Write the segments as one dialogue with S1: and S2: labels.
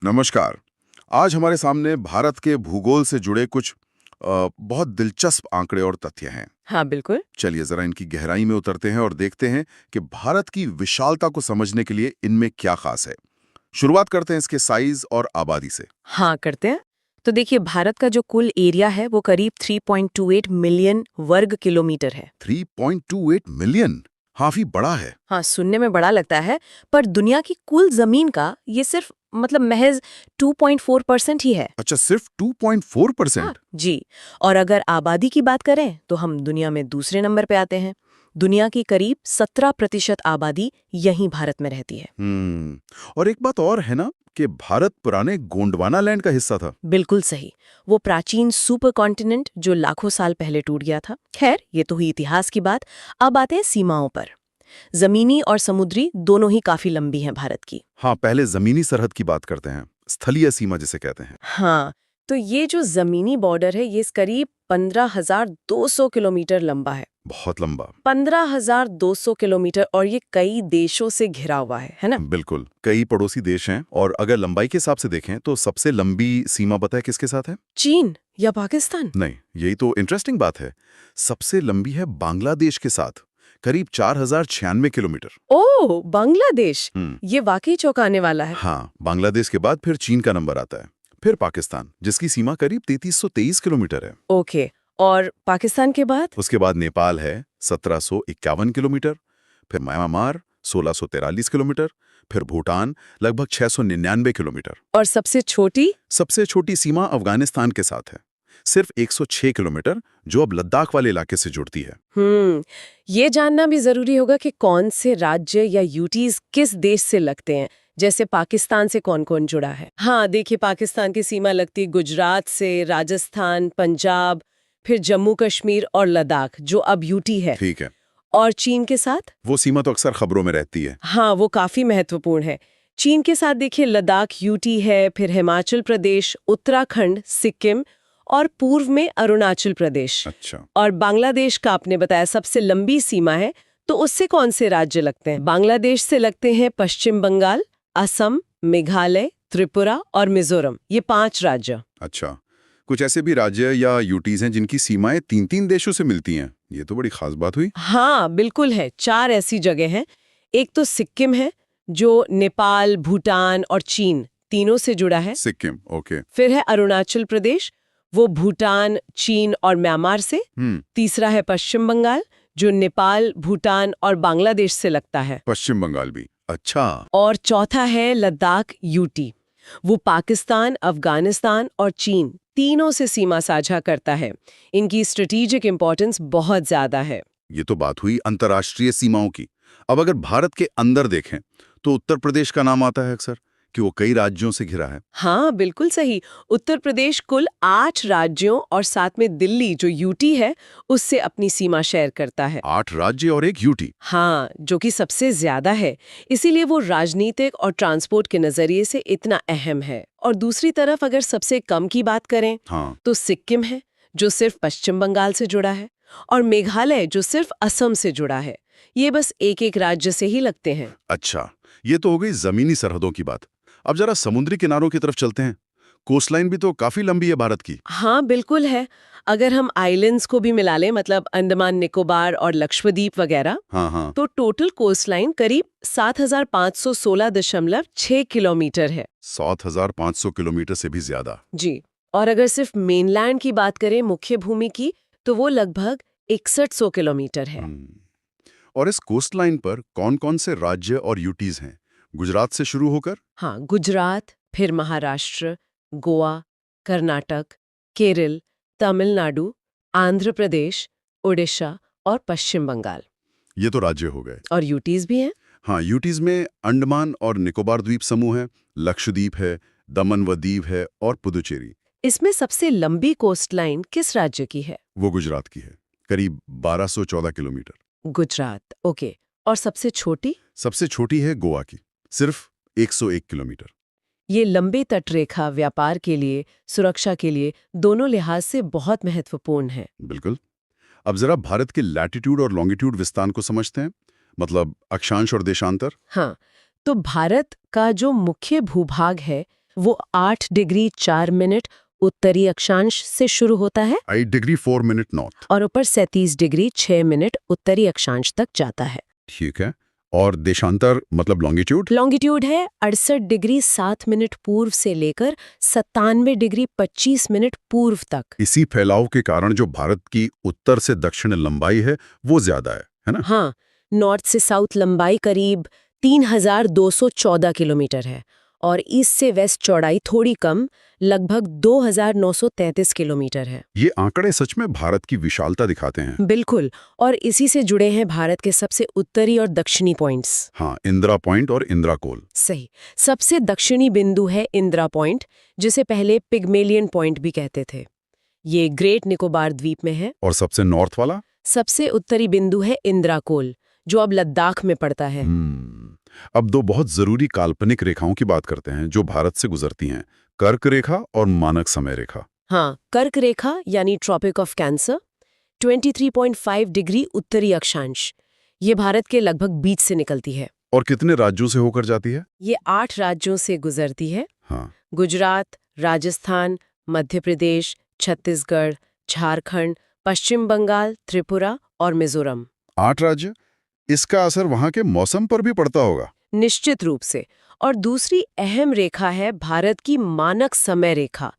S1: नमस्कार। आज हमारे सामने भारत के भूगोल से जुड़े कुछ बहुत दिलचस्प आंकड़े और तथ्य हैं।
S2: हाँ बिल्कुल।
S1: चलिए जरा इनकी गहराई में उतरते हैं और देखते हैं कि भारत की विशालता को समझने के लिए इनमें क्या खास है। शुरुआत करते हैं इसके साइज और आबादी से।
S2: हाँ करते हैं। तो देखिए भारत का जो कुल एरिया है वो करीब 3.28 मिलियन वर्ग किलोमीटर है।
S1: 3.28 मिलियन, काफी बड़ा है।
S2: हाँ सुनने में बड़ा लगता है, पर दुनिया की कुल जमीन का ये सिर्फ महज 2.4% ही है।
S1: अच्छा, सिर्फ 2.4%?
S2: हाँ जी। और अगर आबादी की बात करें तो हम दुनिया में दूसरे नंबर पे आते हैं। दुनिया की करीब 17% आबादी यहीं भारत में रहती है।
S1: और एक बात और है ना कि भारत पुराने गोंडवाना लैंड का हिस्सा था।
S2: बिल्कुल सही। वो प्राचीन सुपर कॉन्टिनेंट जो लाखों साल पहले टूट गया था। खैर ये तो हुई इतिहास की बात। अब आते हैं सीमाओं पर। जमीनी और समुद्री दोनों ही काफी लंबी हैं भारत की।
S1: हाँ, पहले जमीनी सरहद की बात करते हैं, स्थलीय सीमा जिसे कहते हैं।
S2: हाँ, तो ये जो जमीनी बॉर्डर है ये करीब 15,200 किलोमीटर लंबा है।
S1: बहुत लंबा।
S2: 15,200 किलोमीटर, और ये कई देशों से घिरा हुआ है ना?
S1: बिल्कुल, कई पड़ोसी देश हैं और अगर लंबाई के हिसाब से देखें तो सबसे लंबी सीमा पता है किसके साथ है?
S2: चीन या पाकिस्तान?
S1: नहीं, यही तो इंटरेस्टिंग बात है। सबसे लंबी है बांग्लादेश के साथ, करीब 4096 किलोमीटर।
S2: ओह, बांग्लादेश!
S1: हम्म।
S2: ये वाकई चौंकाने वाला है।
S1: हाँ, बांग्लादेश के बाद फिर चीन का नंबर आता है, फिर पाकिस्तान जिसकी सीमा करीब 3323 किलोमीटर है।
S2: ओके, और पाकिस्तान के बाद?
S1: उसके बाद नेपाल है 1751 किलोमीटर, फिर म्यांमार 1643 किलोमीटर, फिर भूटान लगभग 699 किलोमीटर।
S2: और सबसे छोटी?
S1: सबसे छोटी सीमा अफगानिस्तान के साथ है, सिर्फ 106 किलोमीटर, जो अब लद्दाख वाले इलाके से जुड़ती है।
S2: ये जानना भी जरूरी होगा कि कौन से राज्य या यूटीज किस देश से लगते हैं। जैसे पाकिस्तान से कौन कौन जुड़ा है? हाँ देखिए, पाकिस्तान की सीमा लगती है गुजरात से, राजस्थान, पंजाब, फिर जम्मू कश्मीर और लद्दाख जो अब यूटी है।
S1: ठीक है।
S2: और चीन के साथ?
S1: वो सीमा तो अक्सर खबरों में रहती है।
S2: हाँ, वो काफी महत्वपूर्ण है। चीन के साथ देखिए लद्दाख यूटी है, फिर हिमाचल प्रदेश, उत्तराखंड, सिक्किम और पूर्व में अरुणाचल प्रदेश।
S1: अच्छा।
S2: और बांग्लादेश का आपने बताया सबसे लंबी सीमा है, तो उससे कौन से राज्य लगते हैं? बांग्लादेश से लगते हैं पश्चिम बंगाल, असम, मेघालय, त्रिपुरा और मिजोरम, ये 5 राज्य।
S1: अच्छा, कुछ ऐसे भी राज्य या यूटीज हैं जिनकी सीमाएं 3-3 देशों से मिलती हैं, ये तो बड़ी खास बात हुई।
S2: हाँ बिल्कुल है, 4 ऐसी जगह हैं। एक तो सिक्किम है जो नेपाल, भूटान और चीन तीनों से जुड़ा है।
S1: सिक्किम, ओके।
S2: फिर है अरुणाचल प्रदेश, वो भूटान, चीन और म्यांमार से। तीसरा है पश्चिम बंगाल जो नेपाल, भूटान और बांग्लादेश से लगता है।
S1: पश्चिम बंगाल भी, अच्छा।
S2: और चौथा है लद्दाख यूटी, वो पाकिस्तान, अफगानिस्तान और चीन तीनों से सीमा साझा करता है। इनकी स्ट्रेटेजिक इंपॉर्टेंस बहुत ज्यादा है।
S1: ये तो बात हुई अंतर्राष्ट्रीय सीमाओं की। अब अगर भारत के अंदर देखें तो उत्तर प्रदेश का नाम आता है अक्सर कि वो कई राज्यों से घिरा है।
S2: हाँ बिल्कुल सही। उत्तर प्रदेश कुल 8 राज्यों और साथ में दिल्ली जो यूटी है उससे अपनी सीमा शेयर करता है।
S1: 8 राज्य और एक यूटी।
S2: हाँ, जो कि सबसे ज्यादा है। इसीलिए वो राजनीतिक और ट्रांसपोर्ट के नजरिए से इतना अहम है। और दूसरी तरफ अगर सबसे कम की बात करें तो सिक्किम है जो सिर्फ पश्चिम बंगाल से जुड़ा है, और मेघालय जो सिर्फ असम से जुड़ा है। ये बस एक एक राज्य से ही लगते हैं।
S1: अच्छा, ये तो हो गई जमीनी सरहदों की बात। अब जरा समुद्री किनारों की तरफ चलते हैं। कोस्टलाइन भी तो काफी लंबी है भारत की।
S2: हाँ बिल्कुल है। अगर हम आइलैंड्स को भी मिला लें, मतलब अंडमान निकोबार और लक्षद्वीप वगैरह,
S1: हाँ।
S2: तो टोटल कोस्टलाइन करीब 7,516.6 किलोमीटर है।
S1: 7,500 किलोमीटर से भी ज्यादा।
S2: जी। और अगर सिर्फ मेनलैंड की बात करें, मुख्य भूमि की, तो वो लगभग 6100 किलोमीटर है।
S1: और इस कोस्टलाइन पर कौन-कौन से राज्य और यूटीज हैं? गुजरात से शुरू होकर?
S2: हाँ, गुजरात, फिर महाराष्ट्र, गोवा, कर्नाटक, केरल, तमिलनाडु, आंध्र प्रदेश, उड़ीसा और पश्चिम बंगाल।
S1: ये तो राज्य हो गए।
S2: और यूटीज भी हैं।
S1: हाँ, यूटीज में अंडमान और निकोबार द्वीप समूह है, लक्षद्वीप है, दमन व दीव है और पुदुचेरी।
S2: इसमें सबसे लंबी कोस्ट लाइन किस राज्य की है?
S1: वो गुजरात की है, करीब 1214 किलोमीटर।
S2: गुजरात, ओके। और सबसे छोटी?
S1: सबसे छोटी है गोवा की, सिर्फ 101 किलोमीटर।
S2: ये लंबे तटरेखा व्यापार के लिए, सुरक्षा के लिए, दोनों लिहाज से बहुत महत्वपूर्ण है।
S1: बिल्कुल। अब जरा भारत के लैटिट्यूड और लॉन्गिट्यूड विस्तार को समझते हैं, मतलब अक्षांश और देशांतर।
S2: हाँ, तो भारत का जो मुख्य भूभाग है वो 8 डिग्री 4 मिनट उत्तरी अक्षांश से शुरू होता है
S1: 8 डिग्री 4 मिनट नॉर्थ।
S2: और ऊपर 37 डिग्री 6 मिनट उत्तरी अक्षांश तक जाता है।
S1: ठीक है। और देशांतर मतलब लॉन्गिट्यूड?
S2: लॉन्गिट्यूड है 68 डिग्री 7 मिनट पूर्व से लेकर 97 डिग्री 25 मिनट पूर्व तक।
S1: इसी फैलाव के कारण जो भारत की उत्तर से दक्षिण लंबाई है वो ज्यादा है ना?
S2: हाँ, नॉर्थ से साउथ लंबाई करीब 3214 किलोमीटर है और ईस्ट से वेस्ट चौड़ाई थोड़ी कम, लगभग 2933 किलोमीटर है।
S1: ये आंकड़े सच में भारत की विशालता दिखाते हैं।
S2: बिल्कुल, और इसी से जुड़े हैं भारत के सबसे उत्तरी और दक्षिणी पॉइंट्स।
S1: हाँ, इंदिरा पॉइंट और इंदिरा कोल।
S2: सही। सबसे दक्षिणी बिंदु है इंदिरा पॉइंट, जिसे पहले पिग्मेलियन पॉइंट भी कहते थे। ये ग्रेट निकोबार द्वीप में है।
S1: और सबसे नॉर्थ वाला?
S2: सबसे उत्तरी बिंदु है इंदिरा कोल, जो अब लद्दाख में पड़ता है।
S1: अब दो बहुत जरूरी काल्पनिक रेखाओं की बात करते हैं जो भारत से गुजरती हैं, कर्क रेखा और मानक समय रेखा।
S2: हाँ, कर्क रेखा यानी ट्रॉपिक ऑफ कैंसर 23.5 डिग्री उत्तरी अक्षांश, ये भारत के लगभग बीच से निकलती है।
S1: और कितने राज्यों से होकर जाती है?
S2: ये 8 राज्यों से गुजरती है।
S1: हाँ।
S2: गुजरात, राजस्थान, मध्य प्रदेश, छत्तीसगढ़, झारखंड, पश्चिम बंगाल, त्रिपुरा और मिजोरम।
S1: 8 राज्य। इसका असर वहां के मौसम पर भी पड़ता होगा?
S2: निश्चित रूप से। और दूसरी अहम रेखा है भारत की मानक समय रेखा,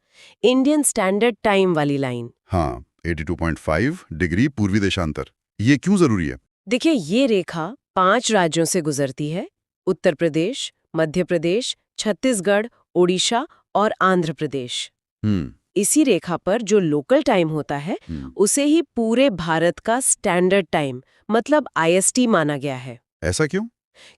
S2: इंडियन स्टैंडर्ड टाइम वाली लाइन।
S1: हाँ, 82.5 डिग्री पूर्वी देशांतर। ये क्यों जरूरी है?
S2: देखिए, ये रेखा 5 राज्यों से गुजरती है, उत्तर प्रदेश, मध्य प्रदेश, छत्तीसगढ़, ओडिशा और आंध्र प्रदेश। इसी रेखा पर जो लोकल टाइम होता है उसे ही पूरे भारत का स्टैंडर्ड टाइम मतलब IST माना गया है।
S1: ऐसा क्यों?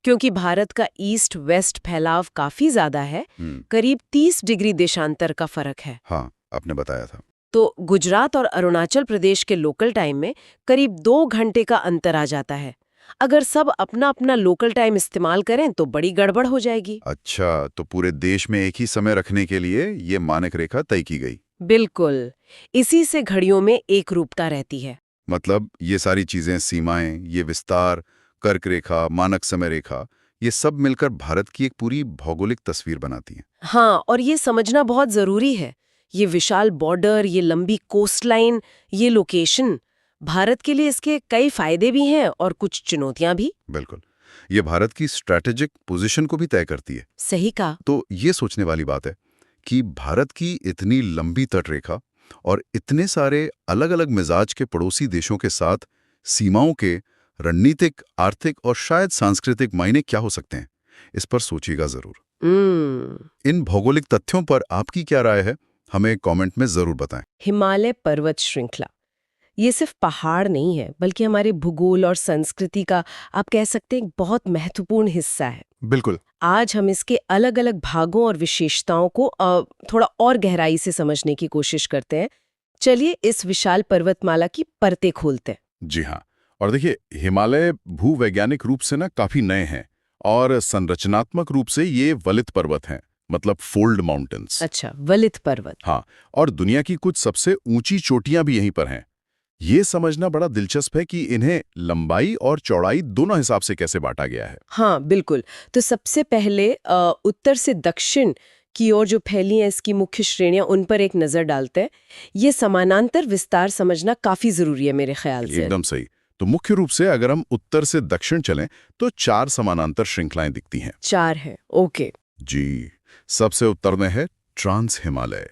S2: क्योंकि भारत का ईस्ट वेस्ट फैलाव काफी ज्यादा है, करीब 30 डिग्री देशांतर का फर्क है।
S1: हाँ, आपने बताया था।
S2: तो गुजरात और अरुणाचल प्रदेश के लोकल टाइम में करीब 2 घंटे का अंतर आ जाता है। अगर सब अपना अपना लोकल टाइम इस्तेमाल करें तो बड़ी गड़बड़ हो जाएगी।
S1: अच्छा, तो पूरे देश में एक ही समय रखने के लिए ये मानक रेखा तय की गई।
S2: बिल्कुल, इसी से घड़ियों में एक रूपता रहती है।
S1: मतलब ये सारी चीजें, सीमाएं, ये विस्तार, कर्क रेखा, मानक समय रेखा, ये सब मिलकर भारत की एक पूरी भौगोलिक तस्वीर बनाती हैं।
S2: हाँ, और ये समझना बहुत जरूरी है। ये विशाल बॉर्डर, ये लंबी कोस्टलाइन, ये लोकेशन, भारत के लिए इसके कई फायदे भी हैं और कुछ चुनौतियां भी।
S1: बिल्कुल, ये भारत की स्ट्रैटेजिक पोजीशन को भी तय करती है।
S2: सही कहा।
S1: तो ये सोचने वाली बात है कि भारत की इतनी लंबी तटरेखा और इतने सारे अलग अलग मिजाज के पड़ोसी देशों के साथ सीमाओं के रणनीतिक, आर्थिक और शायद सांस्कृतिक मायने क्या हो सकते हैं, इस पर सोचिएगा जरूर। इन भौगोलिक तथ्यों पर आपकी क्या राय है, हमें कमेंट में जरूर बताएं।
S2: हिमालय पर्वत श्रृंखला ये सिर्फ पहाड़ नहीं है, बल्कि हमारे भूगोल और संस्कृति का आप कह सकते हैं एक बहुत महत्वपूर्ण हिस्सा है।
S1: बिल्कुल।
S2: आज हम इसके अलग अलग भागों और विशेषताओं को थोड़ा और गहराई से समझने की कोशिश करते हैं। चलिए इस विशाल पर्वतमाला की परतें खोलते हैं।
S1: जी हाँ, और देखिए, हिमालय भूवैज्ञानिक रूप से काफी नए हैं और संरचनात्मक रूप से ये वलित पर्वत हैं, मतलब फोल्ड माउंटेन्स।
S2: अच्छा, वलित पर्वत।
S1: हाँ, और दुनिया की कुछ सबसे ऊंची चोटियां भी यहीं पर हैं। ये समझना बड़ा दिलचस्प है कि इन्हें लंबाई और चौड़ाई दोनों हिसाब से कैसे बांटा गया है।
S2: हाँ, बिल्कुल। तो सबसे पहले उत्तर से दक्षिण की ओर जो फैली हैं इसकी मुख्य श्रेणियां, उन पर एक नजर डालते हैं। ये समानांतर विस्तार समझना काफी जरूरी है मेरे ख्याल से।
S1: एकदम सही। तो मुख्य रूप से अगर हम उत्तर से दक्षिण चलें तो 4 समानांतर श्रृंखलाएं दिखती हैं।
S2: 4 है, ओके।
S1: जी, सबसे उत्तर में है ट्रांस हिमालय।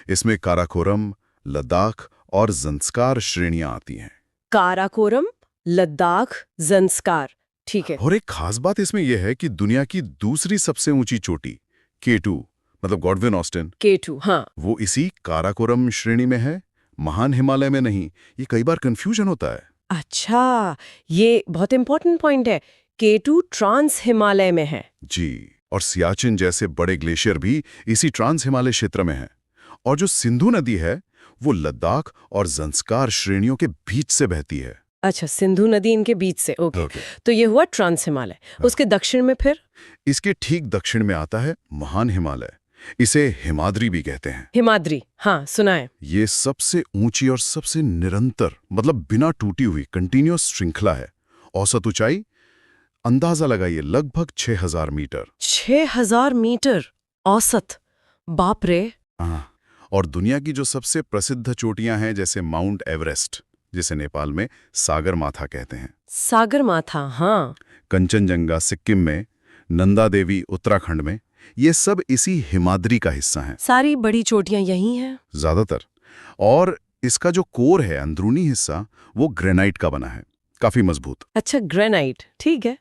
S1: इसमें काराकोरम, लद्दाख और ज़ंस्कार श्रेणियां आती हैं।
S2: काराकोरम, लद्दाख, ज़ंस्कार, ठीक है।
S1: और एक खास बात इसमें यह है कि दुनिया की दूसरी सबसे ऊंची चोटी K2 मतलब गॉडविन ऑस्टिन,
S2: K2, हाँ,
S1: वो इसी काराकोरम श्रेणी में है, महान हिमालय में नहीं। ये कई बार कंफ्यूजन होता है।
S2: अच्छा, ये बहुत इंपॉर्टेंट पॉइंट है। K2 ट्रांस हिमालय में है।
S1: जी, और सियाचिन जैसे बड़े ग्लेशियर भी इसी ट्रांस हिमालय क्षेत्र में हैं। और जो सिंधु नदी है वो लद्दाख और ज़ंस्कार श्रेणियों के बीच से बहती है।
S2: अच्छा, सिंधु नदी इनके बीच से, ओके। तो ये हुआ ट्रांस हिमालय। उसके दक्षिण में फिर?
S1: इसके ठीक दक्षिण में आता है महान हिमालय। इसे हिमाद्री भी कहते हैं।
S2: हिमाद्री, हाँ, सुना है।
S1: ये सबसे ऊंची और सबसे निरंतर मतलब बिना टूटी हुई कंटिन्यूअस श्रृंखला है। औसत ऊंचाई अंदाजा लगाइए लगभग 6000 मीटर।
S2: 6000 मीटर औसत, बाप रे।
S1: हाँ, और दुनिया की जो सबसे प्रसिद्ध चोटियां हैं जैसे माउंट एवरेस्ट, जिसे नेपाल में सागर माथा कहते हैं,
S2: सागर माथा, हाँ।
S1: कंचनजंगा सिक्किम में, नंदा देवी उत्तराखंड में, ये सब इसी हिमाद्री का हिस्सा हैं
S2: सारी बड़ी चोटियां यही हैं।
S1: ज्यादातर। और इसका जो कोर है, अंदरूनी हिस्सा, वो ग्रेनाइट का बना है, काफी मजबूत।
S2: अच्छा, ग्रेनाइट, ठीक है।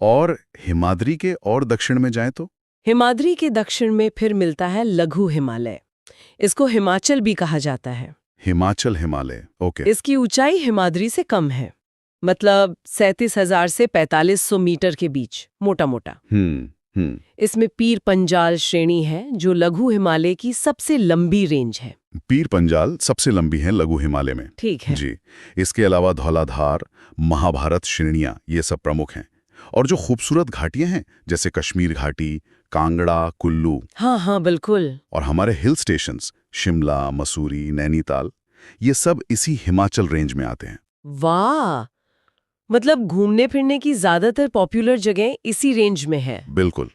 S1: और हिमाद्री के और दक्षिण में जाएं तो
S2: हिमाद्री के दक्षिण में फिर मिलता है लघु हिमालय। इसको हिमाचल भी कहा जाता है।
S1: हिमाचल हिमालय, ओके।
S2: इसकी ऊंचाई हिमाद्री से कम है, मतलब 37,000 से 4500 मीटर के बीच, मोटा मोटा। इसमें पीर पंजाल श्रेणी है जो लघु हिमालय की सबसे लंबी रेंज है।
S1: पीर पंजाल सबसे लंबी है लघु हिमालय में,
S2: ठीक है
S1: जी। इसके अलावा धौलाधार, महाभारत श्रेणियां, ये सब प्रमुख हैं। और जो खूबसूरत घाटियां हैं जैसे कश्मीर घाटी, कांगड़ा, कुल्लू,
S2: हाँ हाँ बिल्कुल।
S1: और हमारे हिल स्टेशंस शिमला, मसूरी, नैनीताल, ये सब इसी हिमाचल रेंज में आते हैं।
S2: वाह, मतलब घूमने फिरने की ज्यादातर पॉपुलर जगह इसी रेंज में है।
S1: बिल्कुल।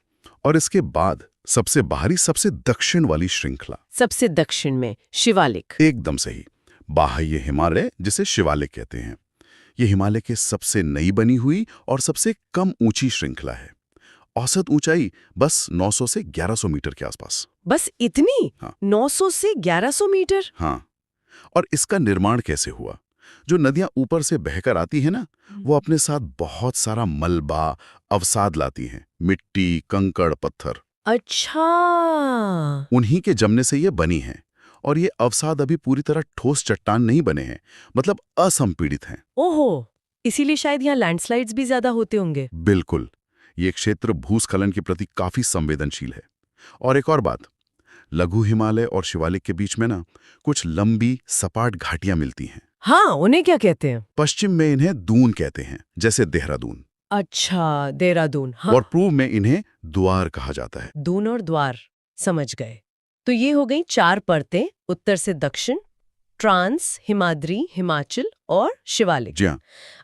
S1: और इसके बाद सबसे बाहरी, सबसे दक्षिण वाली श्रृंखला,
S2: सबसे दक्षिण में शिवालिक।
S1: एकदम सही, बाह्य हिमालय, जिसे शिवालिक कहते हैं। ये हिमालय के सबसे नई बनी हुई और सबसे कम ऊंची श्रृंखला है। औसत ऊंचाई बस 900 से 1100 मीटर के आसपास।
S2: बस इतनी?
S1: हाँ।
S2: 900 से 1100 मीटर?
S1: हाँ। और इसका निर्माण कैसे हुआ? जो नदियां ऊपर से बहकर आती है ना, वो अपने साथ बहुत सारा मलबा, अवसाद लाती हैं, मिट्टी, कंकड़, पत्थर।
S2: अच्छा,
S1: उन्हीं के जमने से ये बनी है। और ये अवसाद अभी पूरी तरह ठोस चट्टान नहीं बने हैं, मतलब असंपीड़ित हैं।
S2: ओहो, इसीलिए शायद यहाँ लैंडस्लाइड्स भी ज्यादा होते होंगे।
S1: बिल्कुल, ये क्षेत्र भूस्खलन के प्रति काफी संवेदनशील है। और एक और बात, लघु हिमालय और शिवालिक के बीच में ना कुछ लंबी सपाट घाटियां मिलती हैं।
S2: हाँ, उन्हें क्या कहते हैं?
S1: पश्चिम में इन्हें दून कहते हैं, जैसे देहरादून।
S2: अच्छा, देहरादून, हाँ।
S1: और पूर्व में इन्हें द्वार कहा जाता है।
S2: दून और द्वार, समझ गए। तो ये हो गई 4 परतें, उत्तर से दक्षिण, ट्रांस, हिमाद्री, हिमाचल और शिवालिक।
S1: जी हाँ।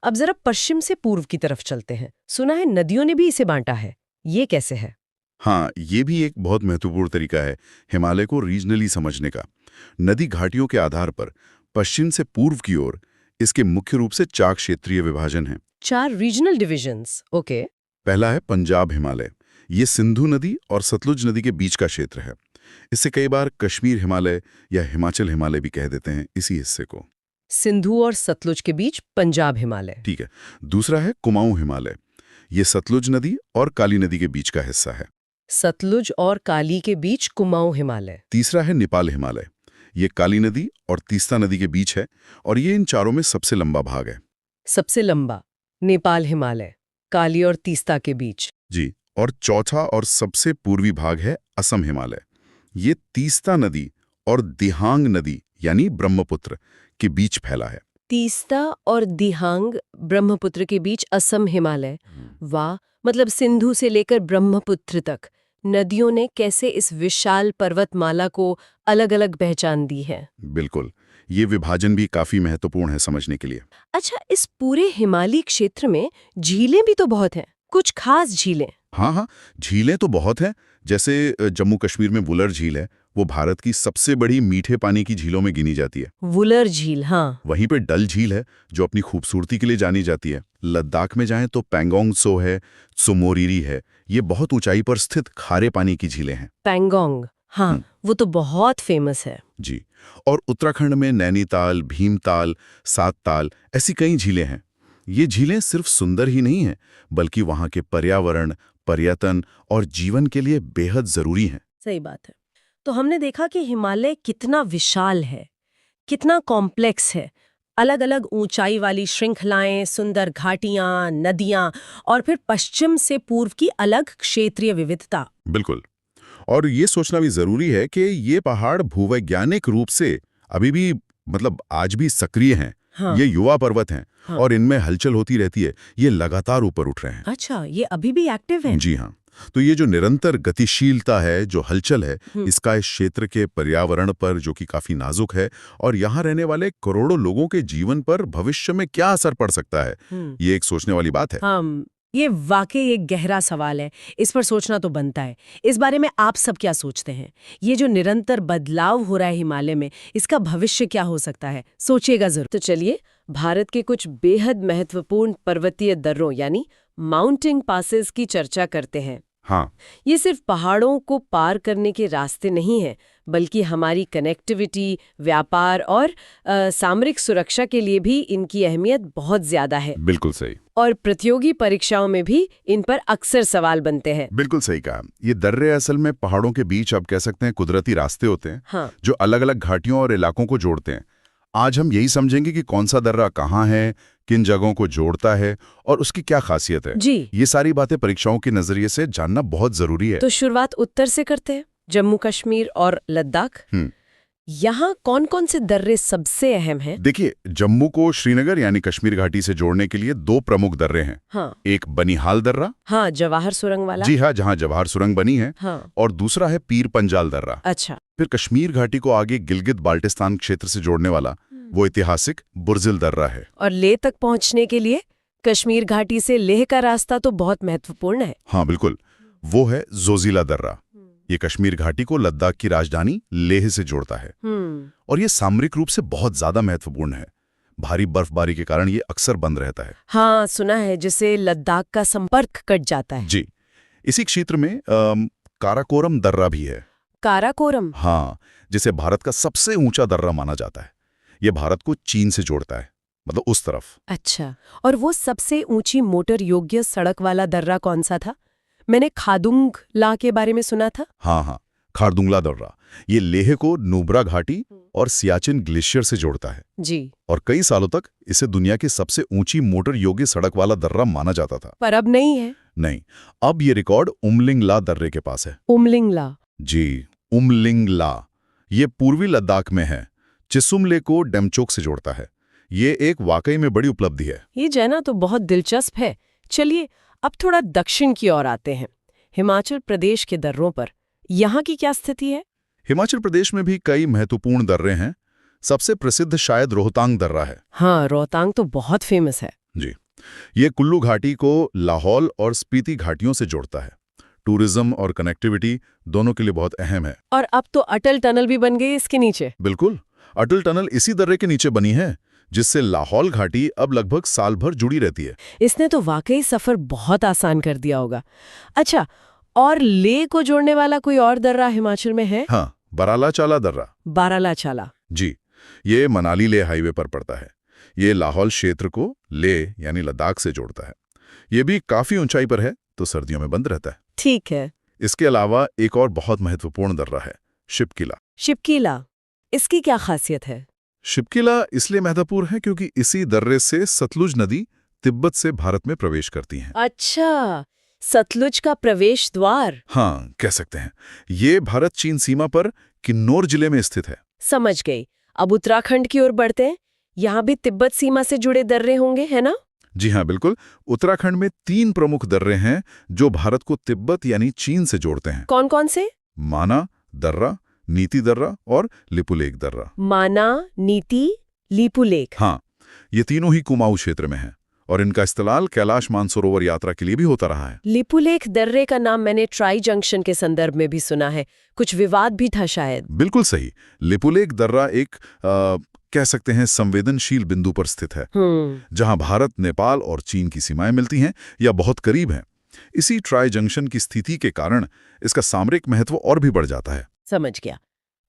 S2: अब जरा पश्चिम से पूर्व की तरफ चलते हैं। सुना है नदियों ने भी इसे बांटा है, ये कैसे है?
S1: हाँ, ये भी एक बहुत महत्वपूर्ण तरीका है हिमालय को रीजनली समझने का। नदी घाटियों के आधार पर पश्चिम से पूर्व की ओर इसके मुख्य रूप से 4 क्षेत्रीय विभाजन हैं।
S2: 4 रीजनल डिविजन्स, ओके।
S1: पहला है पंजाब हिमालय। ये सिंधु नदी और सतलुज नदी के बीच का क्षेत्र है। इसे कई बार कश्मीर हिमालय या हिमाचल हिमालय भी कह देते हैं इसी हिस्से को।
S2: सिंधु और सतलुज के बीच पंजाब हिमालय।
S1: ठीक है। दूसरा है कुमाऊं हिमालय। ये सतलुज नदी और काली नदी के बीच का हिस्सा है।
S2: सतलुज और काली के बीच कुमाऊं हिमालय।
S1: तीसरा है नेपाल हिमालय। ये काली नदी और तीस्ता नदी के बीच है और ये इन चारों में सबसे लंबा भाग है।
S2: सबसे लंबा नेपाल हिमालय, काली और तीस्ता के बीच।
S1: जी। और चौथा और सबसे पूर्वी भाग है असम हिमालय। ये तीस्ता नदी और दिहांग नदी यानी ब्रह्मपुत्र के बीच फैला है।
S2: तीस्ता और दिहांग ब्रह्मपुत्र के बीच असम हिमालय। वाह, मतलब सिंधु से लेकर ब्रह्मपुत्र तक नदियों ने कैसे इस विशाल पर्वतमाला को अलग-अलग पहचान दी है।
S1: बिल्कुल, ये विभाजन भी काफी महत्वपूर्ण है समझने के लिए।
S2: अच्छा, इस पूरे हिमालयी क्षेत्र में झीलें भी तो बहुत हैं, कुछ खास झीलें?
S1: हाँ, झीलें तो बहुत हैं। जैसे जम्मू कश्मीर में वुलर झील है, वो भारत की सबसे बड़ी मीठे पानी की झीलों में गिनी जाती है।
S2: वुलर झील, हाँ।
S1: वहीं पे डल झील है जो अपनी खूबसूरती के लिए जानी जाती है। लद्दाख में जाएं तो पैंगोंग त्सो है, त्सुमोरिरी है। ये बहुत ऊंचाई पर स्थित खारे पानी की झीलें हैं।
S2: पैंगोंग, हाँ, वो तो बहुत फेमस है।
S1: जी। और उत्तराखंड में नैनीताल, भीमताल, सातताल, ऐसी कई झीलें हैं। ये झीलें सिर्फ सुंदर ही नहीं हैं, बल्कि वहाँ के पर्यावरण, पर्यटन और जीवन के लिए बेहद जरूरी हैं।
S2: सही बात है। तो हमने देखा कि हिमालय कितना विशाल है, कितना कॉम्प्लेक्स है। अलग अलग ऊंचाई वाली श्रृंखलाएं, सुंदर घाटियां, नदियां और फिर पश्चिम से पूर्व की अलग क्षेत्रीय विविधता।
S1: बिल्कुल। और ये सोचना भी जरूरी है कि ये पहाड़ भूवैज्ञानिक रूप से अभी भी, मतलब आज भी सक्रिय हैं।
S2: हाँ।
S1: ये युवा पर्वत हैं।
S2: हाँ।
S1: और इनमें हलचल होती रहती है। ये लगातार ऊपर उठ रहे हैं।
S2: अच्छा, ये अभी भी एक्टिव है?
S1: जी हाँ। तो ये जो निरंतर गतिशीलता है, जो हलचल है, इसका इस क्षेत्र के पर्यावरण पर, जो कि काफी नाजुक है, और यहाँ रहने वाले करोड़ों लोगों के जीवन पर भविष्य में क्या असर पड़ सकता है, ये एक सोचने वाली बात है।
S2: हाँ, ये वाकई एक गहरा सवाल है, इस पर सोचना तो बनता है। इस बारे में आप सब क्या सोचते हैं? ये जो निरंतर बदलाव हो रहा है हिमालय में, इसका भविष्य क्या हो सकता है? सोचिएगा जरूर। तो चलिए भारत के कुछ बेहद महत्वपूर्ण पर्वतीय दर्रों यानी माउंटेन पासेस की चर्चा करते हैं।
S1: हाँ,
S2: ये सिर्फ पहाड़ों को पार करने के रास्ते नहीं है, बल्कि हमारी कनेक्टिविटी, व्यापार और सामरिक सुरक्षा के लिए भी इनकी अहमियत बहुत ज्यादा है।
S1: बिल्कुल सही।
S2: और प्रतियोगी परीक्षाओं में भी इन पर अक्सर सवाल बनते हैं।
S1: बिल्कुल सही कहा। ये दर्रे असल में पहाड़ों के बीच आप कह सकते हैं कुदरती रास्ते होते हैं,
S2: हाँ।
S1: जो अलग अलग घाटियों और इलाकों को जोड़ते हैं। आज हम यही समझेंगे कि कौन सा दर्रा कहाँ है, किन जगहों को जोड़ता है और उसकी क्या खासियत है।
S2: जी।
S1: ये सारी बातें परीक्षाओं के नजरिए से जानना बहुत जरूरी है।
S2: तो शुरुआत उत्तर से करते हैं, जम्मू कश्मीर और लद्दाख। यहाँ कौन कौन से दर्रे सबसे अहम हैं?
S1: देखिए, जम्मू को श्रीनगर यानी कश्मीर घाटी से जोड़ने के लिए 2 प्रमुख दर्रे हैं।
S2: हाँ।
S1: एक बनिहाल दर्रा,
S2: हाँ, जवाहर सुरंग वाला।
S1: जी हाँ, जहाँ जवाहर सुरंग बनी है।
S2: हाँ।
S1: और दूसरा है पीर पंजाल दर्रा।
S2: अच्छा।
S1: फिर कश्मीर घाटी को आगे गिलगित बाल्टिस्तान क्षेत्र से जोड़ने वाला वो ऐतिहासिक बुर्जिल दर्रा है।
S2: और लेह तक पहुंचने के लिए कश्मीर घाटी से लेह का रास्ता तो बहुत महत्वपूर्ण है।
S1: हाँ बिल्कुल, वो है जोजिला दर्रा। ये कश्मीर घाटी को लद्दाख की राजधानी लेह से जोड़ता है। और ये सामरिक रूप से बहुत ज्यादा महत्वपूर्ण है। भारी बर्फबारी के कारण ये अक्सर बंद रहता है।
S2: हाँ, सुना है, जिससे लद्दाख का संपर्क कट जाता है।
S1: जी। इसी क्षेत्र में काराकोरम दर्रा भी है।
S2: काराकोरम?
S1: हाँ, जिसे भारत का सबसे ऊंचा दर्रा माना जाता है। ये भारत को चीन से जोड़ता है, मतलब उस तरफ।
S2: अच्छा, और वो सबसे ऊंची मोटर योग्य सड़क वाला दर्रा कौन सा था? मैंने खारदुंगला के बारे में सुना था।
S1: हाँ, खारदुंगला दर्रा। ये लेह को नुब्रा घाटी और सियाचिन ग्लेशियर से जोड़ता है।
S2: जी। और
S1: कई सालों तक इसे दुनिया की सबसे ऊंची मोटर योग्य सड़क वाला दर्रा माना जाता था।
S2: पर अब नहीं है।
S1: नहीं, अब ये रिकॉर्ड उमलिंगला दर्रे के पास है।
S2: उमलिंगला?
S1: जी, उमलिंगला। ये पूर्वी लद्दाख में है। चिसुमले को डेमचोक से जोड़ता है। ये एक वाकई में बड़ी उपलब्धि है।
S2: ये जाना तो बहुत दिलचस्प है। चलिए अब थोड़ा दक्षिण की ओर आते हैं, हिमाचल प्रदेश के दर्रों पर। यहाँ की क्या स्थिति है?
S1: हिमाचल प्रदेश में भी कई महत्वपूर्ण दर्रे हैं। सबसे प्रसिद्ध शायद रोहतांग दर्रा है।
S2: हाँ, रोहतांग तो बहुत फेमस है।
S1: जी, ये कुल्लू घाटी को लाहौल और स्पीति घाटियों से जोड़ता है। टूरिज्म और कनेक्टिविटी दोनों के लिए बहुत अहम है।
S2: और अब तो अटल टनल भी बन गई इसके नीचे।
S1: बिल्कुल, अटल टनल इसी दर्रे के नीचे बनी है, जिससे लाहौल घाटी अब लगभग साल भर जुड़ी रहती है।
S2: इसने तो वाकई सफर बहुत आसान कर दिया होगा। अच्छा, और लेह को जोड़ने वाला कोई और दर्रा हिमाचल में है?
S1: हाँ, बारालाचाला दर्रा।
S2: बारालाचाला?
S1: जी, ये मनाली लेह हाईवे पर पड़ता है। ये लाहौल क्षेत्र को लेह यानी लद्दाख से जोड़ता है। ये भी काफी ऊंचाई पर है, तो सर्दियों में बंद रहता है।
S2: ठीक है।
S1: इसके अलावा एक और बहुत महत्वपूर्ण दर्रा है, शिपकिला।
S2: शिपकिला, इसकी क्या खासियत है?
S1: शिपकिला इसलिए महत्वपूर्ण है क्योंकि इसी दर्रे से सतलुज नदी तिब्बत से भारत में प्रवेश करती है।
S2: अच्छा, सतलुज का प्रवेश द्वार।
S1: हाँ, कह सकते हैं। ये भारत चीन सीमा पर किन्नौर जिले में स्थित है।
S2: समझ गई। अब उत्तराखंड की ओर बढ़ते हैं। यहाँ भी तिब्बत सीमा से जुड़े दर्रे होंगे, है ना?
S1: जी हाँ, बिल्कुल। उत्तराखंड में 3 प्रमुख दर्रे हैं जो भारत को तिब्बत यानी चीन से जोड़ते हैं।
S2: कौन कौन से?
S1: माना दर्रा, नीति दर्रा और लिपुलेख दर्रा।
S2: माना, नीति, लिपुलेख।
S1: हाँ, ये तीनों ही कुमाऊं क्षेत्र में हैं और इनका इस्तेमाल कैलाश मानसरोवर यात्रा के लिए भी होता रहा है।
S2: लिपुलेख दर्रे का नाम मैंने ट्राई जंक्शन के संदर्भ में भी सुना है। कुछ विवाद भी था शायद।
S1: बिल्कुल सही। लिपुलेख दर्रा एक कह सकते हैं संवेदनशील बिंदु पर स्थित है, जहां भारत, नेपाल और चीन की सीमाएं मिलती हैं या बहुत करीब हैं। इसी ट्राई जंक्शन की स्थिति के कारण इसका सामरिक महत्व और भी बढ़ जाता है।
S2: समझ गया।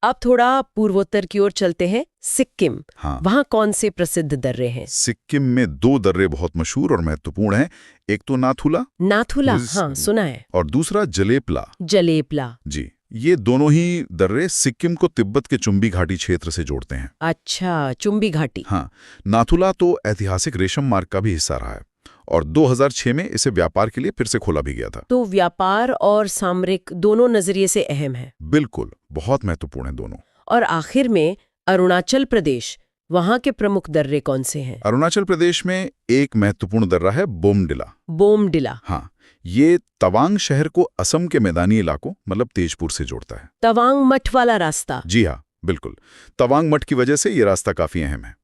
S2: अब थोड़ा पूर्वोत्तर की ओर चलते हैं, सिक्किम।
S1: हाँ,
S2: वहाँ कौन से प्रसिद्ध दर्रे हैं?
S1: सिक्किम में 2 दर्रे बहुत मशहूर और महत्वपूर्ण हैं। एक तो नाथुला।
S2: नाथुला, हाँ सुना है।
S1: और दूसरा जलेपला।
S2: जलेपला।
S1: जी, ये दोनों ही दर्रे सिक्किम को तिब्बत के चुम्बी घाटी क्षेत्र से जोड़ते हैं।
S2: अच्छा, चुम्बी घाटी।
S1: हाँ, नाथुला तो ऐतिहासिक रेशम मार्ग का भी हिस्सा रहा है और 2006 में इसे व्यापार के लिए फिर से खोला भी गया था।
S2: तो व्यापार और सामरिक दोनों नजरिए से अहम है।
S1: बिल्कुल, बहुत महत्वपूर्ण है दोनों।
S2: और आखिर में अरुणाचल प्रदेश, वहाँ के प्रमुख दर्रे कौन से हैं?
S1: अरुणाचल प्रदेश में एक महत्वपूर्ण दर्रा है बोमडिला।
S2: बोमडिला।
S1: हाँ, ये तवांग शहर को असम के मैदानी इलाकों मतलब तेजपुर से जोड़ता है।
S2: तवांग मठ वाला रास्ता।
S1: जी हाँ, बिल्कुल। तवांग मठ की वजह से ये रास्ता काफी अहम है।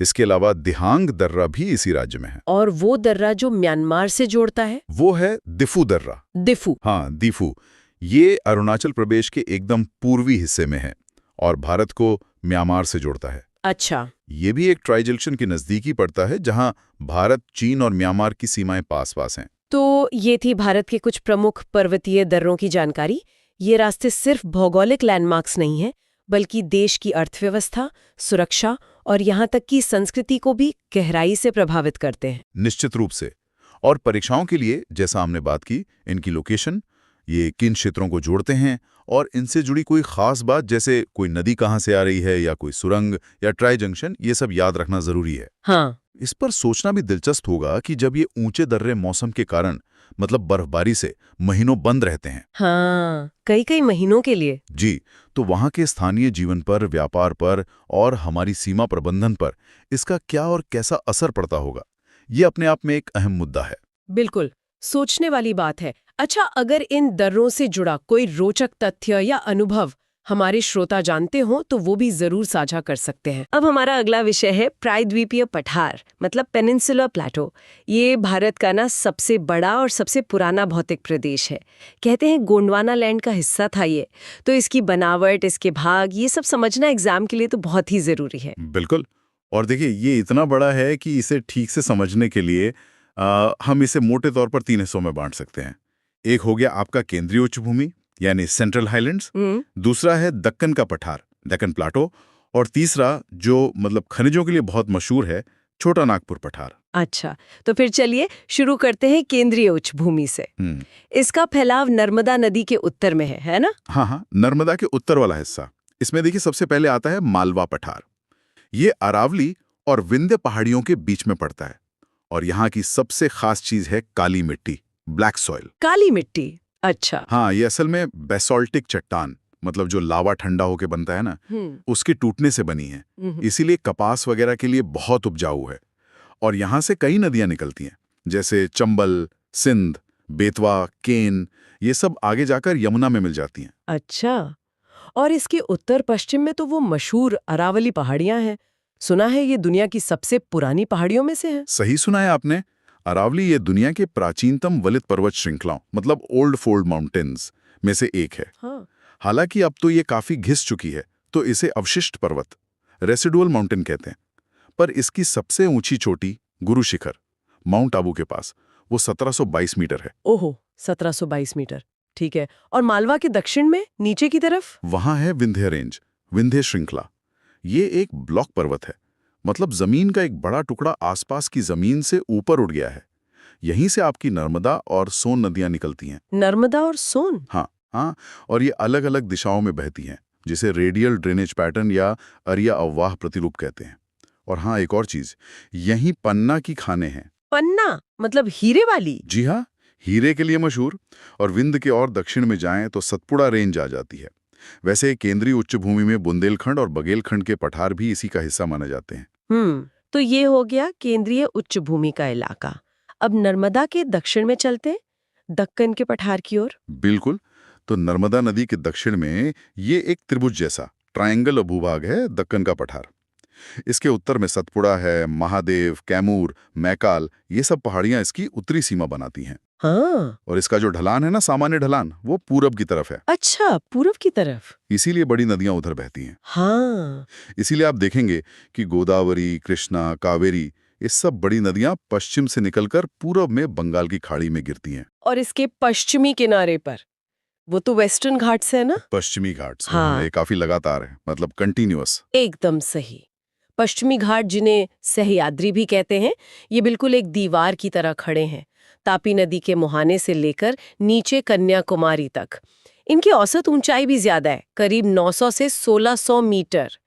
S1: इसके अलावा दिहांग दर्रा भी इसी राज्य में है।
S2: और वो दर्रा जो म्यांमार से जोड़ता है?
S1: वो है दिफू दर्रा।
S2: दिफू?
S1: हाँ, दिफू। ये अरुणाचल प्रदेश के एकदम पूर्वी हिस्से में है और भारत को म्यांमार से जोड़ता है।
S2: अच्छा।
S1: ये भी एक ट्राई जंक्शन के नजदीकी पड़ता है जहां भारत, चीन और म्यांमार की सीमाएं पास-पास हैं।
S2: तो ये थी भारत के कुछ प्रमुख पर्वतीय दर्रों की जानकारी। ये रास्ते सिर्फ भौगोलिक लैंडमार्क्स नहीं हैं, बल्कि देश की अर्थव्यवस्था, सुरक्षा और यहाँ तक कि संस्कृति को भी गहराई से प्रभावित करते हैं।
S1: निश्चित रूप से। और परीक्षाओं के लिए, जैसा हमने बात की, इनकी लोकेशन, ये किन क्षेत्रों को जोड़ते हैं और इनसे जुड़ी कोई खास बात, जैसे कोई नदी कहाँ से आ रही है या कोई सुरंग या ट्राई जंक्शन, ये सब याद रखना जरूरी है।
S2: हाँ।
S1: इस पर सोचना भी दिलचस्प होगा कि जब ये ऊंचे दर्रे मौसम के कारण, मतलब बर्फबारी से, महीनों बंद रहते हैं।
S2: हाँ, कई महीनों के लिए।
S1: जी, तो वहाँ के स्थानीय जीवन पर, व्यापार पर और हमारी सीमा प्रबंधन पर इसका क्या और कैसा असर पड़ता होगा, ये अपने आप में एक अहम मुद्दा है।
S2: बिल्कुल, सोचने वाली बात है। अच्छा, अगर इन दर्रों से जुड़ा कोई रोचक तथ्य या अनुभव हमारे श्रोता जानते हो तो वो भी जरूर साझा कर सकते हैं। अब हमारा अगला विषय है प्रायद्वीपीय पठार, मतलब पेनिनसुलर प्लेटो। ये भारत का ना सबसे बड़ा और सबसे पुराना भौतिक प्रदेश है। कहते हैं गोंडवाना लैंड का हिस्सा था ये। तो इसकी बनावट, इसके भाग, ये सब समझना एग्जाम के लिए तो बहुत ही जरूरी है।
S1: बिल्कुल। और देखिए, ये इतना बड़ा है कि इसे ठीक से समझने के लिए हम इसे मोटे तौर पर 3 हिस्सों में बांट सकते हैं। एक हो गया आपका केंद्रीय उच्च भूमि, यानी सेंट्रल हाईलैंड्स। दूसरा है दक्कन का पठार, डेक्कन प्लाटो। और तीसरा, जो मतलब खनिजों के लिए बहुत मशहूर है, छोटा नागपुर पठार।
S2: अच्छा, तो फिर चलिए शुरू करते हैं केंद्रीय उच्च भूमि से। इसका फैलाव नर्मदा नदी के उत्तर में है ना?
S1: हाँ, नर्मदा के उत्तर वाला हिस्सा। इसमें देखिए, सबसे पहले आता है मालवा पठार। ये अरावली और विंध्य पहाड़ियों के बीच में पड़ता है और यहाँ की सबसे खास चीज है काली मिट्टी, ब्लैक सॉइल।
S2: काली मिट्टी? अच्छा।
S1: हाँ, ये असल में बेसोल्टिक चट्टान, मतलब जो लावा ठंडा होके बनता है ना, उसके टूटने से बनी है। इसीलिए कपास वगैरह के लिए बहुत उपजाऊ है। और यहाँ से कई नदियां निकलती हैं, जैसे चंबल, सिंध, बेतवा, केन। ये सब आगे जाकर यमुना में मिल जाती हैं।
S2: अच्छा, और इसके उत्तर पश्चिम में तो वो मशहूर अरावली पहाड़ियां हैं। सुना है ये दुनिया की सबसे पुरानी पहाड़ियों में से है।
S1: सही सुना है आपने। अरावली ये दुनिया के प्राचीनतम वलित पर्वत श्रृंखलाओं, मतलब ओल्ड फोल्ड माउंटेन्स में से एक है।
S2: हाँ।
S1: हालांकि अब तो ये काफी घिस चुकी है, तो इसे अवशिष्ट पर्वत, रेसिडुअल माउंटेन कहते हैं। पर इसकी सबसे ऊंची चोटी, गुरु शिखर, माउंट आबू के पास, वो 1722 मीटर है।
S2: ओहो, 1722 मीटर, ठीक है। और मालवा के दक्षिण में नीचे की तरफ?
S1: वहां है विंध्य रेंज, विंध्य श्रृंखला। ये एक ब्लॉक पर्वत है, मतलब जमीन का एक बड़ा टुकड़ा आसपास की जमीन से ऊपर उठ गया है। यहीं से आपकी नर्मदा और सोन नदियां निकलती हैं।
S2: नर्मदा और सोन?
S1: हाँ, और ये अलग अलग दिशाओं में बहती हैं, जिसे रेडियल ड्रेनेज पैटर्न या अरिया अववाह प्रतिरूप कहते हैं। और हाँ, एक और चीज, यहीं पन्ना की खानें हैं।
S2: पन्ना मतलब हीरे वाली?
S1: जी हाँ, हीरे के लिए मशहूर। और विंध्य के और दक्षिण में जाएं तो सतपुड़ा रेंज आ जाती है। वैसे केंद्रीय उच्च भूमि में बुंदेलखंड और बघेलखंड के पठार भी इसी का हिस्सा माने जाते हैं।
S2: तो ये हो गया केंद्रीय उच्च भूमि का इलाका। अब नर्मदा के दक्षिण में चलते, दक्कन के पठार की ओर।
S1: बिल्कुल। तो नर्मदा नदी के दक्षिण में ये एक त्रिभुज जैसा ट्रायंगल भूभाग है, दक्कन का पठार। इसके उत्तर में सतपुड़ा है, महादेव, कैमूर, मैकाल, ये सब पहाड़ियां इसकी उत्तरी सीमा बनाती हैं।
S2: हाँ।
S1: और इसका जो ढलान है ना, सामान्य ढलान, वो पूरब की तरफ है।
S2: अच्छा, पूरब की तरफ।
S1: इसीलिए बड़ी नदियां उधर बहती हैं।
S2: हाँ।
S1: इसीलिए आप देखेंगे कि गोदावरी, कृष्णा, कावेरी, ये सब बड़ी नदियां पश्चिम से निकलकर पूरब में बंगाल की खाड़ी में गिरती हैं।
S2: और इसके पश्चिमी किनारे पर वो तो वेस्टर्न घाट्स है ना?
S1: पश्चिमी घाट्स।
S2: हाँ।
S1: ये काफी लगातार है, मतलब कंटिन्यूअस।
S2: एकदम सही। पश्चिमी घाट, जिन्हें सह्याद्री भी कहते हैं, ये बिल्कुल एक दीवार की तरह खड़े हैं, तापी नदी के मुहाने से लेकर नीचे कन्याकुमारी तक। इनकी औसत ऊंचाई भी ज्यादा है, करीब 900 से 1600 मीटर।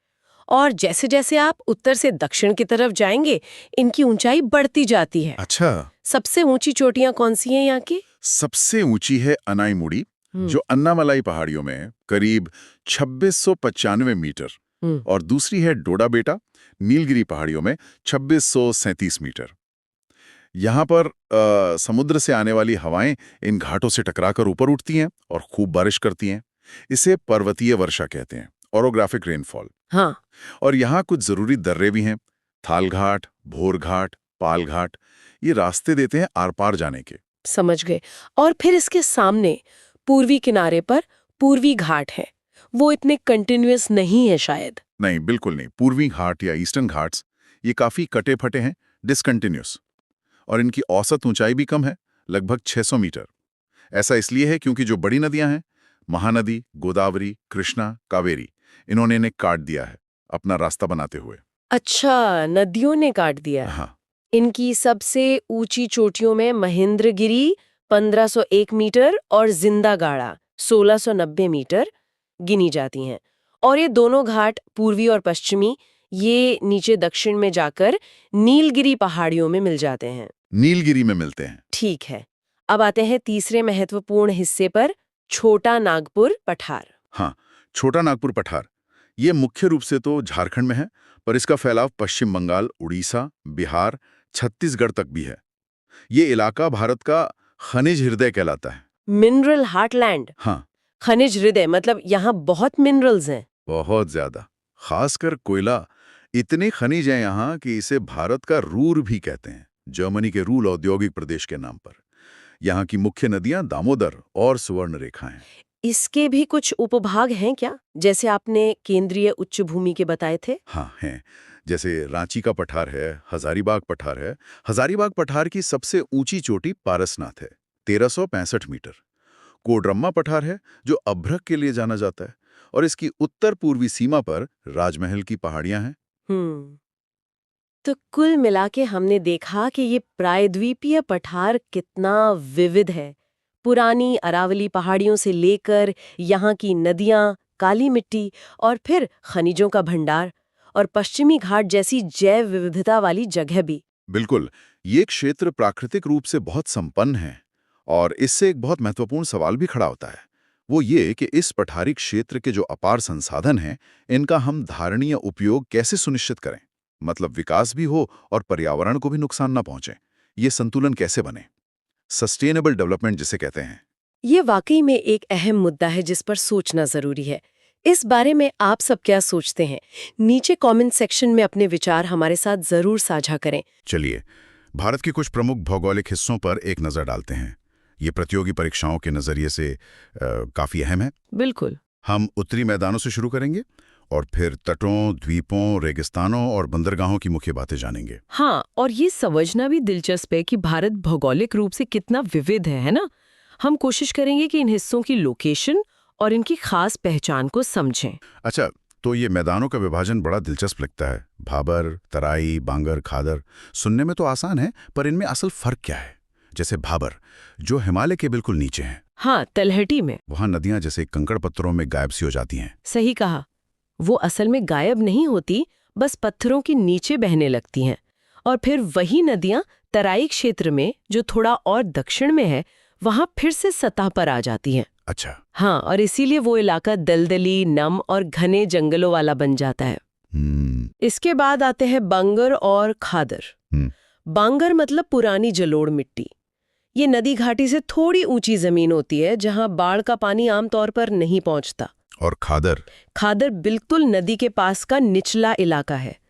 S2: और जैसे जैसे आप उत्तर से दक्षिण की तरफ जाएंगे, इनकी ऊंचाई बढ़ती जाती है।
S1: अच्छा।
S2: सबसे ऊंची चोटियां कौन सी हैं यहाँ की?
S1: सबसे ऊंची है अनाईमुड़ी, जो अन्नामलाई पहाड़ियों में है, करीब 2695 मीटर। और दूसरी है डोडा बेटा, नीलगिरी पहाड़ियों में, 2637 मीटर। यहाँ पर समुद्र से आने वाली हवाएं इन घाटों से टकराकर ऊपर उठती हैं और खूब बारिश करती हैं। इसे पर्वतीय वर्षा कहते हैं, ओरोग्राफिक रेनफॉल।
S2: हाँ।
S1: और यहाँ कुछ जरूरी दर्रे भी हैं, थाल घाट, भोर घाट, पाल घाट, ये रास्ते देते हैं आर पार जाने के।
S2: समझ गए। और फिर इसके सामने पूर्वी किनारे पर पूर्वी घाट है, वो इतने कंटिन्यूअस नहीं है शायद।
S1: नहीं, बिल्कुल नहीं। पूर्वी घाट या ईस्टर्न घाट्स ये काफी कटे फटे हैं, डिसकंटिन्यूस, और इनकी औसत ऊंचाई भी कम है, लगभग 600 मीटर। ऐसा इसलिए है क्योंकि जो बड़ी नदियां हैं, महानदी, गोदावरी, कृष्णा, कावेरी, इन्होंने इन्हें काट दिया है अपना रास्ता बनाते हुए।
S2: अच्छा, नदियों ने काट दिया।
S1: हाँ,
S2: इनकी सबसे ऊंची चोटियों में महेंद्रगिरी 1501 मीटर और जिंदागाड़ा 1690 मीटर गिनी जाती हैं। और ये दोनों घाट पूर्वी और पश्चिमी, ये नीचे दक्षिण में जाकर नीलगिरी पहाड़ियों में मिल जाते हैं।
S1: नीलगिरी में मिलते हैं।
S2: ठीक है। अब आते हैं तीसरे महत्वपूर्ण हिस्से पर, छोटा नागपुर पठार।
S1: हाँ, छोटा नागपुर पठार ये मुख्य रूप से तो झारखंड में है, पर इसका फैलाव पश्चिम बंगाल, उड़ीसा, बिहार, छत्तीसगढ़ तक भी है। ये इलाका भारत का खनिज हृदय कहलाता है।
S2: Mineral heartland.
S1: हाँ,
S2: खनिज हृदय मतलब यहाँ बहुत मिनरल्स हैं।
S1: बहुत ज्यादा, खासकर कोयला। इतने खनिज हैं यहाँ कि इसे भारत का रूर भी कहते हैं, जर्मनी के रूल औद्योगिक प्रदेश के नाम पर। यहाँ की मुख्य नदियां दामोदर और सुवर्णरेखा हैं।
S2: इसके भी कुछ उपभाग हैं क्या, जैसे आपने केंद्रीय उच्च भूमि के बताए थे?
S1: हाँ, हैं। जैसे रांची का पठार है, हजारीबाग पठार है। हजारीबाग पठार की सबसे ऊंची चोटी पारसनाथ है, 1365 मीटर। कोडरम्मा पठार है, जो अभ्रक के लिए जाना जाता है, और इसकी उत्तर पूर्वी सीमा पर राजमहल की पहाड़ियां हैं।
S2: तो कुल मिला के हमने देखा कि ये प्रायद्वीपीय पठार कितना विविध है। पुरानी अरावली पहाड़ियों से लेकर यहाँ की नदियाँ, काली मिट्टी और फिर खनिजों का भंडार, और पश्चिमी घाट जैसी जैव विविधता वाली जगह भी।
S1: बिल्कुल, ये क्षेत्र प्राकृतिक रूप से बहुत संपन्न है, और इससे एक बहुत महत्वपूर्ण सवाल भी खड़ा होता है। वो ये कि इस पठारी क्षेत्र के जो अपार संसाधन हैं, इनका हम धारणीय उपयोग कैसे सुनिश्चित करें? मतलब विकास भी हो और पर्यावरण को भी नुकसान ना पहुंचे। ये संतुलन कैसे बने? सस्टेनेबल डेवलपमेंट जिसे कहते हैं।
S2: ये वाकई में एक अहम मुद्दा है जिस पर सोचना जरूरी है। इस बारे में आप सब क्या सोचते हैं? नीचे कमेंट सेक्शन में अपने विचार हमारे साथ जरूर साझा करें।
S1: चलिए, भारत के कुछ प्रमुख भौगोलिक हिस्सों पर एक नज़र डालते हैं। ये प्रतियोगी परीक्षाओं के नज़रिए से काफ़ी अहम है।
S2: बिल्कुल।
S1: हम उत्तरी मैदानों से शुरू करेंगे और फिर तटों, द्वीपों, रेगिस्तानों और बंदरगाहों की मुख्य बातें जानेंगे।
S2: हाँ, और ये समझना भी दिलचस्प है कि भारत भौगोलिक रूप से कितना विविध है ना? हम कोशिश करेंगे कि इन हिस्सों की लोकेशन और इनकी खास पहचान को समझें।
S1: अच्छा, तो ये मैदानों का विभाजन बड़ा दिलचस्प लगता है। भाबर, तराई, बांगर, खादर, सुनने में तो आसान है, पर इनमें असल फर्क क्या है? जैसे भाबर, जो हिमालय के बिल्कुल नीचे हैं।
S2: हाँ, तलहटी में।
S1: वहाँ नदियां जैसे कंकड़ पत्थरों में गायब सी हो जाती हैं।
S2: सही कहा। वो असल में गायब नहीं होती, बस पत्थरों के नीचे बहने लगती हैं। और फिर वही नदियां तराई क्षेत्र में, जो थोड़ा और दक्षिण में है, वहां फिर से सतह पर आ जाती हैं।
S1: अच्छा।
S2: हाँ, और इसीलिए वो इलाका दलदली, नम और घने जंगलों वाला बन जाता है। इसके बाद आते हैं बांगर और खादर। बांगर मतलब पुरानी जलोढ़ मिट्टी। ये नदी घाटी से थोड़ी ऊंची जमीन होती है जहां बाढ़ का पानी आमतौर पर नहीं पहुंचता।
S1: और खादर? खादर
S2: बिल्कुल नदी के पास का निचला इलाका है।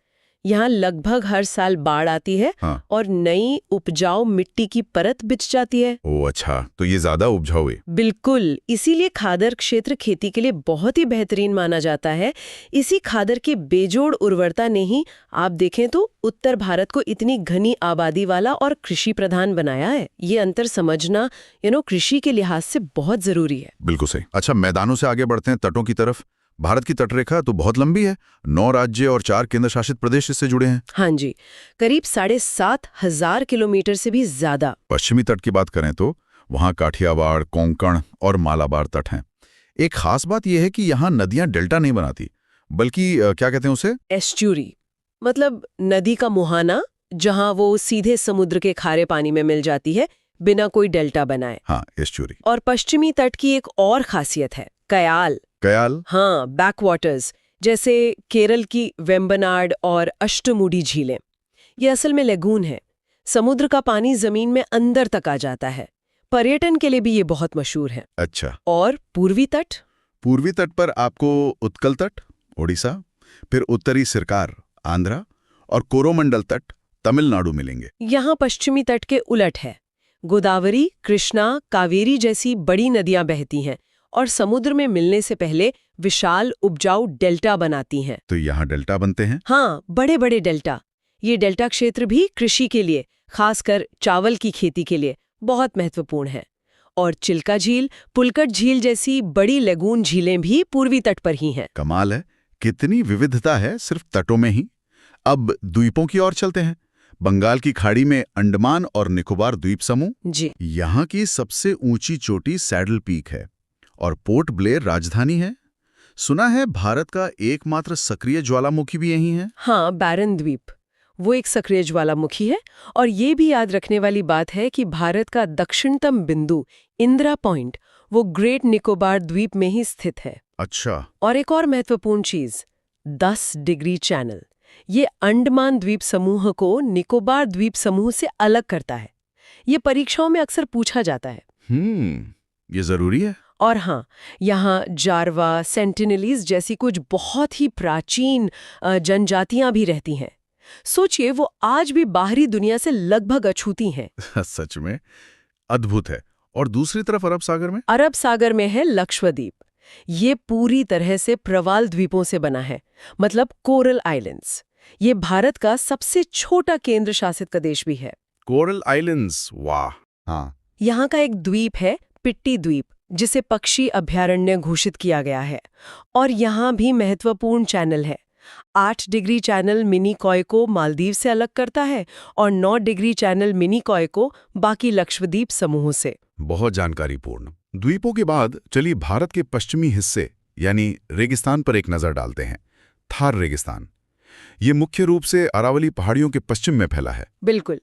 S2: यहाँ लगभग हर साल बाढ़ आती है।
S1: हाँ।
S2: और नई उपजाऊ मिट्टी की परत बिछ जाती है।
S1: ओह अच्छा, तो ये ज्यादा उपजाऊ है।
S2: बिल्कुल, इसीलिए खादर क्षेत्र खेती के लिए बहुत ही बेहतरीन माना जाता है। इसी खादर के बेजोड़ उर्वरता ने ही आप देखें तो उत्तर भारत को इतनी घनी आबादी वाला और कृषि प्रधान बनाया है। ये अंतर समझना कृषि के लिहाज से बहुत जरूरी है।
S1: बिल्कुल सही। अच्छा, मैदानों से आगे बढ़ते हैं तटों की तरफ। भारत की तटरेखा तो बहुत लंबी है। 9 राज्य और 4 केंद्र शासित प्रदेश इससे जुड़े हैं।
S2: हाँ जी, करीब 7,500 किलोमीटर से भी ज्यादा।
S1: पश्चिमी तट की बात करें तो वहाँ काठियावाड़, कोंकण और मालाबार तट हैं। एक खास बात यह है कि यहाँ नदियाँ डेल्टा नहीं बनाती, बल्कि क्या कहते हैं उसे?
S2: एस्चुरी, मतलब नदी का मुहाना, जहाँ वो सीधे समुद्र के खारे पानी में मिल जाती है बिना कोई डेल्टा बनाए।
S1: हाँ, एस्चुरी।
S2: और पश्चिमी तट की एक और खासियत है कयाल।
S1: कयाल?
S2: हाँ, बैकवाटर्स, जैसे केरल की वेम्बनाड और अष्टमुडी झीलें। ये असल में लेगून है। समुद्र का पानी जमीन में अंदर तक आ जाता है। पर्यटन के लिए भी ये बहुत मशहूर है।
S1: अच्छा।
S2: और पूर्वी तट?
S1: पूर्वी तट पर आपको उत्कल तट, ओडिशा, फिर उत्तरी सिरकार, आंध्रा, और कोरोमंडल तट तमिलनाडु मिलेंगे।
S2: यहाँ पश्चिमी तट के उलट है। गोदावरी, कृष्णा, कावेरी जैसी बड़ी नदियां बहती हैं और समुद्र में मिलने से पहले विशाल उपजाऊ डेल्टा बनाती हैं।
S1: तो यहाँ डेल्टा बनते हैं?
S2: हाँ, बड़े बड़े डेल्टा। ये डेल्टा क्षेत्र भी कृषि के लिए, खासकर चावल की खेती के लिए बहुत महत्वपूर्ण है। और चिल्का झील, पुलकट झील जैसी बड़ी लगून झीलें भी पूर्वी तट पर ही हैं।
S1: कमाल है, कितनी विविधता है सिर्फ तटों में ही। अब द्वीपों की ओर चलते हैं। बंगाल की खाड़ी में अंडमान और निकोबार द्वीप समूह
S2: जी।
S1: यहाँ की सबसे ऊंची चोटी सैडल पीक है और पोर्ट ब्लेयर राजधानी है। सुना है भारत का एकमात्र सक्रिय ज्वालामुखी भी यही है।
S2: हाँ, बैरन द्वीप वो एक सक्रिय ज्वालामुखी है। और ये भी याद रखने वाली बात है कि भारत का दक्षिणतम बिंदु इंदिरा पॉइंट वो ग्रेट निकोबार द्वीप में ही स्थित है।
S1: अच्छा।
S2: और एक और महत्वपूर्ण चीज, 10 डिग्री चैनल, ये अंडमान द्वीप समूह को निकोबार द्वीप समूह से अलग करता है। ये परीक्षाओं में अक्सर पूछा जाता है।
S1: ये जरूरी है।
S2: और हाँ, यहाँ जारवा, सेंटिनलीज जैसी कुछ बहुत ही प्राचीन जनजातियां भी रहती हैं। सोचिए, वो आज भी बाहरी दुनिया से लगभग अछूती हैं।
S1: सच में अद्भुत है। और दूसरी तरफ अरब सागर में?
S2: अरब सागर में है लक्षद्वीप। ये पूरी तरह से प्रवाल द्वीपों से बना है, मतलब कोरल आइलैंड्स। ये भारत का सबसे छोटा केंद्र शासित प्रदेश भी है।
S1: कोरल आइलैंड्स, वाह। हाँ।
S2: यहाँ का एक द्वीप है पिट्टी द्वीप, जिसे पक्षी अभयारण्य घोषित किया गया है। और यहाँ भी महत्वपूर्ण चैनल है। 8 डिग्री चैनल मिनिकॉय को मालदीव से अलग करता है और 9 डिग्री चैनल मिनिकॉय को बाकी लक्षद्वीप समूहों से।
S1: बहुत जानकारीपूर्ण। द्वीपों के बाद चलिए भारत के पश्चिमी हिस्से यानी रेगिस्तान पर एक नजर डालते हैं। थार रेगिस्तान। ये मुख्य रूप से अरावली पहाड़ियों के पश्चिम में फैला है।
S2: बिल्कुल।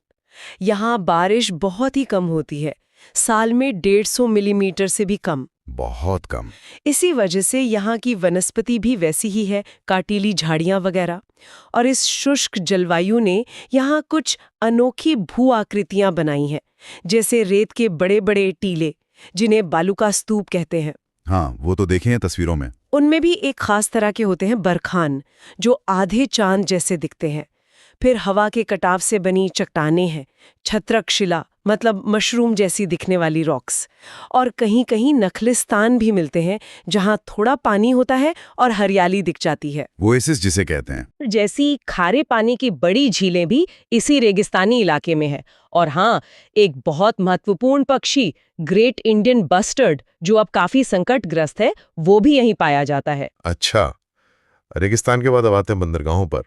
S2: यहाँ बारिश बहुत ही कम होती है, साल में 150 मिलीमीटर से भी कम।
S1: बहुत कम।
S2: इसी वजह से यहाँ की वनस्पति भी वैसी ही है, काटीली झाड़ियाँ वगैरह। और इस शुष्क जलवायु ने यहाँ कुछ अनोखी भू आकृतियाँ बनाई हैं, जैसे रेत के बड़े बड़े टीले, जिन्हें बालुका स्तूप कहते हैं।
S1: हाँ, वो तो देखे हैं तस्वीरों में।
S2: उनमें भी एक खास तरह के होते हैं बरखान, जो आधे चांद जैसे दिखते हैं। फिर हवा के कटाव से बनी चट्टानें हैं, छत्रक शिला मतलब मशरूम जैसी दिखने वाली रॉक्स। और कहीं कहीं नखलिस्तान भी मिलते हैं, जहां थोड़ा पानी होता है और हरियाली दिख जाती है।
S1: ओएसिस जिसे कहते हैं।
S2: जैसी खारे पानी की बड़ी झीलें भी इसी रेगिस्तानी इलाके में है। और हाँ, एक बहुत महत्वपूर्ण पक्षी ग्रेट इंडियन बस्टर्ड, जो अब काफी संकटग्रस्त है, वो भी यहीं पाया जाता है।
S3: अच्छा, रेगिस्तान के बाद अब आते हैं बंदरगाहों पर।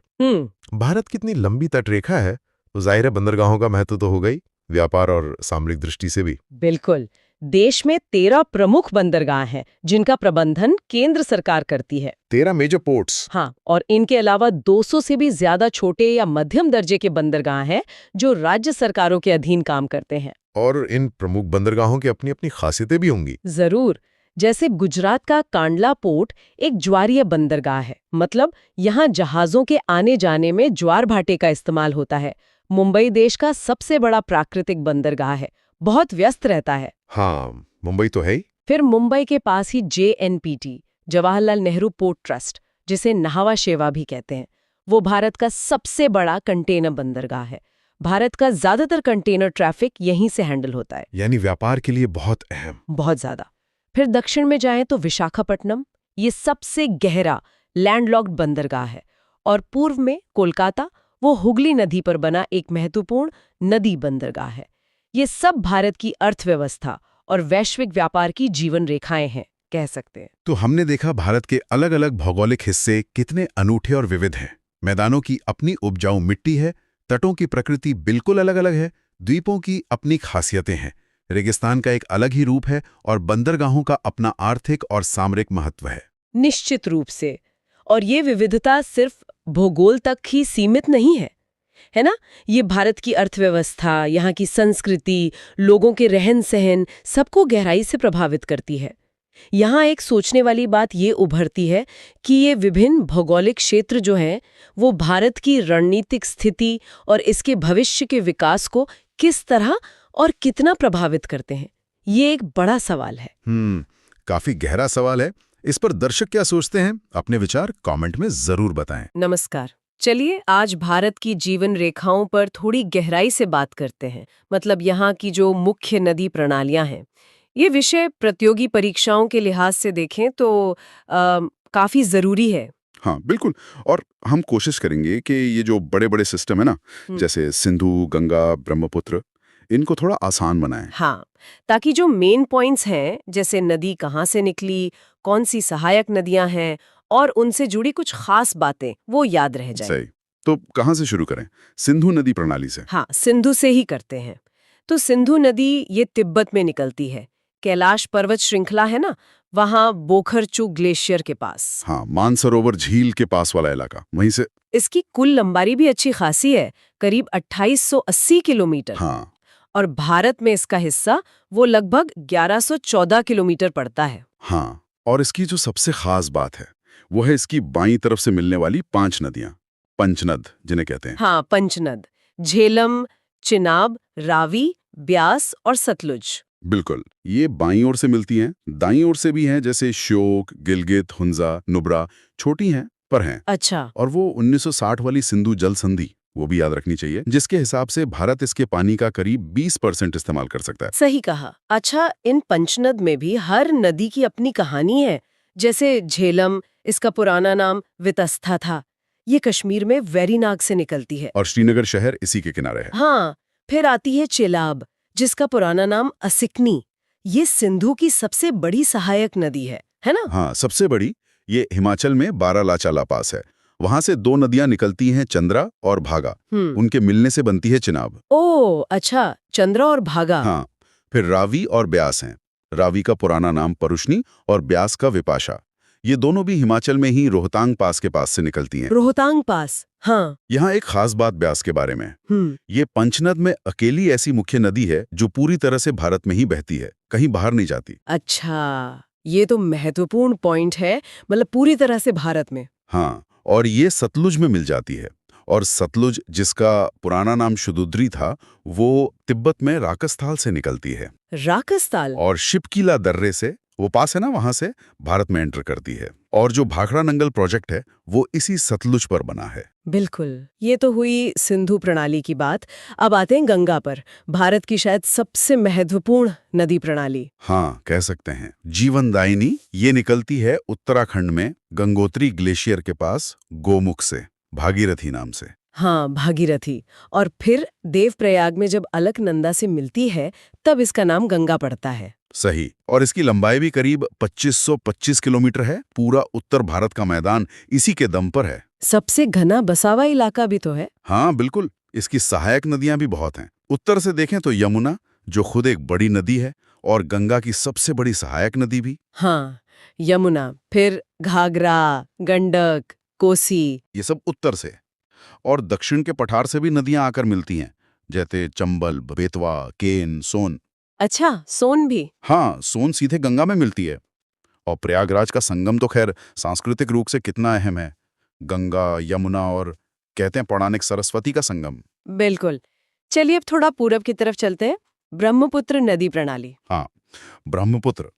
S3: भारत कितनी लंबी तटरेखा है, तो जाहिर है बंदरगाहों का महत्व तो होगा ही, व्यापार और सामरिक दृष्टि से भी।
S2: बिल्कुल। देश में 13 प्रमुख बंदरगाह हैं, जिनका प्रबंधन केंद्र सरकार करती है।
S3: 13 मेजर पोर्ट्स।
S2: हाँ, और इनके अलावा 200 से भी ज्यादा छोटे या मध्यम दर्जे के बंदरगाह हैं, जो राज्य सरकारों के अधीन काम करते हैं।
S3: और इन प्रमुख बंदरगाहों की अपनी अपनी खासियतें भी होंगी।
S2: जरूर। जैसे गुजरात का कांडला पोर्ट एक ज्वारीय बंदरगाह है, मतलब यहाँ जहाजों के आने जाने में ज्वार भाटे का इस्तेमाल होता है। मुंबई देश का सबसे बड़ा प्राकृतिक बंदरगाह है, बहुत व्यस्त रहता है।
S3: हाँ, मुंबई तो है ही।
S2: फिर मुंबई के पास ही JNPT, Jawaharlal Nehru port trust, जिसे नहावा शेवा भी कहते हैं, वो भारत का सबसे बड़ा कंटेनर बंदरगाह है। भारत का ज्यादातर कंटेनर ट्रैफिक यहीं से हैंडल होता है।
S3: यानी व्यापार के लिए बहुत अहम।
S2: बहुत ज्यादा। फिर दक्षिण में जाएं तो विशाखापट्टनम, ये सबसे गहरा लैंडलॉक्ड बंदरगाह है। और पूर्व में कोलकाता, वो हुगली नदी पर बना एक महत्वपूर्ण नदी बंदरगाह है। ये सब भारत की अर्थव्यवस्था और वैश्विक व्यापार की जीवन रेखाएं हैं, कह सकते हैं।
S1: तो हमने देखा भारत के अलग अलग भौगोलिक हिस्से कितने अनूठे और विविध हैं। मैदानों की अपनी उपजाऊ मिट्टी है, तटों की प्रकृति बिल्कुल अलग अलग है, द्वीपों की अपनी खासियतें हैं, रेगिस्तान का एक अलग ही रूप है और बंदरगाहों का अपना आर्थिक और सामरिक महत्व है।
S2: निश्चित रूप से। और ये विविधता सिर्फ भूगोल तक ही सीमित नहीं है ना? ये भारत की अर्थव्यवस्था, यहाँ की संस्कृति, लोगों के रहन सहन, सबको गहराई से प्रभावित करती है। यहाँ एक सोचने वाली बात ये उभरती है कि ये विभिन्न भौगोलिक क्षेत्र जो हैं, वो भारत की रणनीतिक स्थिति और इसके भविष्य के विकास को किस तरह और कितना प्रभावित करते हैं। ये एक बड़ा सवाल है।
S1: काफी गहरा सवाल है। इस पर दर्शक क्या सोचते हैं? अपने विचार कमेंट में जरूर बताएं।
S2: नमस्कार। चलिए आज भारत की जीवन रेखाओं पर थोड़ी गहराई से बात करते हैं। मतलब यहाँ की जो मुख्य नदी प्रणालियां हैं, ये विषय प्रतियोगी परीक्षाओं के लिहाज से देखें तो काफी जरूरी है।
S1: हाँ बिल्कुल। और हम कोशिश करेंगे कि ये जो बड़े बड़े सिस्टम है ना, जैसे सिंधु, गंगा, ब्रह्मपुत्र, इनको थोड़ा आसान बनाएं।
S2: हाँ, ताकि जो मेन पॉइंट्स हैं, जैसे नदी कहाँ से निकली, कौन सी सहायक नदियां हैं और उनसे जुड़ी कुछ खास बातें, वो याद रह जाए।
S1: सही। तो कहाँ से शुरू करें? सिंधु नदी प्रणाली से।
S2: हाँ, सिंधु से ही करते हैं। तो सिंधु नदी ये तिब्बत में निकलती है। कैलाश पर्वत श्रृंखला है ना, वहाँ बोखरचू ग्लेशियर के पास।
S1: हाँ, मानसरोवर झील के पास वाला इलाका, वहीं से।
S2: इसकी कुल लंबाई भी अच्छी खासी है, करीब 2880 किलोमीटर।
S1: हाँ।
S2: और भारत में इसका हिस्सा वो लगभग 1114 किलोमीटर पड़ता है।
S1: हाँ, और इसकी जो सबसे खास बात है वो है इसकी बाईं तरफ से मिलने वाली 5 नदियां, पंचनद जिन्हें कहते हैं।
S2: हाँ, पंचनद, झेलम, चिनाब, रावी, ब्यास और सतलुज।
S1: बिल्कुल, ये बाईं ओर से मिलती हैं, दाईं ओर से भी हैं, जैसे श्योक, गिलगित, हुंजा, नुब्रा, छोटी हैं पर हैं।
S2: अच्छा।
S1: और वो 1960 वाली सिंधु जल संधि, वो भी याद रखनी चाहिए, जिसके हिसाब से भारत इसके पानी का करीब 20% इस्तेमाल कर सकता है।
S2: सही कहा। अच्छा, इन पंचनद में भी हर नदी की अपनी कहानी है। जैसे झेलम, इसका पुराना नाम वितस्था था, ये कश्मीर में वेरीनाग से निकलती है।
S1: और श्रीनगर शहर इसी के किनारे है।
S2: हाँ, फिर आती है चेलाब, जिसका पुराना नाम असिकनी। ये सिंधु की सबसे बड़ी सहायक नदी है ना?
S1: हाँ, सबसे बड़ी। ये हिमाचल में बारालाचाला पास है। वहां से 2 नदियां निकलती हैं, चंद्रा और भागा। उनके मिलने से बनती है चिनाब।
S2: ओह अच्छा, चंद्रा और भागा।
S1: हाँ, फिर रावी और ब्यास हैं। रावी का पुराना नाम परुष्णी और ब्यास का विपाशा। ये दोनों भी हिमाचल में ही रोहतांग पास के पास से निकलती हैं।
S2: रोहतांग पास, हाँ।
S1: यहाँ एक खास बात ब्यास के बारे में। ये पंचनद में अकेली ऐसी मुख्य नदी है जो पूरी तरह से भारत में ही बहती है, कहीं बाहर नहीं जाती।
S2: अच्छा, ये तो महत्वपूर्ण पॉइंट है, मतलब पूरी तरह से भारत में।
S1: हाँ, और ये सतलुज में मिल जाती है। और सतलुज, जिसका पुराना नाम शुदुद्री था, वो तिब्बत में राकस्थाल से निकलती है।
S2: राकस्थाल?
S1: और शिपकीला दर्रे से, वो पास है ना, वहां से भारत में एंटर करती है। और जो भाखड़ा नंगल प्रोजेक्ट है वो इसी सतलुज पर बना है।
S2: बिल्कुल, ये तो हुई सिंधु प्रणाली की बात। अब आते हैं गंगा पर, भारत की शायद सबसे महत्वपूर्ण नदी प्रणाली।
S1: हाँ, कह सकते हैं जीवनदायिनी। ये निकलती है उत्तराखंड में गंगोत्री ग्लेशियर के पास, गोमुख से, भागीरथी नाम से।
S2: हाँ, भागीरथी। और फिर देवप्रयाग में जब अलकनंदा से मिलती है तब इसका नाम गंगा पड़ता है।
S1: सही। और इसकी लंबाई भी करीब 2525 किलोमीटर है। पूरा उत्तर भारत का मैदान इसी के दम पर है।
S2: सबसे घना बसा हुआ इलाका भी तो है।
S1: हाँ बिल्कुल। इसकी सहायक नदियां भी बहुत हैं। उत्तर से देखें तो यमुना, जो खुद एक बड़ी नदी है, और गंगा की सबसे बड़ी सहायक नदी भी।
S2: हाँ, यमुना, फिर घाघरा, गंडक, कोसी।
S1: ये सब उत्तर से। और दक्षिण के पठार से भी नदियां आकर मिलती हैं, जैसे चंबल, बेतवा, केन, सोन।
S2: अच्छा, सोन भी?
S1: हाँ, सोन सीधे गंगा में मिलती है। और प्रयागराज का संगम तो खैर सांस्कृतिक रूप से कितना अहम है। गंगा, यमुना और कहते हैं पौराणिक सरस्वती का संगम।
S2: बिल्कुल। चलिए अब थोड़ा पूरब की तरफ चलते हैं, ब्रह्मपुत्र नदी प्रणाली।
S1: हाँ, ब्रह्मपुत्र,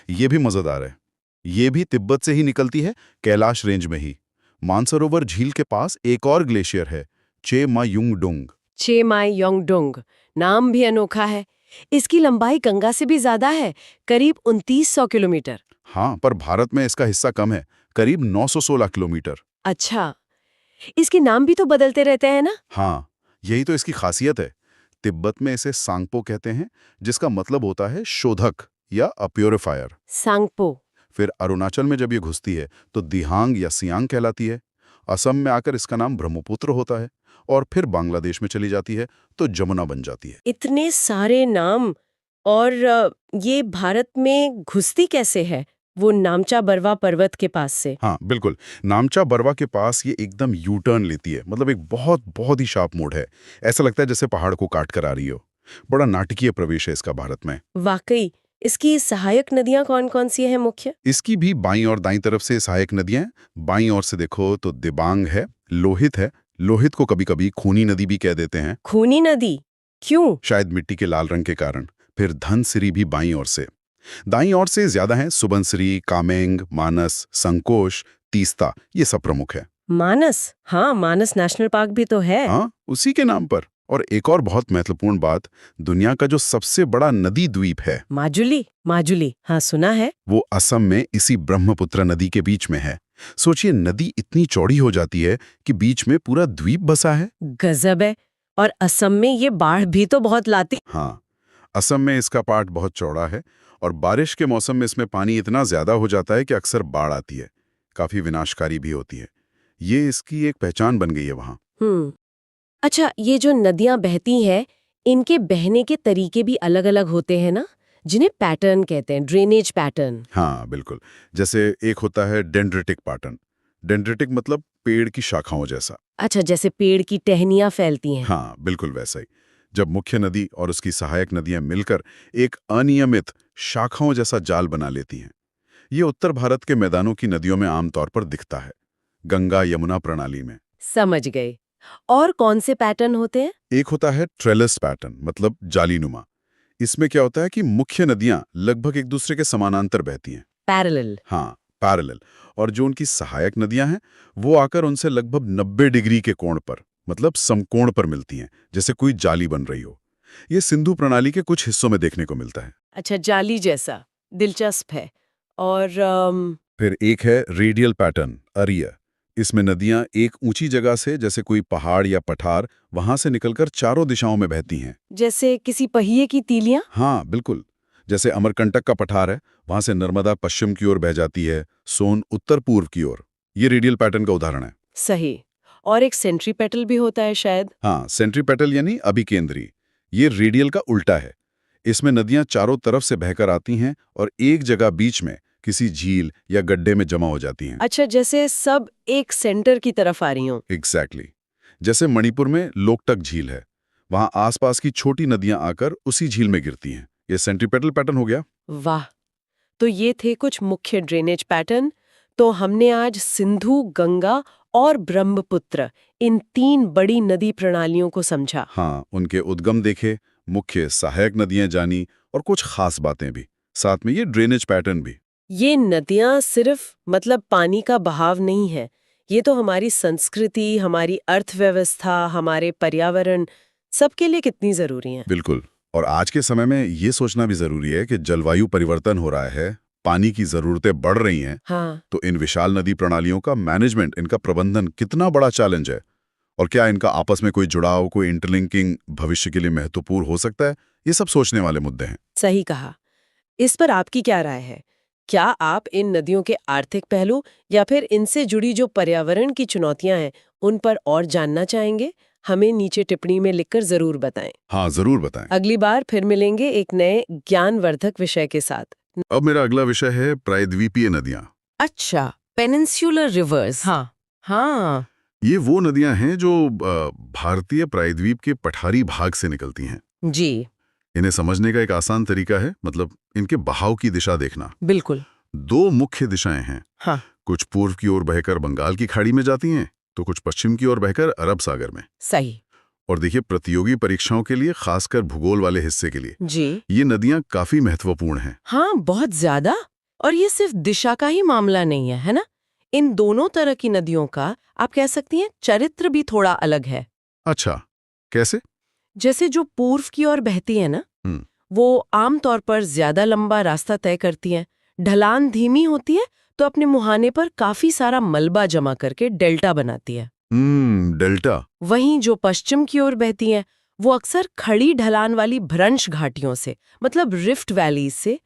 S1: ये भी मजेदार है। ये भी तिब्बत से ही निकलती है, कैलाश रेंज में ही। मानसरोवर झील के पास एक और ग्लेशियर है, चेमायुंगडुंग।
S2: चेमायुंगडुंग, नाम भी अनोखा है। इसकी लंबाई गंगा से भी ज्यादा है, करीब 2900 किलोमीटर।
S1: हाँ, पर भारत में इसका हिस्सा कम है, करीब 916 किलोमीटर।
S2: अच्छा, इसके नाम भी तो बदलते रहते हैं ना?
S1: हाँ, यही तो इसकी खासियत है। तिब्बत में इसे सांगपो कहते हैं, जिसका मतलब होता है शोधक या प्योरीफायर।
S2: सांगपो।
S1: फिर अरुणाचल में जब ये घुसती है तो दिहांग या सियांग कहलाती है। असम में आकर इसका नाम ब्रह्मपुत्र होता है। और फिर बांग्लादेश में चली जाती है तो जमुना बन जाती है।
S2: इतने सारे नाम। और ये भारत में घुसती कैसे है? वो नामचा बरवा पर्वत के पास से?
S1: हाँ बिल्कुल, नामचा बरवा के पास ये एकदम यू टर्न लेती है। मतलब एक बहुत बहुत ही शार्प मोड़ है। ऐसा लगता है जैसे पहाड़ को काट कर आ रही हो। बड़ा नाटकीय प्रवेश है इसका भारत में।
S2: वाकई। इसकी सहायक नदियां कौन कौन सी हैं मुख्य?
S1: इसकी भी बाईं और दाईं तरफ से सहायक नदियां हैं। बाईं ओर से देखो तो दिबांग है, लोहित है। लोहित को कभी कभी खूनी नदी भी कह देते हैं।
S2: खूनी नदी क्यों?
S1: शायद मिट्टी के लाल रंग के कारण। फिर धनसिरी भी बाईं ओर से। दाईं ओर से ज्यादा हैं सुबनसिरी, कामेंग, मानस, संकोश, तीस्ता, ये सब प्रमुख है।
S2: मानस, हाँ, मानस नेशनल पार्क भी तो है।
S1: हाँ, उसी के नाम पर। और एक और बहुत महत्वपूर्ण बात, दुनिया का जो सबसे बड़ा नदी द्वीप है
S2: माजुली, माजुली, हाँ सुना है।
S1: वो असम में इसी ब्रह्मपुत्र नदी के बीच में है। सोचिए, नदी इतनी चौड़ी हो जाती है कि बीच में पूरा द्वीप बसा है।
S2: गजब है। और असम में ये बाढ़ भी तो बहुत लाती।
S1: हाँ, असम में इसका पार्ट बहुत चौड़ा है और बारिश के मौसम में इसमें पानी इतना ज्यादा हो जाता है कि अक्सर बाढ़ आती है, काफी विनाशकारी भी होती है। ये इसकी एक पहचान बन गई है वहाँ।
S2: अच्छा, ये जो नदियां बहती हैं, इनके बहने के तरीके भी अलग-अलग होते हैं ना, जिन्हें पैटर्न कहते हैं, ड्रेनेज पैटर्न।
S1: हाँ, बिल्कुल। जैसे एक होता है डेंड्रिटिक पैटर्न। डेंड्रिटिक मतलब पेड़ की शाखाओं जैसा।
S2: अच्छा, जैसे पेड़ की टहनियां फैलती हैं।
S1: हाँ, बिल्कुल वैसा ही। जब मुख्य नदी और उसकी सहायक नदियां मिलकर एक अनियमित शाखाओं जैसा जाल बना लेती हैं। ये उत्तर भारत के मैदानों की नदियों में आमतौर पर दिखता है, गंगा यमुना प्रणाली में।
S2: समझ गए। और कौन से पैटर्न होते हैं?
S1: एक होता है ट्रेलिस पैटर्न, मतलब जालीनुमा। इसमें क्या होता है कि मुख्य नदियां लगभग एक दूसरे के समानांतर बहती हैं।
S2: पैरेलल।
S1: हाँ, पैरेलल। और जो उनकी सहायक नदियां हैं, वो आकर उनसे लगभग 90 डिग्री के कोण पर, मतलब समकोण पर मिलती हैं, जैसे कोई जाली बन रही हो। ये सिंधु प्रणाली के कुछ हिस्सों में देखने को मिलता है।
S2: अच्छा, जाली जैसा, दिलचस्प है। और
S1: फिर एक है रेडियल पैटर्न, अरिया। इसमें नदियां एक ऊंची जगह से, जैसे कोई पहाड़ या पठार, वहां से निकलकर चारों दिशाओं में बहती हैं।
S2: जैसे किसी पहिए की तीलियां।
S1: हाँ, बिल्कुल। जैसे अमरकंटक का पठार है, वहां से नर्मदा पश्चिम की ओर बह जाती है, सोन उत्तर पूर्व की ओर। ये रेडियल पैटर्न का उदाहरण है।
S2: सही। और एक सेंट्रीपेटल भी होता है शायद।
S1: हाँ, सेंट्रीपेटल यानी अभिकेंद्री। ये रेडियल का उल्टा है। इसमें नदियां चारों तरफ से बहकर आती हैं और एक जगह बीच में किसी झील या गड्ढे में जमा हो जाती हैं।
S2: अच्छा, जैसे सब एक सेंटर की तरफ आ रही हों।
S1: एग्जैक्टली। जैसे मणिपुर में लोकटक झील है, वहां आसपास की छोटी नदियां आकर उसी झील में गिरती हैं। ये सेंट्रीपेटल पैटर्न हो गया।
S2: वाह, तो ये थे कुछ मुख्य ड्रेनेज पैटर्न। तो हमने आज सिंधु, गंगा और ब्रह्मपुत्र, इन 3 बड़ी नदी प्रणालियों को समझा।
S1: हाँ, उनके उद्गम देखे, मुख्य सहायक नदियां जानी और कुछ खास बातें भी, साथ में ये ड्रेनेज पैटर्न भी।
S2: ये नदियां सिर्फ मतलब पानी का बहाव नहीं है, ये तो हमारी संस्कृति, हमारी अर्थव्यवस्था, हमारे पर्यावरण, सबके लिए कितनी जरूरी हैं।
S1: बिल्कुल। और आज के समय में ये सोचना भी जरूरी है कि जलवायु परिवर्तन हो रहा है, पानी की जरूरतें बढ़ रही हैं।
S2: हाँ।
S1: तो इन विशाल नदी प्रणालियों का मैनेजमेंट, इनका प्रबंधन कितना बड़ा चैलेंज है, और क्या इनका आपस में कोई जुड़ाव, कोई इंटरलिंकिंग भविष्य के लिए महत्वपूर्ण हो सकता है। ये सब सोचने वाले मुद्दे हैं।
S2: सही कहा। इस पर आपकी क्या राय है? क्या आप इन नदियों के आर्थिक पहलू या फिर इनसे जुड़ी जो पर्यावरण की चुनौतियां हैं, उन पर और जानना चाहेंगे? हमें नीचे टिप्पणी में लिखकर जरूर बताएं।
S1: हाँ, जरूर बताएं।
S2: अगली बार फिर मिलेंगे एक नए ज्ञानवर्धक विषय के साथ।
S1: अब मेरा अगला विषय है प्रायद्वीपीय नदियां।
S2: अच्छा, पेनिनसुलर रिवर्स। हाँ हाँ।
S1: ये वो नदियां हैं जो भारतीय प्रायद्वीप के पठारी भाग से निकलती हैं।
S2: जी
S1: इन्हें समझने का एक आसान तरीका है, मतलब इनके बहाव की दिशा देखना।
S2: बिल्कुल।
S1: 2 मुख्य दिशाएं हैं।
S2: हाँ।
S1: कुछ पूर्व की ओर बहकर बंगाल की खाड़ी में जाती हैं, तो कुछ पश्चिम की ओर बहकर अरब सागर में।
S2: सही।
S1: और देखिए, प्रतियोगी परीक्षाओं के लिए, खासकर भूगोल वाले हिस्से के लिए,
S2: जी
S1: ये नदियां काफी महत्वपूर्ण हैं।
S2: हाँ, बहुत ज्यादा। और ये सिर्फ दिशा का ही मामला नहीं है, है ना? इन दोनों तरह की नदियों का, आप कह सकती हैं, चरित्र भी थोड़ा अलग है।
S1: अच्छा, कैसे?
S2: जैसे जो पूर्व की ओर बहती है ना, वो आमतौर पर ज्यादा लंबा रास्ता तय करती हैं, ढलान धीमी होती है, तो अपने मुहाने पर काफी सारा मलबा जमा करके डेल्टा बनाती है।
S1: डेल्टा।
S2: वहीं जो पश्चिम की ओर बहती हैं, वो अक्सर खड़ी ढलान वाली भ्रंश घाटियों से, मतलब रिफ्ट वैलीज से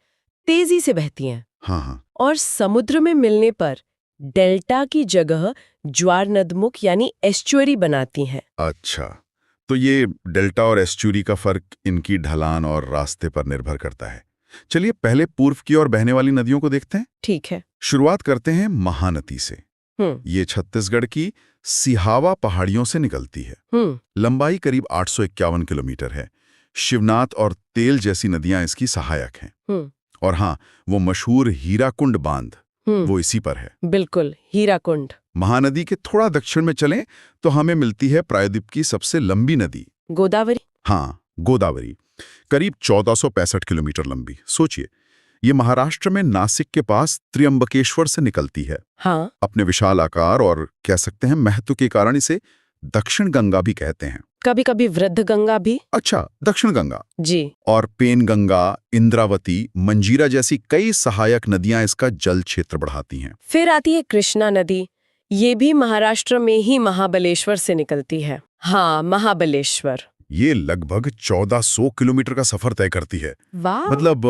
S2: तेजी से बहती हैं।
S1: हाँ।
S2: और समुद्र में मिलने पर डेल्टा की जगह ज्वार नदमुख यानी एस्चुअरी बनाती हैं।
S1: अच्छा, तो ये डेल्टा और एस्चुरी का फर्क इनकी ढलान और रास्ते पर निर्भर करता है। चलिए पहले पूर्व की ओर बहने वाली नदियों को देखते हैं।
S2: ठीक है।
S1: शुरुआत करते हैं महानदी से। ये छत्तीसगढ़ की सिहावा पहाड़ियों से निकलती है। लंबाई करीब 851 किलोमीटर है। शिवनाथ और तेल जैसी नदियां इसकी सहायक हैं। और हाँ, वो मशहूर हीराकुंड बांध, वो इसी पर है। बिल्कुल,
S2: हीराकुंड।
S1: महानदी के थोड़ा दक्षिण में चलें तो हमें मिलती है प्रायद्वीप की सबसे लंबी नदी,
S2: गोदावरी।
S1: हाँ, गोदावरी, करीब 1465 किलोमीटर लंबी। सोचिए, ये महाराष्ट्र में नासिक के पास त्र्यंबकेश्वर से निकलती है।
S2: हाँ,
S1: अपने विशाल आकार और कह सकते हैं महत्व के कारण इसे दक्षिण गंगा भी कहते हैं।
S2: कभी कभी वृद्ध गंगा भी।
S1: अच्छा, दक्षिण गंगा।
S2: जी।
S1: और पेन गंगा, इंद्रावती, मंजीरा जैसी कई सहायक नदियां इसका जल क्षेत्र बढ़ाती हैं।
S2: फिर आती है कृष्णा नदी। ये भी महाराष्ट्र में ही महाबलेश्वर से निकलती है। हाँ, महाबलेश्वर।
S1: ये लगभग 1400 किलोमीटर का सफर तय करती है।
S2: वाह,
S1: मतलब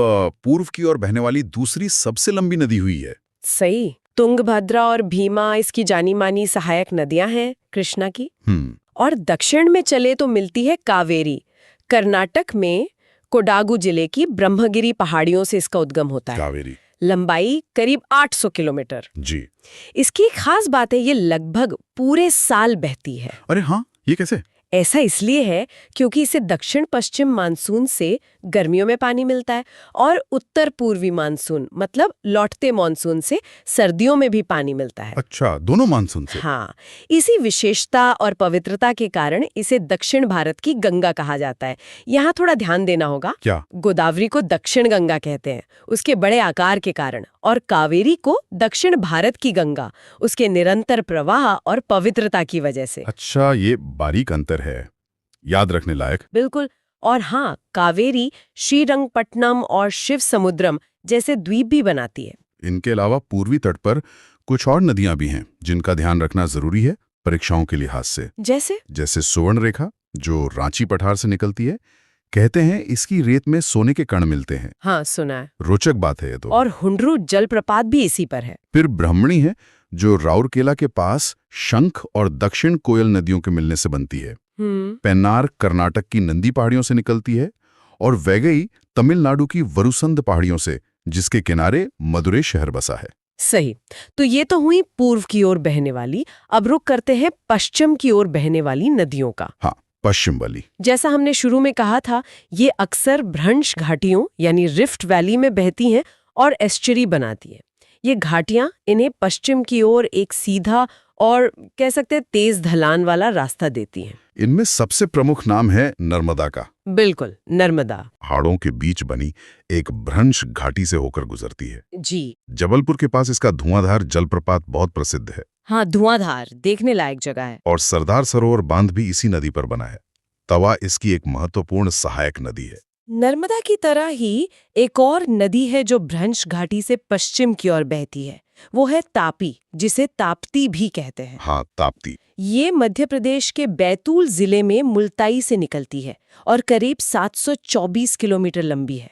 S1: पूर्व की ओर बहने वाली दूसरी सबसे लंबी नदी हुई है।
S2: सही। तुंगभद्रा और भीमा इसकी जानी मानी सहायक नदियां हैं कृष्णा की। और दक्षिण में चले तो मिलती है कावेरी। कर्नाटक में कोडागु जिले की ब्रह्मगिरी पहाड़ियों से इसका उद्गम होता है।
S1: कावेरी
S2: लंबाई करीब 800 किलोमीटर।
S1: जी।
S2: इसकी एक खास बात है, ये लगभग पूरे साल बहती है।
S1: अरे हाँ, ये कैसे?
S2: ऐसा इसलिए है क्योंकि इसे दक्षिण पश्चिम मानसून से गर्मियों में पानी मिलता है और उत्तर पूर्वी मानसून मतलब लौटते मानसून से सर्दियों में भी पानी मिलता है।
S1: अच्छा, दोनों मानसून से।
S2: हाँ, इसी विशेषता और पवित्रता के कारण इसे दक्षिण भारत की गंगा कहा जाता है। यहाँ थोड़ा ध्यान देना होगा।
S1: क्या?
S2: गोदावरी को दक्षिण गंगा कहते हैं उसके बड़े आकार के कारण, और कावेरी को दक्षिण भारत की गंगा उसके निरंतर प्रवाह और पवित्रता की वजह से।
S1: अच्छा, ये बारीक अंतर है, याद रखने लायक।
S2: बिल्कुल। और हाँ, कावेरी श्रीरंगपट्टनम और शिव समुद्रम जैसे द्वीप भी बनाती है।
S1: इनके अलावा पूर्वी तट पर कुछ और नदियां भी हैं जिनका ध्यान रखना जरूरी है परीक्षाओं के लिहाज से। जैसे सुवर्ण रेखा जो रांची पठार से निकलती है। कहते हैं इसकी रेत में सोने के कण मिलते हैं।
S2: हाँ, सुना है।
S1: रोचक बात है ये तो।
S2: और हुंड्रू जलप्रपात भी इसी पर है।
S1: फिर ब्राह्मणी है जो राउरकेला के पास शंख और दक्षिण कोयल नदियों के मिलने से बनती है। पेन्नार कर्नाटक की नंदी पहाड़ियों से निकलती है और वैगई तमिलनाडु की वरुसंद पहाड़ियों से, जिसके किनारे मदुरै शहर बसा है।
S2: सही। तो ये तो हुई पूर्व की ओर बहने वाली। अब रुख करते हैं पश्चिम की ओर बहने वाली नदियों का।
S1: हाँ, पश्चिम वाली।
S2: जैसा हमने शुरू में कहा था, ये अक्सर भ्रंश घाटियों यानी रिफ्ट वैली में बहती हैं और एस्चुरी बनाती है। ये घाटियां इन्हें पश्चिम की ओर एक सीधा और कह सकते हैं तेज ढलान वाला रास्ता देती हैं।
S1: इनमें सबसे प्रमुख नाम है नर्मदा का।
S2: बिल्कुल, नर्मदा
S1: पहाड़ों के बीच बनी एक भ्रंश घाटी से होकर गुजरती है।
S2: जी।
S1: जबलपुर के पास इसका धुआंधार जलप्रपात बहुत प्रसिद्ध है।
S2: हाँ, धुआंधार देखने लायक जगह है।
S1: और सरदार सरोवर बांध भी इसी नदी पर बना है। तवा इसकी एक महत्वपूर्ण सहायक नदी है।
S2: नर्मदा की तरह ही एक और नदी है जो भ्रंश घाटी से पश्चिम की ओर बहती है, वो है तापी, जिसे ताप्ती भी कहते हैं।
S1: हाँ, ताप्ती।
S2: ये मध्य प्रदेश के बैतूल जिले में मुल्ताई से निकलती है और करीब 724 किलोमीटर लंबी है।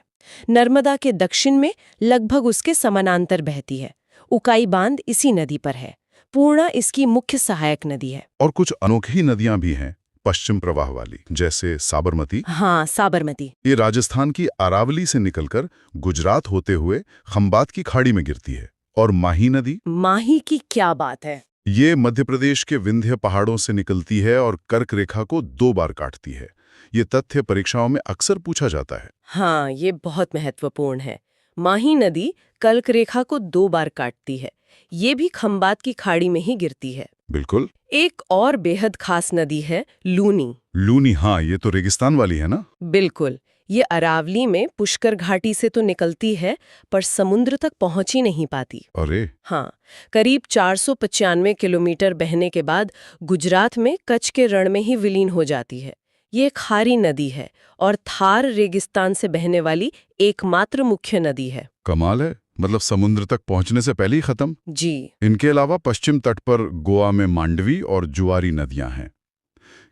S2: नर्मदा के दक्षिण में लगभग उसके समानांतर बहती है। उकाई बांध इसी नदी पर है। पूर्णा इसकी मुख्य सहायक नदी है।
S1: और कुछ अनोखी नदियां भी हैं पश्चिम प्रवाह वाली, जैसे साबरमती।
S2: हाँ, साबरमती।
S1: ये राजस्थान की अरावली से निकलकर गुजरात होते हुए खंबात की खाड़ी में गिरती है। और माही नदी।
S2: माही की क्या बात है।
S1: ये मध्य प्रदेश के विंध्य पहाड़ों से निकलती है और कर्क रेखा को 2 बार काटती है। ये तथ्य परीक्षाओं में अक्सर पूछा जाता है।
S2: हाँ, ये बहुत महत्वपूर्ण है। माही नदी कर्क रेखा को 2 बार काटती है। ये भी खंबात की खाड़ी में ही गिरती है।
S1: बिल्कुल।
S2: एक और बेहद खास नदी है लूनी।
S1: लूनी, हाँ, ये तो रेगिस्तान वाली है ना।
S2: बिल्कुल। ये अरावली में पुष्कर घाटी से तो निकलती है पर समुद्र तक पहुंच ही नहीं पाती।
S1: अरे।
S2: हाँ, करीब 495 किलोमीटर बहने के बाद गुजरात में कच्छ के रण में ही विलीन हो जाती है। ये एक खारी नदी है और थार रेगिस्तान से बहने वाली एकमात्र मुख्य नदी है।
S1: कमाल है, मतलब समुद्र तक पहुंचने से पहले ही खत्म।
S2: जी।
S1: इनके अलावा पश्चिम तट पर गोवा में मांडवी और जुआरी नदियां हैं।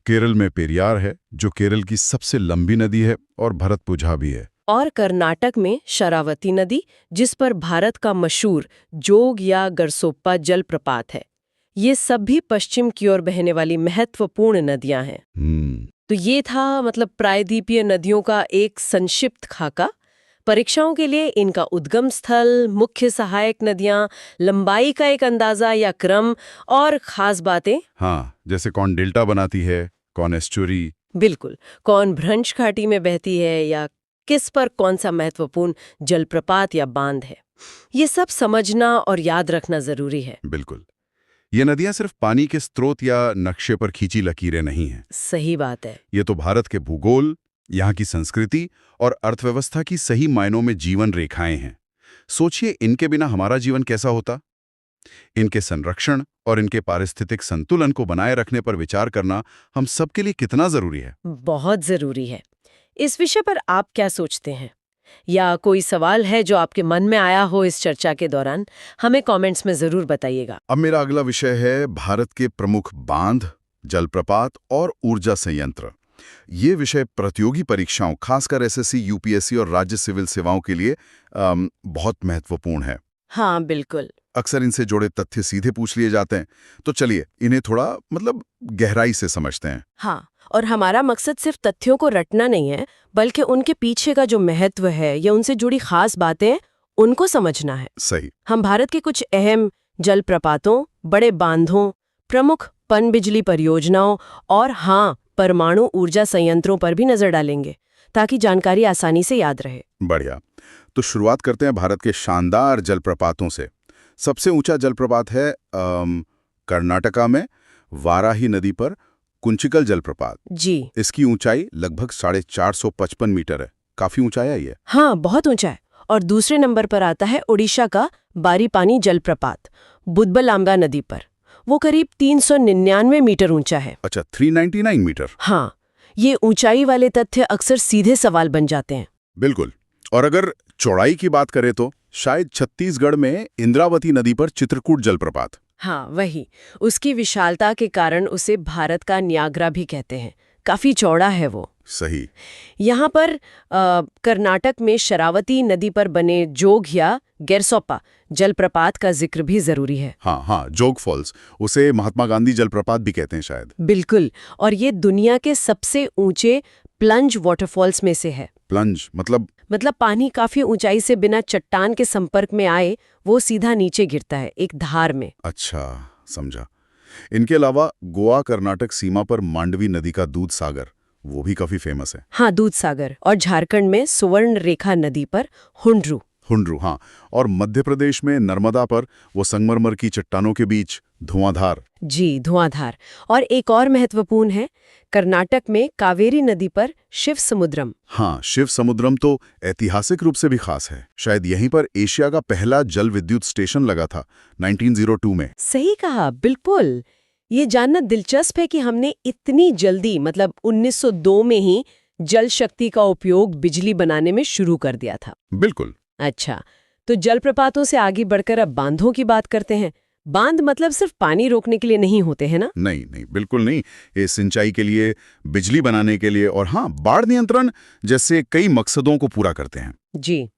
S1: केरल में पेरियार है जो केरल की सबसे लंबी नदी है और भरतपुझा भी है।
S2: और कर्नाटक में शरावती नदी, जिस पर भारत का मशहूर जोग या गरसोप्पा जलप्रपात है। ये सब भी पश्चिम की ओर बहने वाली महत्वपूर्ण नदियां हैं। तो ये था मतलब प्रायद्वीपीय नदियों का एक संक्षिप्त खाका। परीक्षाओं के लिए इनका उद्गम स्थल, मुख्य सहायक नदियां, लंबाई का एक अंदाजा या क्रम और खास बातें।
S1: हाँ, जैसे कौन डेल्टा बनाती है, कौन एस्चुरी।
S2: बिल्कुल, कौन भ्रंश घाटी में बहती है या किस पर कौन सा महत्वपूर्ण जलप्रपात या बांध है, ये सब समझना और याद रखना जरूरी है।
S1: बिल्कुल। ये नदियां सिर्फ पानी के स्रोत या नक्शे पर खींची लकीरें नहीं हैं।
S2: सही बात है।
S1: ये तो भारत के भूगोल, यहाँ की संस्कृति और अर्थव्यवस्था की सही मायनों में जीवन रेखाएं हैं। सोचिए इनके बिना हमारा जीवन कैसा होता। इनके संरक्षण और इनके पारिस्थितिक संतुलन को बनाए रखने पर विचार करना हम सबके लिए कितना जरूरी है।
S2: बहुत जरूरी है। इस विषय पर आप क्या सोचते हैं, या कोई सवाल है जो आपके मन में आया हो इस चर्चा के दौरान? हमें कमेंट्स में जरूर बताइएगा।
S1: अब मेरा अगला विषय है भारत के प्रमुख बांध, जलप्रपात और ऊर्जा संयंत्र। ये विषय प्रतियोगी परीक्षाओं, खासकर एसएससी, यूपीएससी और राज्य सिविल सेवाओं के लिए बहुत महत्वपूर्ण है।
S2: हाँ बिल्कुल।
S1: अक्सर इनसे जुड़े तथ्य सीधे पूछ लिए जाते हैं, तो चलिए इन्हें थोड़ा गहराई से समझते हैं।
S2: हाँ, और हमारा मकसद सिर्फ तथ्यों को रटना नहीं है, बल्कि उनके पीछे का जो महत्व है या उनसे जुड़ी खास बातें, उनको समझना है।
S1: सही।
S2: हम भारत के कुछ अहम जलप्रपातों, बड़े बांधों, प्रमुख पनबिजली परियोजनाओं और हाँ, परमाणु ऊर्जा संयंत्रों पर भी नजर डालेंगे, ताकि जानकारी आसानी से याद रहे।
S1: बढ़िया। तो शुरुआत करते हैं भारत के शानदार जलप्रपातों से। सबसे ऊंचा जलप्रपात है कर्नाटका में वाराही नदी पर कुंचिकल जलप्रपात।
S2: जी।
S1: इसकी ऊंचाई लगभग 455 मीटर है। काफी ऊंचा है ये।
S2: हाँ, बहुत ऊंचा है। और दूसरे नंबर पर आता है ओडिशा का बारीपानी जलप्रपात, बुदबलांबा नदी पर। वो करीब 399 मीटर ऊंचा है।
S1: अच्छा, 399 मीटर।
S2: हाँ, ये ऊंचाई वाले तथ्य अक्सर सीधे सवाल बन जाते हैं।
S1: बिल्कुल। और अगर चौड़ाई की बात करें तो शायद छत्तीसगढ़ में इंद्रावती नदी पर चित्रकूट जलप्रपात।
S2: हाँ, वही। उसकी विशालता के कारण उसे भारत का न्यागरा भी कहते हैं। काफी चौड़ा है वो।
S1: सही।
S2: यहाँ पर कर्नाटक में शरावती नदी पर बने जोग या गेरसोप्पा जलप्रपात का जिक्र भी जरूरी है।
S1: हाँ, जोग फॉल्स, उसे महात्मा गांधी जलप्रपात भी कहते हैं शायद।
S2: बिल्कुल। और ये दुनिया के सबसे ऊंचे प्लंज वाटरफॉल्स में से है।
S1: प्लंज मतलब
S2: पानी काफी ऊंचाई से बिना चट्टान के संपर्क में आए वो सीधा नीचे गिरता है, एक धार में।
S1: अच्छा, समझा। इनके अलावा गोवा कर्नाटक सीमा पर मांडवी नदी का दूध सागर, वो भी काफी फेमस है।
S2: हाँ, दूध सागर। और झारखंड में सुवर्ण रेखा नदी पर हुंड्रू।
S1: हाँ। और मध्य प्रदेश में नर्मदा पर वो संगमरमर की चट्टानों के बीच धुआंधार।
S2: जी, धुआंधार। और एक और महत्वपूर्ण है, कर्नाटक में कावेरी नदी पर शिव समुद्रम।
S1: हाँ, शिव समुद्रम तो ऐतिहासिक रूप से भी खास है। शायद यहीं पर एशिया का पहला जल विद्युत स्टेशन लगा था 1902 में।
S2: सही कहा, बिल्कुल। ये जानना दिलचस्प है कि हमने इतनी जल्दी 1902 में ही जल शक्ति का उपयोग बिजली बनाने में शुरू कर दिया था।
S1: बिल्कुल।
S2: अच्छा, तो जलप्रपातों से आगे बढ़कर अब बांधों की बात करते हैं। बांध सिर्फ पानी रोकने के लिए नहीं होते हैं ना?
S1: नहीं, बिल्कुल नहीं। ये सिंचाई के लिए, बिजली बनाने के लिए और हाँ, बाढ़ नियंत्रण जैसे कई मकसदों को पूरा करते हैं।
S2: जी।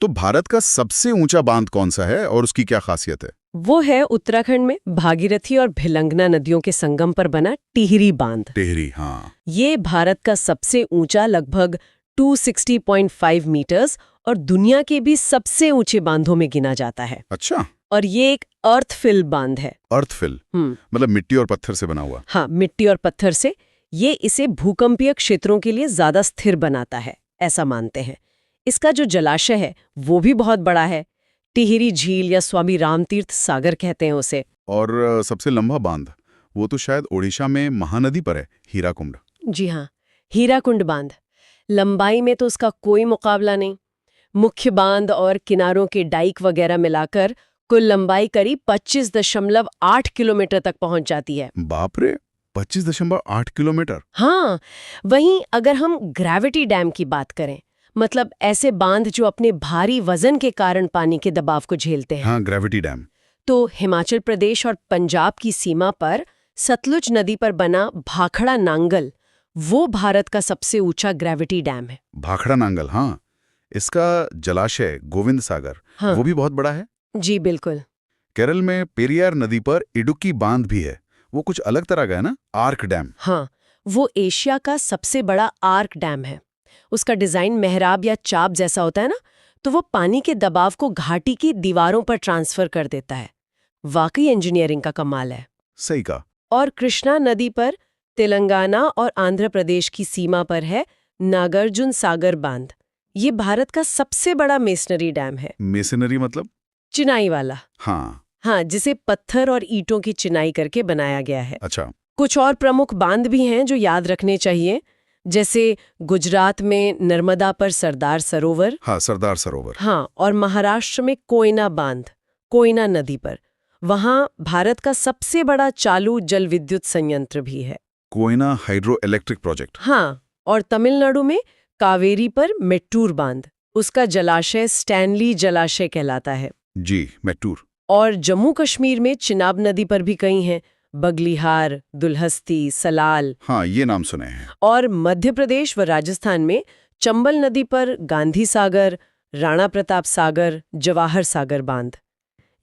S1: तो भारत का सबसे ऊंचा बांध कौन सा है और उसकी क्या खासियत है?
S2: वो है उत्तराखंड में भागीरथी और भिलंगना नदियों के संगम पर बना टिहरी बांध।
S1: टिहरी, हाँ। ये
S2: भारत का सबसे ऊंचा, लगभग 260.5 मीटर्स और दुनिया के भी सबसे ऊंचे बांधों में गिना जाता है।
S1: अच्छा।
S2: और ये एक अर्थफिल बांध है।
S1: अर्थफिल मतलब मिट्टी और पत्थर से बना हुआ?
S2: हाँ, मिट्टी और पत्थर से। ये इसे भूकंपीय क्षेत्रों के लिए ज्यादा स्थिर बनाता है, ऐसा मानते हैं। इसका जो जलाशय है वो भी बहुत बड़ा है। टिहरी झील या स्वामी रामतीर्थ सागर कहते हैं उसे।
S1: और सबसे लंबा बांध वो तो शायद ओडिशा में महानदी पर है, हीराकुंड।
S2: जी हाँ, हीराकुंड बांध। लंबाई में तो उसका कोई मुकाबला नहीं। मुख्य बांध और किनारों के डाइक वगैरह मिलाकर कुल लंबाई करीब 25.8 किलोमीटर तक पहुंच जाती है।
S1: बाप रे, 25.8 किलोमीटर।
S2: हाँ, वहीं अगर हम ग्रेविटी डैम की बात करें, ऐसे बांध जो अपने भारी वजन के कारण पानी के दबाव को झेलते हैं।
S1: हाँ, ग्रेविटी डैम।
S2: तो हिमाचल प्रदेश और पंजाब की सीमा पर सतलुज नदी पर बना भाखड़ा नांगल, वो भारत का सबसे ऊंचा ग्रेविटी डैम है।
S1: भाखड़ा नांगल, हाँ। इसका जलाशय गोविंद सागर, हाँ, वो भी बहुत बड़ा है।
S2: जी बिल्कुल।
S1: केरल में पेरियार नदी पर इडुक्की बांध भी है। वो कुछ अलग तरह का है ना, आर्क डैम।
S2: हाँ, वो एशिया का सबसे बड़ा आर्क डैम है। उसका डिजाइन मेहराब या चाप जैसा होता है ना, तो वो पानी के दबाव को घाटी की दीवारों पर ट्रांसफर कर देता है। वाकई इंजीनियरिंग का कमाल है।
S1: सही कहा।
S2: और कृष्णा नदी पर तेलंगाना और आंध्र प्रदेश की सीमा पर है नागार्जुन सागर बांध। ये भारत का सबसे बड़ा मेसनरी डैम है।
S1: मेसनरी मतलब?
S2: चिनाई वाला।
S1: हाँ,
S2: जिसे पत्थर और ईंटों की चिनाई करके बनाया गया है।
S1: अच्छा।
S2: कुछ और प्रमुख बांध भी हैं जो याद रखने चाहिए। जैसे गुजरात में नर्मदा पर सरदार सरोवर।
S1: हाँ, सरदार सरोवर।
S2: हाँ, और महाराष्ट्र में कोयना बांध, कोयना नदी पर। वहाँ भारत का सबसे बड़ा चालू जल विद्युत संयंत्र भी है,
S1: कोयना हाइड्रो इलेक्ट्रिक प्रोजेक्ट।
S2: हाँ, और तमिलनाडु में कावेरी पर मेट्टूर बांध, उसका जलाशय स्टैनली जलाशय कहलाता है।
S1: जी, मेट्टूर।
S2: और जम्मू कश्मीर में चिनाब नदी पर भी कई हैं, बगलिहार, दुल्हस्ती, सलाल।
S1: हाँ, ये नाम सुने हैं।
S2: और मध्य प्रदेश व राजस्थान में चंबल नदी पर गांधी सागर, राणा प्रताप सागर, जवाहर सागर बांध।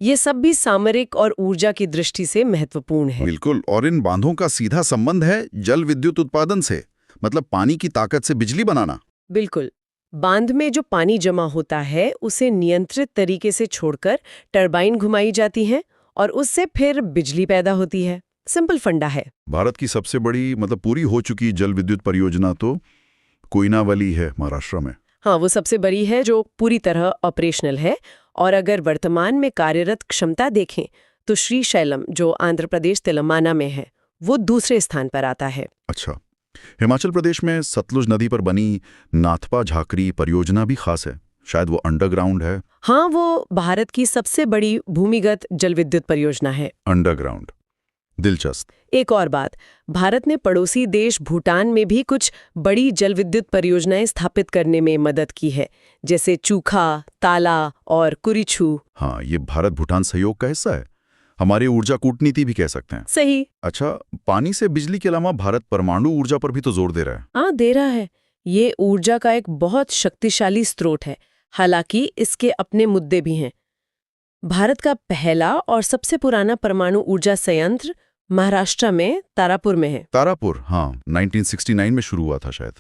S2: ये सब भी सामरिक और ऊर्जा की दृष्टि से महत्वपूर्ण है।
S1: बिल्कुल, और इन बांधों का सीधा संबंध है जल विद्युत उत्पादन से, मतलब पानी की ताकत से बिजली बनाना।
S2: बिल्कुल, बांध में जो पानी जमा होता है उसे नियंत्रित तरीके से छोड़कर टरबाइन घुमाई जाती हैं और उससे फिर बिजली पैदा होती है। सिंपल फंडा है।
S1: भारत की सबसे बड़ी, मतलब पूरी हो चुकी जल विद्युत परियोजना तो कोयना वाली है महाराष्ट्र में।
S2: हाँ, वो सबसे बड़ी है जो पूरी तरह ऑपरेशनल है। और अगर वर्तमान में कार्यरत क्षमता देखें तो श्रीशैलम, जो आंध्र प्रदेश तेलंगाना में है, वो दूसरे स्थान पर आता है।
S1: अच्छा, हिमाचल प्रदेश में सतलुज नदी पर बनी नाथपा झाकरी परियोजना भी खास है, शायद वो अंडरग्राउंड है।
S2: हाँ, वो भारत की सबसे बड़ी भूमिगत जल विद्युत परियोजना है।
S1: अंडरग्राउंड, दिलचस्प।
S2: एक और बात, भारत ने पड़ोसी देश भूटान में भी कुछ बड़ी जल विद्युत परियोजनाएं स्थापित करने में मदद की है, जैसे चूखा, ताला और कुरिछू।
S1: हाँ, ये भारत भूटान सहयोग का हिस्सा है, हमारी ऊर्जा कूटनीति भी कह सकते हैं।
S2: सही।
S1: अच्छा, पानी से बिजली के अलावा भारत परमाणु ऊर्जा पर भी तो जोर दे रहा है।
S2: हाँ, दे रहा है। ये ऊर्जा का एक बहुत शक्तिशाली स्रोत है, हालांकि इसके अपने मुद्दे भी हैं। भारत का पहला और सबसे पुराना परमाणु ऊर्जा संयंत्र महाराष्ट्र में तारापुर में है।
S1: तारापुर, हाँ, 1969 में शुरू हुआ था शायद,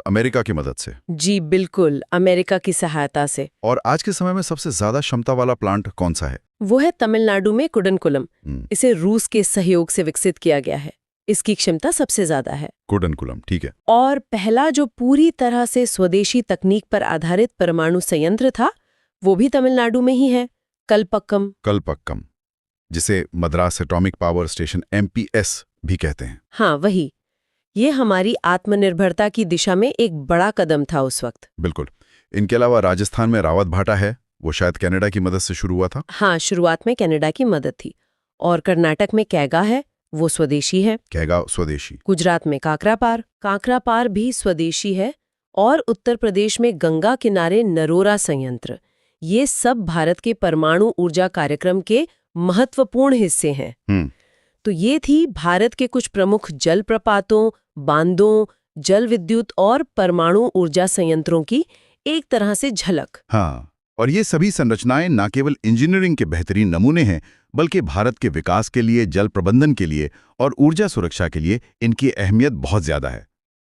S1: अमेरिका की मदद से।
S2: जी बिल्कुल, अमेरिका की सहायता से।
S1: और आज के समय में सबसे ज्यादा क्षमता वाला प्लांट कौन सा है?
S2: वो है तमिलनाडु में कुडनकुलम। इसे रूस के सहयोग से विकसित किया गया है। इसकी क्षमता सबसे ज्यादा है।
S1: कुडनकुलम, ठीक है।
S2: और पहला जो पूरी तरह से स्वदेशी तकनीक पर आधारित परमाणु संयंत्र था, वो भी तमिलनाडु में ही है, कलपक्कम।
S1: कलपक्कम, जिसे Madras atomic power station MPS भी कहते हैं।
S2: हाँ, वही। ये हमारी आत्मनिर्भरता की दिशा में एक बड़ा कदम था उस वक्त।
S1: बिल्कुल। इनके अलावा राजस्थान में रावत भाटा है, वो शायद कनाडा की मदद से शुरू हुआ था।
S2: हाँ, शुरुआत में कनाडा की मदद थी। और कर्नाटक में कैगा है, वो स्वदेशी है।
S1: कैगा स्वदेशी।
S2: गुजरात में काकरापार भी स्वदेशी है। और उत्तर प्रदेश में गंगा किनारे नरोरा संयंत्र। ये सब भारत के परमाणु ऊर्जा कार्यक्रम के महत्वपूर्ण हिस्से हैं। तो ये थी भारत के कुछ प्रमुख जल प्रपातों, बांधों, जल विद्युत और परमाणु ऊर्जा संयंत्रों की एक तरह से झलक।
S1: हाँ, और ये सभी संरचनाएं न केवल इंजीनियरिंग के बेहतरीन नमूने हैं, बल्कि भारत के विकास के लिए, जल प्रबंधन के लिए और ऊर्जा सुरक्षा के लिए इनकी अहमियत बहुत ज्यादा है।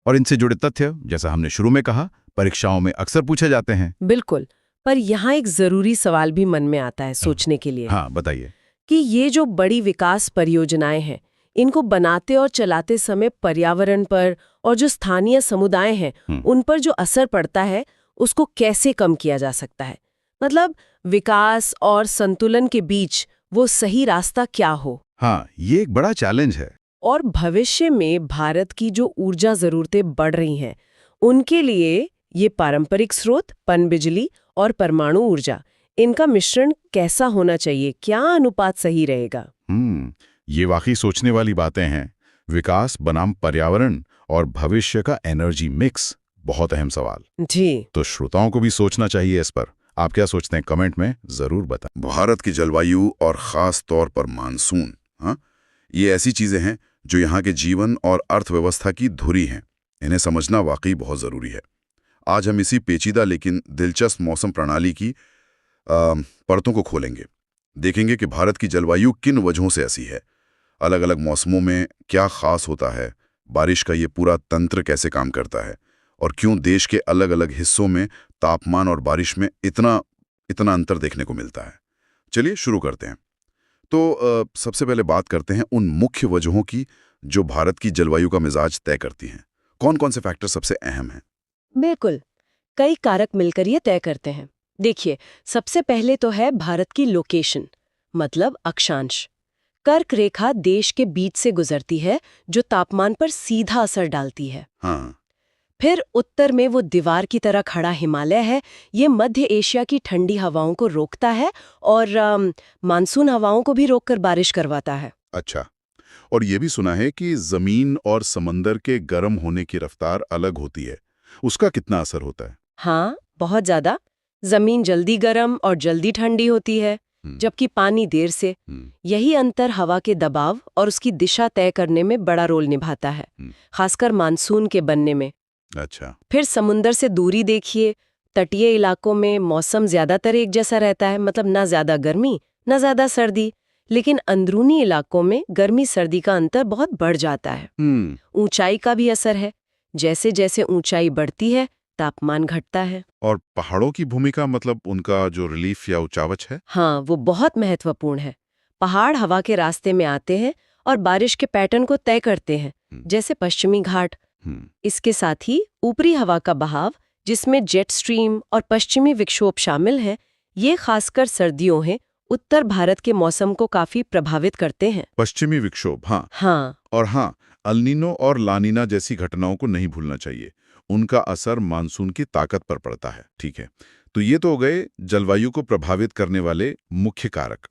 S1: और इनसे जुड़े तथ्य, जैसा हमने शुरू में कहा, परीक्षाओं में अक्सर पूछे जाते हैं।
S2: बिल्कुल, पर यहाँ एक जरूरी सवाल भी मन में आता है सोचने के लिए।
S1: हाँ, बताइए।
S2: कि ये जो बड़ी विकास परियोजनाएं हैं, इनको बनाते और चलाते समय पर्यावरण पर और जो स्थानीय समुदाय हैं उन पर जो असर पड़ता है, उसको कैसे कम किया जा सकता है? मतलब विकास और संतुलन के बीच वो सही रास्ता क्या हो?
S1: हाँ, ये एक बड़ा चैलेंज है।
S2: और भविष्य में भारत की जो ऊर्जा जरूरतें बढ़ रही हैं, उनके लिए ये पारंपरिक स्रोत, पनबिजली और परमाणु ऊर्जा, इनका मिश्रण कैसा होना चाहिए? क्या अनुपात सही रहेगा?
S1: ये वाकई सोचने वाली बातें हैं। विकास बनाम पर्यावरण और भविष्य का एनर्जी मिक्स, बहुत अहम सवाल।
S2: जी।
S1: तो श्रोताओं को भी सोचना चाहिए इस पर। आप क्या सोचते हैं, कमेंट में जरूर बताएं। भारत की जलवायु और खास तौर पर मानसून, हाँ, ये ऐसी चीजें हैं जो यहाँ के जीवन और अर्थव्यवस्था की धुरी हैं। इन्हें समझना वाकई बहुत जरूरी है। आज हम इसी पेचीदा लेकिन दिलचस्प मौसम प्रणाली की परतों को खोलेंगे। देखेंगे कि भारत की जलवायु किन वजहों से ऐसी है, अलग अलग मौसमों में क्या खास होता है, बारिश का ये पूरा तंत्र कैसे काम करता है, और क्यों देश के अलग अलग हिस्सों में तापमान और बारिश में इतना अंतर देखने को मिलता है। चलिए शुरू करते हैं। तो सबसे पहले बात करते हैं उन मुख्य वजहों की जो भारत की जलवायु का मिजाज तय करती हैं। कौन कौन से फैक्टर सबसे अहम हैं?
S2: बिल्कुल, कई कारक मिलकर ये तय करते हैं। देखिए, सबसे पहले तो है भारत की लोकेशन, मतलब अक्षांश। कर्क रेखा देश के बीच से गुजरती है, जो तापमान पर सीधा असर डालती है।
S1: हाँ।
S2: फिर उत्तर में वो दीवार की तरह खड़ा हिमालय है। ये मध्य एशिया की ठंडी हवाओं को रोकता है और मानसून हवाओं को भी रोककर बारिश करवाता है।
S1: अच्छा, और ये भी सुना है कि जमीन और समंदर के गर्म होने की रफ्तार अलग होती है। उसका कितना असर होता है?
S2: हाँ, बहुत ज्यादा। जमीन जल्दी गर्म और जल्दी ठंडी होती है, जबकि पानी देर से। यही अंतर हवा के दबाव और उसकी दिशा तय करने में बड़ा रोल निभाता है, खासकर मानसून के बनने में।
S1: अच्छा।
S2: फिर समुंदर से दूरी देखिए। तटीय इलाकों में मौसम ज्यादातर एक जैसा रहता है, मतलब ना ज्यादा गर्मी ना ज्यादा सर्दी। लेकिन अंदरूनी इलाकों में गर्मी सर्दी का अंतर बहुत बढ़ जाता है। ऊंचाई का भी असर है। जैसे जैसे ऊंचाई बढ़ती है तापमान घटता है।
S1: और पहाड़ों की भूमिका, मतलब उनका जो रिलीफ या ऊंचावच है?
S2: हाँ, वो बहुत महत्वपूर्ण है। पहाड़ हवा के रास्ते में आते हैं और बारिश के पैटर्न को तय करते हैं, जैसे पश्चिमी घाट। इसके साथ ही ऊपरी हवा का बहाव, जिसमें जेट स्ट्रीम और पश्चिमी विक्षोभ शामिल हैं, ये खासकर सर्दियों में उत्तर भारत के मौसम को काफी प्रभावित करते हैं।
S1: पश्चिमी विक्षोभ,
S2: हाँ।
S1: और हाँ, अल्नीनो और लानीना जैसी घटनाओं को नहीं भूलना चाहिए। उनका असर मानसून की ताकत पर पड़ता है। ठीक है, तो ये तो हो गए जलवायु को प्रभावित करने वाले मुख्य कारक।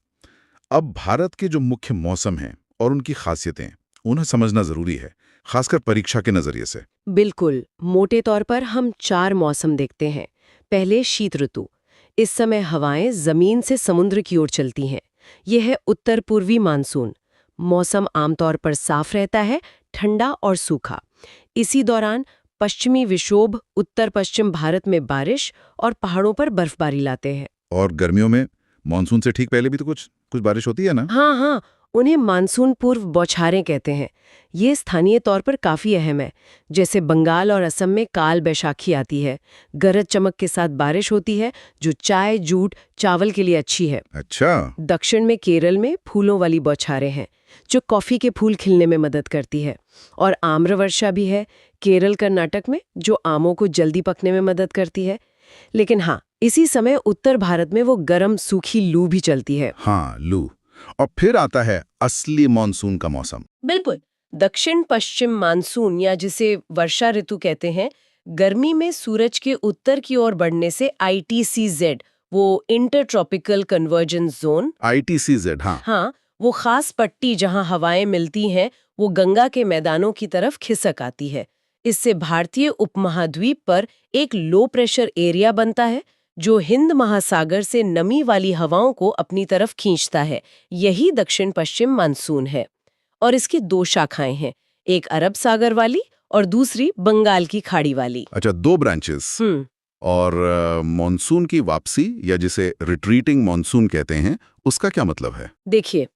S1: अब भारत के जो मुख्य मौसम हैं और उनकी खासियतें, उन्हें समझना जरूरी है, खासकर परीक्षा के नजरिए से।
S2: बिल्कुल। मोटे तौर पर हम 4 मौसम देखते हैं। पहले शीत ऋतु। इस समय हवाएं जमीन से समुद्र की ओर चलती हैं। यह है उत्तर पूर्वी मानसून। मौसम आमतौर पर साफ रहता है, ठंडा और सूखा। इसी दौरान पश्चिमी विक्षोभ उत्तर पश्चिम भारत में बारिश और पहाड़ों पर बर्फबारी लाते हैं।
S1: और गर्मियों में मानसून से ठीक पहले भी तो कुछ बारिश होती है ना?
S2: हाँ, उन्हें मानसून पूर्व बौछारें कहते हैं। ये स्थानीय तौर पर काफी अहम है। जैसे बंगाल और असम में काल बैशाखी आती है, गरज चमक के साथ बारिश होती है, जो चाय, जूट, चावल के लिए अच्छी है।
S1: अच्छा।
S2: दक्षिण में केरल में फूलों वाली बौछारें हैं, जो कॉफी के फूल खिलने में मदद करती है। और आम्रवर्षा भी है केरल कर्नाटक में, जो आमों को जल्दी पकने में मदद करती है। लेकिन हाँ, इसी समय उत्तर भारत में वो गर्म सूखी लू भी चलती है।
S1: हाँ, लू। और फिर आता है असली मानसून का मौसम।
S2: बिल्कुल। दक्षिण पश्चिम मानसून, या जिसे वर्षा ऋतु कहते हैं, गर्मी में सूरज के उत्तर की ओर बढ़ने से ITCZ, वो inter tropical convergence zone,
S1: ITCZ,
S2: हाँ, वो खास पट्टी जहां हवाएं मिलती हैं, वो गंगा के मैदानों की तरफ खिसक आती है। इससे भारतीय उपमहाद्वीप पर एक लो प्रेशर एरिया बनता है, जो हिंद महासागर से नमी वाली हवाओं को अपनी तरफ खींचता है। यही दक्षिण पश्चिम मानसून है। और इसकी 2 शाखाएं हैं, एक अरब सागर वाली और दूसरी बंगाल की खाड़ी वाली।
S1: अच्छा, 2 ब्रांचेस। और मानसून की वापसी, या जिसे रिट्रीटिंग मानसून कहते हैं, उसका क्या मतलब है?
S2: देखिए,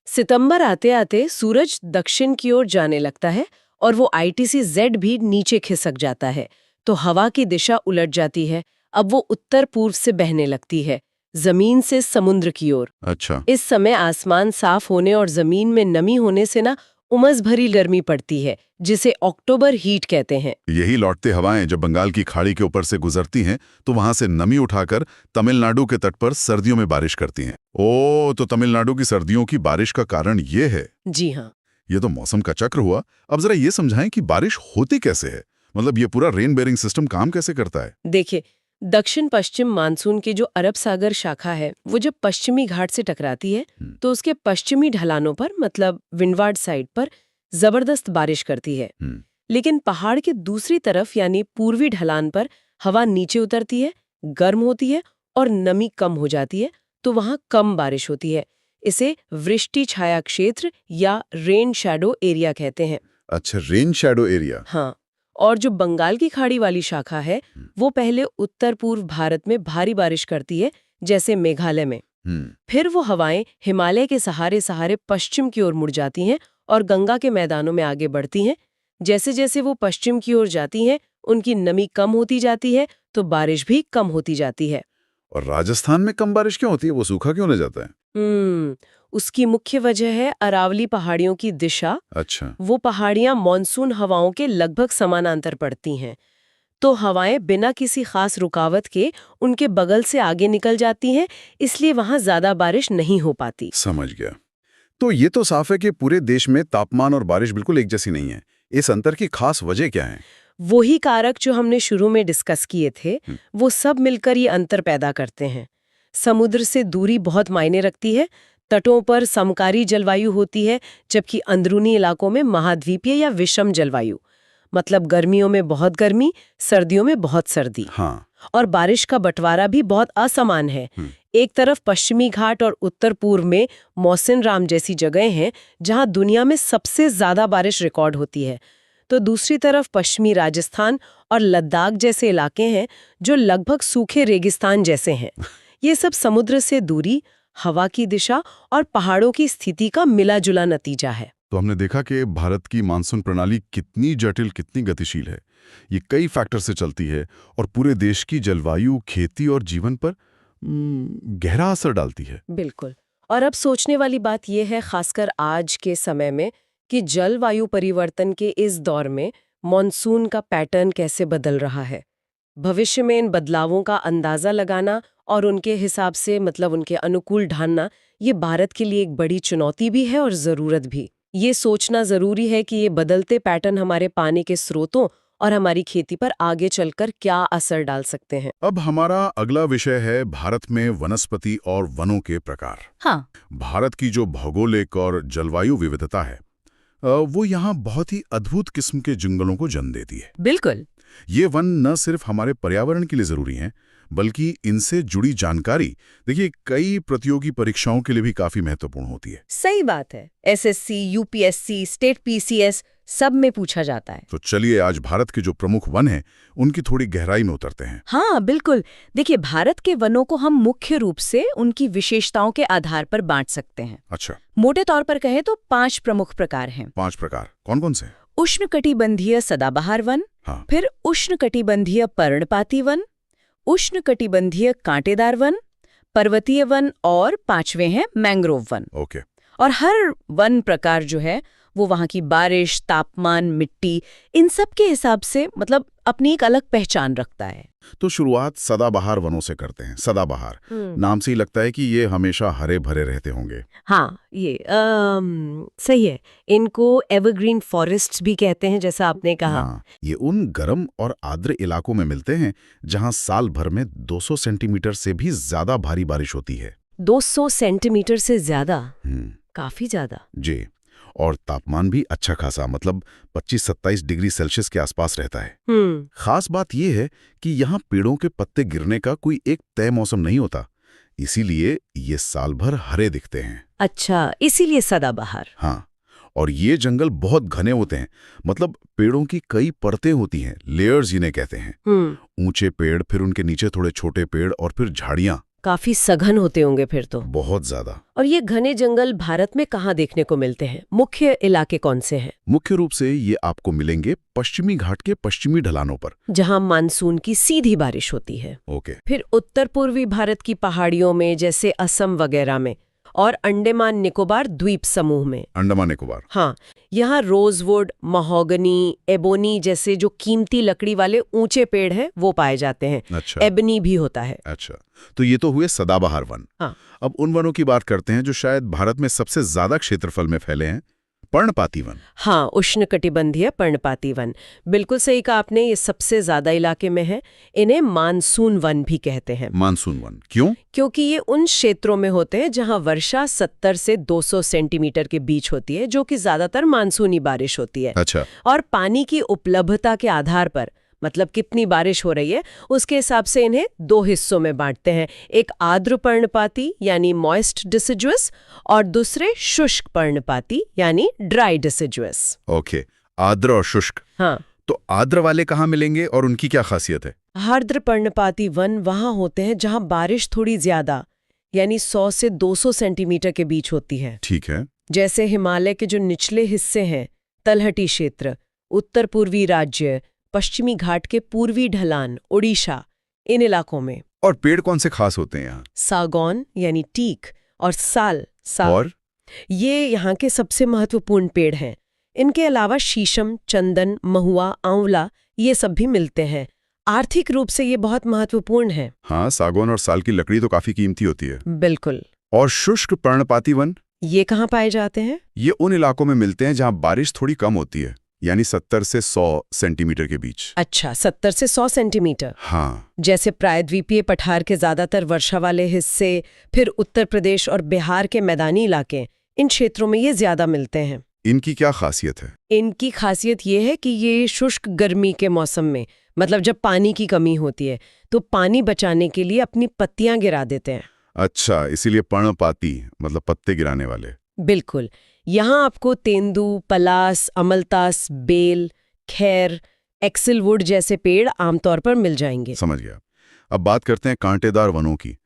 S2: सितंबर आते आते सूरज दक्षिण की ओर जाने लगता है और वो ITCZ भी नीचे खिसक जाता है, तो हवा की दिशा उलट जाती है। अब वो उत्तर पूर्व से बहने लगती है, जमीन से समुद्र की ओर।
S1: अच्छा।
S2: इस समय आसमान साफ होने और जमीन में नमी होने से ना उमस भरी गर्मी पड़ती है, जिसे अक्टूबर हीट कहते हैं।
S1: यही लौटते हवाएं जब बंगाल की खाड़ी के ऊपर से गुजरती हैं, तो वहां से नमी उठाकर तमिलनाडु के तट पर सर्दियों में बारिश करती हैं। तो तमिलनाडु की सर्दियों की बारिश का कारण ये है?
S2: जी हाँ।
S1: ये तो मौसम का चक्र हुआ। अब जरा ये समझाएं कि बारिश होती कैसे है, मतलब ये पूरा रेन बेयरिंग सिस्टम काम कैसे करता है?
S2: देखिए, दक्षिण पश्चिम मानसून की जो अरब सागर शाखा है, वो जब पश्चिमी घाट से टकराती है, तो उसके पश्चिमी ढलानों पर, मतलब विंडवार्ड साइड पर, जबरदस्त बारिश करती है। लेकिन पहाड़ के दूसरी तरफ यानी पूर्वी ढलान पर हवा नीचे उतरती है, गर्म होती है और नमी कम हो जाती है, तो वहां कम बारिश होती है। इसे वृष्टि छाया क्षेत्र या रेन शैडो एरिया कहते हैं।
S1: अच्छा, रेन शैडो एरिया।
S2: हाँ। और जो बंगाल की खाड़ी वाली शाखा है, वो पहले उत्तर पूर्व भारत में भारी बारिश करती है, जैसे मेघालय में। फिर वो हवाएं हिमालय के सहारे सहारे पश्चिम की ओर मुड़ जाती हैं और गंगा के मैदानों में आगे बढ़ती हैं। जैसे जैसे वो पश्चिम की ओर जाती हैं, उनकी नमी कम होती जाती है, तो बारिश भी कम होती जाती है।
S1: और राजस्थान में कम बारिश क्यों होती है? वो सूखा क्यों ले जाता है?
S2: उसकी मुख्य वजह है अरावली पहाड़ियों की दिशा।
S1: अच्छा।
S2: वो पहाड़ियां मॉनसून हवाओं के लगभग समानांतर पड़ती हैं, तो हवाएं बिना किसी खास रुकावट के उनके बगल से आगे निकल जाती हैं, इसलिए वहां ज्यादा बारिश नहीं हो पाती।
S1: समझ गया। तो ये तो साफ है कि पूरे देश में तापमान और बारिश बिल्कुल एक जैसी नहीं है। इस अंतर की खास वजह क्या है?
S2: वही कारक जो हमने शुरू में डिस्कस किए थे, वो सब मिलकर ये अंतर पैदा करते हैं। समुद्र से दूरी बहुत मायने रखती है। तटों पर समकारी जलवायु होती है, जबकि अंदरूनी इलाकों में महाद्वीपीय या विषम जलवायु, मतलब गर्मियों में बहुत गर्मी, सर्दियों में बहुत सर्दी।
S1: हाँ।
S2: और बारिश का बंटवारा भी बहुत असमान है। एक तरफ पश्चिमी घाट और उत्तर पूर्व में मौसिनराम जैसी जगह हैं, जहां दुनिया में सबसे ज्यादा बारिश रिकॉर्ड होती है, तो दूसरी तरफ पश्चिमी राजस्थान और लद्दाख जैसे इलाके हैं जो लगभग सूखे रेगिस्तान जैसे हैं। ये सब समुद्र से दूरी, हवा की दिशा और पहाड़ों की स्थिति का मिला-जुला नतीजा है।
S1: तो हमने देखा कि भारत की मानसून प्रणाली कितनी जटिल, कितनी गतिशील है। ये कई फैक्टर से चलती है और पूरे देश की जलवायु, खेती और जीवन पर गहरा असर डालती है।
S2: बिल्कुल। और अब सोचने वाली बात यह है, खासकर आज के समय में, कि जलवायु परिवर्तन के इस दौर में मॉनसून का पैटर्न कैसे बदल रहा है। भविष्य में इन बदलावों का अंदाजा लगाना और उनके हिसाब से मतलब उनके अनुकूल ढालना, ये भारत के लिए एक बड़ी चुनौती भी है और ज़रूरत भी। ये सोचना ज़रूरी है कि ये बदलते पैटर्न हमारे पानी के स्रोतों और हमारी खेती पर आगे चलकर क्या असर डाल सकते हैं।
S1: अब हमारा अगला विषय है भारत में वनस्पति और वनों के प्रकार।
S2: हाँ।
S1: भारत की जो भौगोलिक और जलवायु विविधता है, वो यहाँ बहुत ही अद्भुत किस्म के जंगलों को जन्म देती है।
S2: बिल्कुल।
S1: ये वन न सिर्फ हमारे पर्यावरण के लिए जरूरी हैं, बल्कि इनसे जुड़ी जानकारी, देखिए, कई प्रतियोगी परीक्षाओं के लिए भी काफी महत्वपूर्ण होती है।
S2: सही बात है। एसएससी, यूपीएससी, स्टेट पीसीएस सब में पूछा जाता है।
S1: तो चलिए आज भारत के जो प्रमुख वन हैं, उनकी थोड़ी गहराई में उतरते हैं।
S4: हाँ बिल्कुल। देखिए, भारत के वनों को हम मुख्य रूप से उनकी विशेषताओं के आधार पर बांट सकते हैं।
S1: अच्छा।
S4: मोटे तौर पर कहें तो 5 प्रमुख प्रकार हैं।
S1: 5 प्रकार कौन कौन से?
S4: उष्णकटिबंधीय सदाबहार वन,
S1: हाँ।
S4: फिर उष्णकटिबंधीय पर्णपाती वन, उष्णकटिबंधीय कांटेदार वन, पर्वतीय वन और 5वें हैं मैंग्रोव वन।
S1: ओके।
S4: और हर वन प्रकार जो है वो वहाँ की बारिश, तापमान, मिट्टी, इन सब के हिसाब से मतलब अपनी एक अलग पहचान रखता है।
S1: तो शुरुआत सदाबहार वनों से करते हैं। सदाबहार नाम से ही लगता है कि ये हमेशा हरे भरे रहते होंगे।
S2: हाँ, ये सही है। इनको एवरग्रीन फॉरेस्ट्स भी कहते हैं, जैसा आपने कहा।
S1: हाँ, ये उन गर्म और आर्द्र इलाकों में मिलते हैं जहाँ साल भर में 200 सेंटीमीटर से भी ज्यादा भारी बारिश होती है।
S2: 200 सेंटीमीटर से ज्यादा? काफी ज्यादा।
S1: जी। और तापमान भी अच्छा खासा, मतलब 25-27 डिग्री सेल्सियस के आसपास रहता है। खास बात यह है कि यहाँ पेड़ों के पत्ते गिरने का कोई एक तय मौसम नहीं होता, इसीलिए ये साल भर हरे दिखते हैं।
S2: अच्छा, इसीलिए सदाबहार।
S1: हाँ, और ये जंगल बहुत घने होते हैं, मतलब पेड़ों की कई परतें होती हैं, लेयर्स जिन्हें कहते हैं। ऊंचे पेड़, फिर उनके नीचे थोड़े छोटे पेड़ और फिर झाड़ियां।
S2: काफी सघन होते होंगे फिर तो।
S1: बहुत ज्यादा।
S2: और ये घने जंगल भारत में कहाँ देखने को मिलते हैं? मुख्य इलाके कौन से हैं?
S1: मुख्य रूप से ये आपको मिलेंगे पश्चिमी घाट के पश्चिमी ढलानों पर,
S2: जहाँ मानसून की सीधी बारिश होती है।
S1: ओके।
S2: फिर उत्तर पूर्वी भारत की पहाड़ियों में, जैसे असम वगैरह में, और अंडमान निकोबार द्वीप समूह में।
S1: अंडमान निकोबार।
S2: हाँ, यहाँ रोजवुड, महोगनी, एबोनी जैसे जो कीमती लकड़ी वाले ऊंचे पेड़ हैं वो पाए जाते हैं।
S1: अच्छा।
S2: एबनी भी होता है।
S1: अच्छा, तो ये तो हुए सदाबहार वन।
S2: हाँ।
S1: अब उन वनों की बात करते हैं जो शायद भारत में सबसे ज्यादा क्षेत्रफल में फैले हैं, पर्णपाती वन।
S2: हाँ, उष्णकटिबंधीय पर्णपाती वन। बिल्कुल सही कहा आपने, ये सबसे ज्यादा इलाके में है। इन्हें मानसून वन भी कहते हैं।
S1: मानसून वन क्यों?
S2: क्योंकि ये उन क्षेत्रों में होते हैं जहां वर्षा 70 से 200 सेंटीमीटर के बीच होती है, जो कि ज्यादातर मानसूनी बारिश होती है।
S1: अच्छा।
S2: और पानी की उपलब्धता के आधार पर, मतलब कितनी बारिश हो रही है, उसके हिसाब से इन्हें 2 हिस्सों में बांटते हैं। एक आर्द्र पर्णपाती यानी मॉइस्ट डिसिडुअस, और दूसरे शुष्क पर्णपाती यानी ड्राई डिसिडुअस।
S1: ओके, आर्द्र और शुष्क।
S2: हाँ।
S1: तो आर्द्र वाले कहाँ मिलेंगे और उनकी क्या खासियत है?
S2: आर्द्र पर्णपाती वन वहां होते हैं जहां बारिश थोड़ी ज्यादा, यानी 100 से 200 सेंटीमीटर के बीच होती है।
S1: ठीक है।
S2: जैसे हिमालय के जो निचले हिस्से हैं, तलहटी क्षेत्र, उत्तर पूर्वी राज्य, पश्चिमी घाट के पूर्वी ढलान, ओडिशा, इन इलाकों में।
S1: और पेड़ कौन से खास होते हैं यहाँ?
S2: सागौन यानी टीक और साल
S1: और
S2: ये यहाँ के सबसे महत्वपूर्ण पेड़ हैं। इनके अलावा शीशम, चंदन, महुआ, आंवला ये सब भी मिलते हैं। आर्थिक रूप से ये बहुत महत्वपूर्ण है।
S1: हाँ, सागौन और साल की लकड़ी तो काफी कीमती होती है।
S2: बिल्कुल।
S1: और शुष्क पर्णपाती वन,
S2: ये कहाँ पाए जाते हैं?
S1: ये उन इलाकों में मिलते हैं जहाँ बारिश थोड़ी कम होती है। यानी 70 से 100 सेंटीमीटर के बीच।
S2: अच्छा, 70 से 100 सेंटीमीटर।
S1: हाँ,
S2: जैसे प्रायद्वीपीय पठार के ज्यादातर वर्षा वाले हिस्से, फिर उत्तर प्रदेश और बिहार के मैदानी इलाके, इन क्षेत्रों में ये ज्यादा मिलते हैं।
S1: इनकी क्या खासियत है?
S2: इनकी खासियत ये है कि ये शुष्क गर्मी के मौसम में, मतलब जब पानी की कमी होती है, तो पानी बचाने के लिए अपनी पत्तियां गिरा देते हैं।
S1: अच्छा, इसीलिए पर्णपाती मतलब पत्ते गिराने वाले।
S2: बिल्कुल। यहाँ आपको तेंदू, पलास, अमलतास, बेल, खैर, एक्सेलवुड जैसे पेड़ आमतौर पर मिल जाएंगे।
S1: समझ गया। अब बात करते हैं कांटेदार वनों की।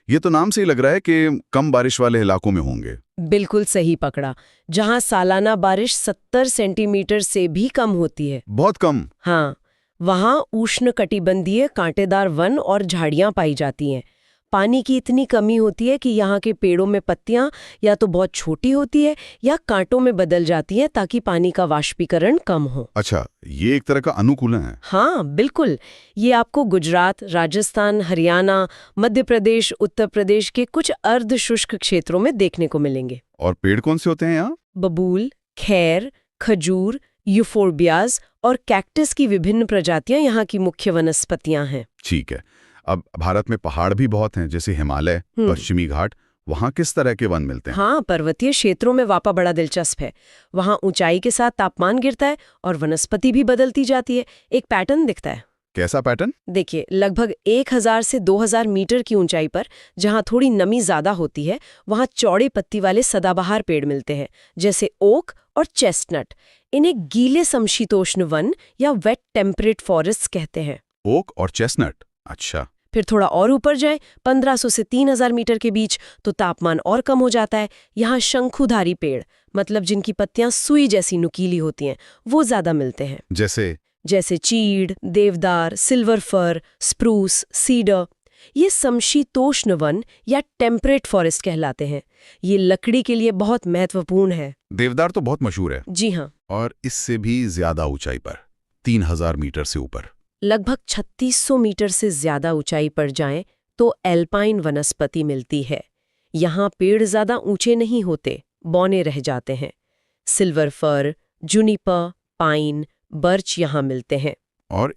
S1: ये तो नाम से ही लग रहा है कि कम बारिश वाले इलाकों में होंगे।
S2: बिल्कुल सही पकड़ा। जहाँ सालाना बारिश 70 सेंटीमीटर से भी कम होती है।
S1: बहुत कम।
S2: हाँ, वहाँ उष्णकटिबंधीय कांटेदार वन और झाड़ियाँ पाई जाती हैं। पानी की इतनी कमी होती है कि यहाँ के पेड़ों में पत्तियां या तो बहुत छोटी होती है या कांटों में बदल जाती है ताकि पानी का वाष्पीकरण कम हो।
S1: अच्छा, ये एक तरह का अनुकूलन है।
S2: हाँ, बिल्कुल। ये आपको गुजरात, राजस्थान, हरियाणा, मध्य प्रदेश, उत्तर प्रदेश के कुछ अर्ध शुष्क क्षेत्रों में देखने को मिलेंगे।
S1: और पेड़ कौन से होते हैं यहाँ?
S2: बबूल, खैर, खजूर, यूफोर्बियाज और कैक्टस की विभिन्न प्रजातियां यहाँ की मुख्य वनस्पतियां हैं।
S1: ठीक है। अब भारत में पहाड़ भी बहुत हैं, जैसे हिमालय, पश्चिमी घाट। वहाँ किस तरह के वन मिलते हैं?
S2: हाँ, पर्वतीय क्षेत्रों में वापा बड़ा दिलचस्प है। वहाँ ऊंचाई के साथ तापमान गिरता है और वनस्पति भी बदलती जाती है। एक पैटर्न दिखता है।
S1: कैसा पैटर्न?
S2: देखिए, लगभग 1000 से 2000 मीटर की ऊंचाई पर जहाँ थोड़ी नमी ज्यादा होती है, वहाँ चौड़े पत्ती वाले सदाबहार पेड़ मिलते हैं, जैसे ओक और चेस्टनट। इन्हें गीले समशीतोष्ण वन या वेट टेम्परेट फॉरेस्ट कहते हैं।
S1: ओक और चेस्टनट। अच्छा।
S2: फिर थोड़ा और ऊपर जाए, 1500 से 3000 मीटर के बीच, तो तापमान और कम हो जाता है। यहाँ शंकुधारी पेड़, मतलब जिनकी पत्तियां सुई जैसी नुकीली होती हैं, वो ज्यादा मिलते हैं। जैसे चीड़, देवदार, सिल्वर फर, स्प्रूस, सीडर। ये समशीतोष्ण वन या टेम्परेट फॉरेस्ट कहलाते हैं। ये लकड़ी के लिए बहुत महत्वपूर्ण है।
S1: देवदार तो बहुत मशहूर है।
S2: जी हाँ।
S1: और इससे भी ज्यादा ऊंचाई पर, 3000 मीटर से ऊपर,
S2: लगभग 3600 मीटर से ज्यादा ऊंचाई पर जाएं तो एल्पाइन वनस्पति मिलती है। यहाँ पेड़ ज्यादा ऊंचे नहीं होते, बौने रह जाते हैं। Silver fir, juniper, pine, birch यहाँ मिलते हैं।
S1: और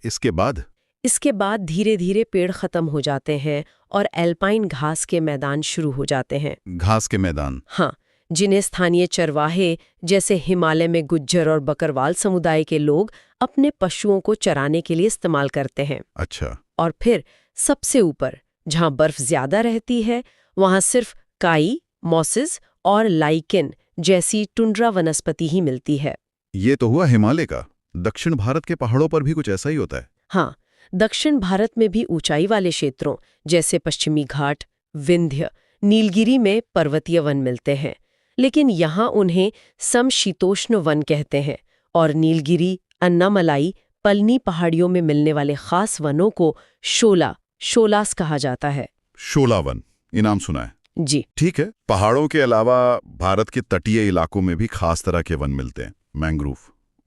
S1: इसके बाद
S2: धीरे धीरे पेड़ खत्म हो जाते हैं और एल्पाइन घास के मैदान शुरू हो जाते हैं।
S1: घास के मैदान?
S2: हाँ, जिन्हें स्थानीय चरवाहे जैसे हिमालय में गुज्जर और बकरवाल समुदाय के लोग अपने पशुओं को चराने के लिए इस्तेमाल करते हैं।
S1: अच्छा।
S2: और फिर सबसे ऊपर, जहाँ बर्फ ज्यादा रहती है, वहाँ सिर्फ काई, मॉसेस और लाइकेन जैसी टुंड्रा वनस्पति ही मिलती है।
S1: ये तो हुआ हिमालय का। दक्षिण भारत के पहाड़ों पर भी कुछ ऐसा ही होता है?
S2: हाँ, दक्षिण भारत में भी ऊंचाई वाले क्षेत्रों जैसे पश्चिमी घाट, विंध्य, नीलगिरी में पर्वतीय वन मिलते हैं, लेकिन यहाँ उन्हें समशीतोष्ण वन कहते हैं। और नीलगिरी, अन्नामलाई, पलनी पहाड़ियों में मिलने वाले खास वनों को शोलास कहा जाता है।
S1: शोला वन, इनाम सुना है
S2: जी।
S1: ठीक है। पहाड़ों के अलावा भारत के तटीय इलाकों में भी खास तरह के वन मिलते हैं, मैंग्रोव।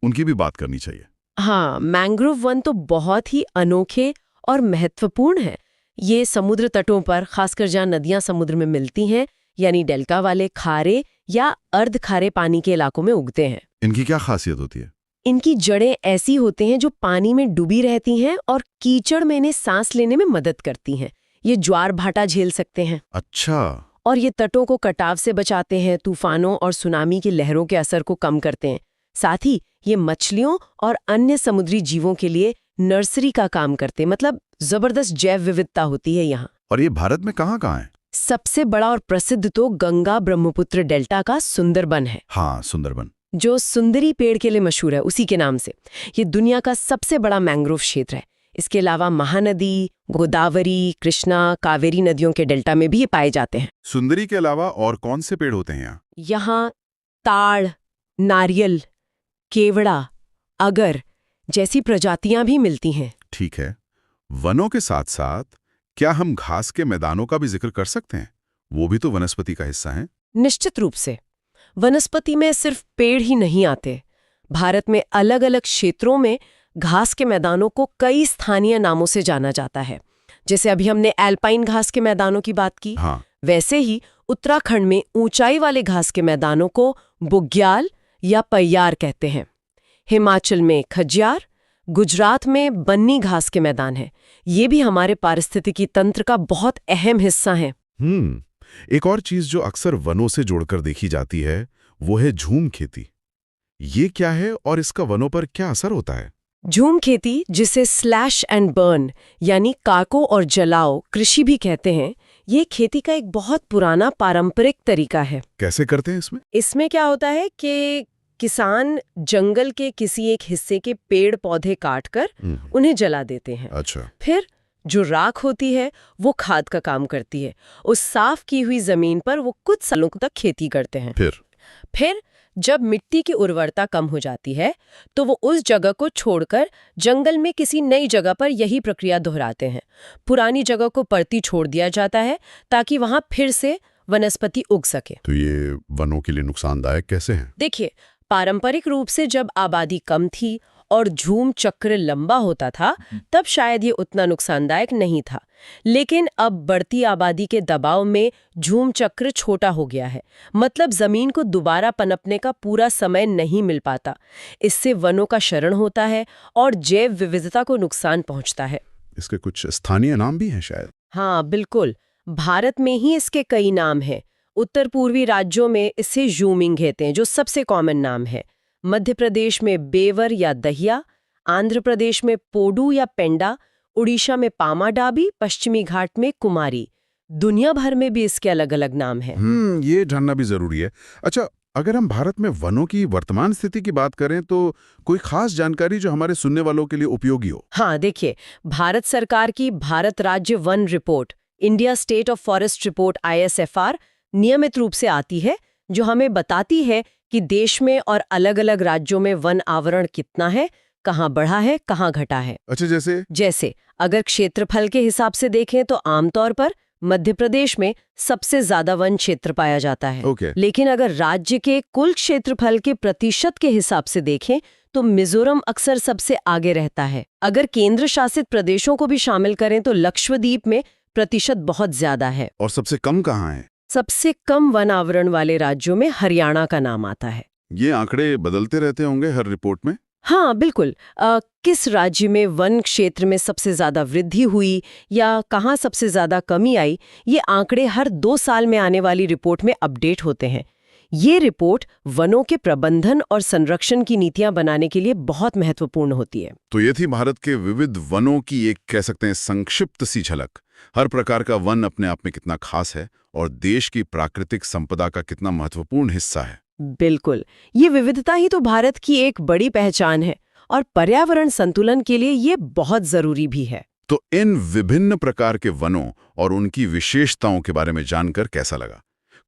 S1: उनकी भी बात करनी चाहिए।
S2: हाँ, मैंग्रोव वन तो बहुत ही अनोखे और महत्वपूर्ण है। ये समुद्र तटों पर, खासकर जहाँ नदियां समुद्र में मिलती हैं, यानी डेल्टा वाले खारे या अर्ध खारे पानी के इलाकों में उगते हैं।
S1: इनकी क्या खासियत होती है?
S2: इनकी जड़ें ऐसी होती हैं जो पानी में डूबी रहती हैं और कीचड़ में इन्हें सांस लेने में मदद करती हैं। ये ज्वार भाटा झेल सकते हैं।
S1: अच्छा।
S2: और ये तटों को कटाव से बचाते हैं, तूफानों और सुनामी की लहरों के असर को कम करते हैं। साथ ही ये मछलियों और अन्य समुद्री जीवों के लिए नर्सरी का काम करते हैं, मतलब जबरदस्त जैव विविधता होती है यहाँ।
S1: और ये भारत में कहाँ है?
S2: सबसे बड़ा और प्रसिद्ध तो गंगा ब्रह्मपुत्र डेल्टा का सुंदरबन है।
S1: हाँ, सुंदरबन,
S2: जो सुंदरी पेड़ के लिए मशहूर है, उसी के नाम से। ये दुनिया का सबसे बड़ा मैंग्रोव क्षेत्र है। इसके अलावा महानदी, गोदावरी, कृष्णा, कावेरी नदियों के डेल्टा में भी ये पाए जाते हैं।
S1: सुंदरी के अलावा और कौन से पेड़ होते हैं यहाँ?
S2: यहाँ ताड़, नारियल, केवड़ा, अगर जैसी प्रजातियां भी मिलती हैं।
S1: ठीक है। वनों के साथ साथ क्या हम घास के मैदानों का भी जिक्र कर सकते हैं? वो भी तो वनस्पति का हिस्सा हैं।
S2: निश्चित रूप से। वनस्पति में सिर्फ पेड़ ही नहीं आते। भारत में अलग अलग क्षेत्रों में घास के मैदानों को कई स्थानीय नामों से जाना जाता है। जैसे अभी हमने एल्पाइन घास के मैदानों की बात की।
S1: हाँ।
S2: वैसे ही उत्तराखंड में ऊंचाई वाले घास के मैदानों को बुग्याल या पय्यार कहते हैं। हिमाचल में खजियार, गुजरात में बन्नी घास के मैदान हैं। ये भी हमारे पारिस्थितिकी तंत्र का बहुत अहम हिस्सा हैं।
S1: एक और चीज जो अक्सर वनों से जोड़कर देखी जाती है वो है झूम खेती। ये क्या है और इसका वनों पर क्या असर होता है?
S2: झूम खेती, जिसे स्लैश एंड बर्न यानी काको और जलाओ कृषि भी कहते हैं, ये खेती का एक बहुत पुराना पारंपरिक तरीका है।
S1: कैसे करते हैं इसमें?
S2: इसमें क्या होता है कि किसान जंगल के किसी एक हिस्से के पेड़ पौधे काटकर उन्हें जला देते हैं।
S1: अच्छा।
S2: फिर जो राख होती है वो खाद का काम करती है। उस साफ की हुई जमीन पर वो कुछ सालों तक खेती करते हैं। फिर जब मिट्टी की उर्वरता कम हो जाती है तो वो उस जगह को छोड़कर जंगल में किसी नई जगह पर यही प्रक्रिया दोहराते हैं। पुरानी जगह को परती छोड़ दिया जाता है ताकि वहां फिर से वनस्पति उग सके।
S1: तो ये वनों के लिए नुकसानदायक कैसे हैं?
S2: देखिए, पारंपरिक रूप से जब आबादी कम थी और झूम चक्र लंबा होता था तब शायद ये उतना नुकसानदायक नहीं था। लेकिन अब बढ़ती आबादी के दबाव में झूम चक्र छोटा हो गया है। मतलब जमीन को दोबारा पनपने का पूरा समय नहीं मिल पाता। इससे वनों का क्षरण होता है और जैव विविधता को नुकसान पहुंचता है।
S1: इसके कुछ स्थानीय नाम भी हैं शायद?
S2: हाँ, बिल्कुल। भारत में ही इसके कई नाम हैं। उत्तर पूर्वी राज्यों में इसे झूमिंग कहते हैं, जो सबसे कॉमन नाम है। मध्य प्रदेश में बेवर या दहिया, आंध्र प्रदेश में पोडू या पेंडा, उड़ीसा में पामाडाबी, पश्चिमी घाट में कुमारी। दुनिया भर में भी इसके अलग अलग नाम हैं।
S1: ये जानना भी जरूरी है। अच्छा, अगर हम भारत में वनों की वर्तमान स्थिति की बात करें तो कोई खास जानकारी जो हमारे सुनने वालों के लिए उपयोगी हो?
S2: हाँ, देखिए, भारत सरकार की भारत राज्य one report, India state of forest report ISFR, नियमित रूप से आती है, जो हमें बताती है कि देश में और अलग अलग राज्यों में वन आवरण कितना है, कहाँ बढ़ा है, कहाँ घटा है।
S1: अच्छा, जैसे
S2: अगर क्षेत्रफल के हिसाब से देखें तो आमतौर पर मध्य प्रदेश में सबसे ज्यादा वन क्षेत्र पाया जाता है। लेकिन अगर राज्य के कुल क्षेत्रफल के प्रतिशत के हिसाब से देखें तो मिजोरम अक्सर सबसे आगे रहता है। अगर केंद्र शासित प्रदेशों को भी शामिल करें तो लक्षद्वीप में प्रतिशत बहुत ज्यादा है।
S1: और सबसे कम कहाँ है?
S2: सबसे कम वन आवरण वाले राज्यों में हरियाणा का नाम आता है।
S1: ये आंकड़े बदलते रहते होंगे हर रिपोर्ट में?
S2: हाँ, बिल्कुल। किस राज्य में वन क्षेत्र में सबसे ज्यादा वृद्धि हुई या कहाँ सबसे ज्यादा कमी आई, ये आंकड़े हर 2 साल में आने वाली रिपोर्ट में अपडेट होते हैं। ये रिपोर्ट वनों के प्रबंधन और संरक्षण की नीतियां बनाने के लिए बहुत महत्वपूर्ण होती है।
S1: तो ये थी भारत के विविध वनों की एक, कह सकते हैं, संक्षिप्त सी झलक। हर प्रकार का वन अपने आप में कितना खास है और देश की प्राकृतिक संपदा का कितना महत्वपूर्ण हिस्सा है।
S2: बिल्कुल, ये विविधता ही तो भारत की एक बड़ी पहचान है और पर्यावरण संतुलन के लिए ये बहुत जरूरी भी है।
S1: तो इन विभिन्न प्रकार के वनों और उनकी विशेषताओं के बारे में जानकर कैसा लगा?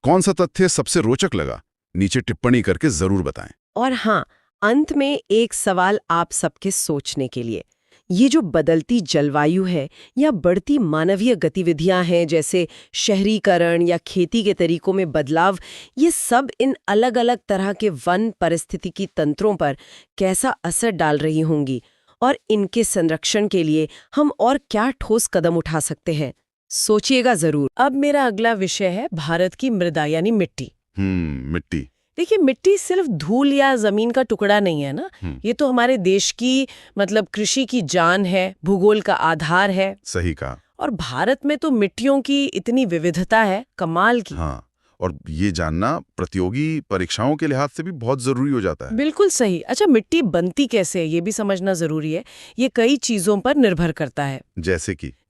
S1: कौन सा तथ्य सबसे रोचक लगा? नीचे टिप्पणी करके जरूर बताएं।
S2: और हाँ, अंत में एक सवाल आप सबके सोचने के लिए। ये जो बदलती जलवायु है या बढ़ती मानवीय गतिविधियां हैं, जैसे शहरीकरण या खेती के तरीकों में बदलाव, ये सब इन अलग अलग तरह के वन पारिस्थितिकी तंत्रों पर कैसा असर डाल रही होंगी और इनके संरक्षण के लिए हम और क्या ठोस कदम उठा सकते हैं, सोचिएगा जरूर। अब मेरा अगला विषय है भारत की मृदा यानी मिट्टी।
S1: मिट्टी।
S2: देखिए, मिट्टी सिर्फ धूल या जमीन का टुकड़ा नहीं है ना, ये तो हमारे देश की मतलब कृषि की जान है, भूगोल का आधार है।
S1: सही कहा।
S2: और भारत में तो मिट्टियों की इतनी विविधता है, कमाल की।
S1: हाँ, और ये जानना प्रतियोगी परीक्षाओं के लिहाज से भी बहुत जरूरी हो जाता है।
S2: बिल्कुल सही। अच्छा, मिट्टी बनती कैसे है ये भी समझना जरूरी है। ये कई चीजों पर निर्भर करता है।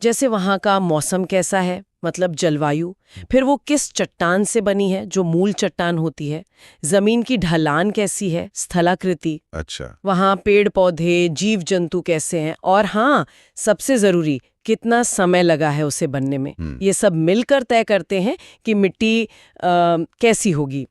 S2: जैसे वहाँ का मौसम कैसा है, मतलब जलवायु, फिर वो किस चट्टान से बनी है, जो मूल चट्टान होती है, जमीन की ढलान कैसी है, स्थलाकृति,
S1: अच्छा,
S2: वहाँ पेड़ पौधे जीव जंतु कैसे हैं, और हाँ, सबसे जरूरी, कितना समय लगा है उसे बनने में। ये सब मिलकर तय करते हैं कि मिट्टी कैसी होगी।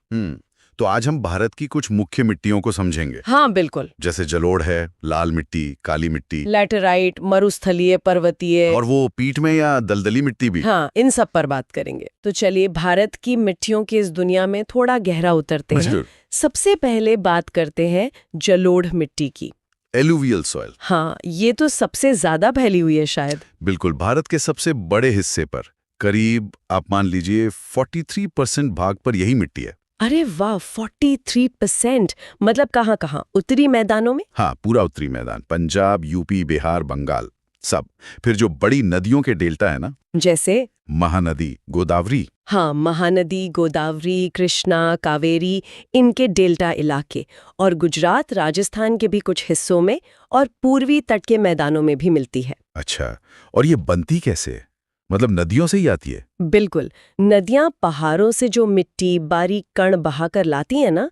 S1: तो आज हम भारत की कुछ मुख्य मिट्टियों को समझेंगे।
S2: हाँ, बिल्कुल।
S1: जैसे जलोढ़ है, लाल मिट्टी, काली मिट्टी,
S2: लैटेराइट, मरुस्थलीय, पर्वतीय,
S1: और वो पीठ में या दलदली मिट्टी भी।
S2: हाँ, इन सब पर बात करेंगे। तो चलिए भारत की मिट्टियों की इस दुनिया में थोड़ा गहरा उतरते हैं। सबसे पहले बात करते हैं जलोढ़ मिट्टी की।
S1: Alluvial soil.
S2: हाँ, ये तो सबसे ज्यादा फैली हुई है शायद।
S1: बिल्कुल, भारत के सबसे बड़े हिस्से पर, करीब आप मान लीजिए 43% भाग पर यही मिट्टी है।
S2: अरे वाह, 43%। मतलब कहाँ उत्तरी मैदानों में?
S1: हाँ, पूरा उत्तरी मैदान, पंजाब, यूपी, बिहार, बंगाल, सब। फिर जो बड़ी नदियों के डेल्टा है ना,
S2: जैसे
S1: महानदी, गोदावरी।
S2: हाँ, महानदी, गोदावरी, कृष्णा, कावेरी, इनके डेल्टा इलाके, और गुजरात, राजस्थान के भी कुछ हिस्सों में और पूर्वी तट के मैदानों में भी मिलती है।
S1: अच्छा, और ये बनती कैसे है? मतलब नदियों से ही आती है?
S2: बिल्कुल, नदियां पहाड़ों से जो मिट्टी, बारीक कण बहाकर लाती हैं ना,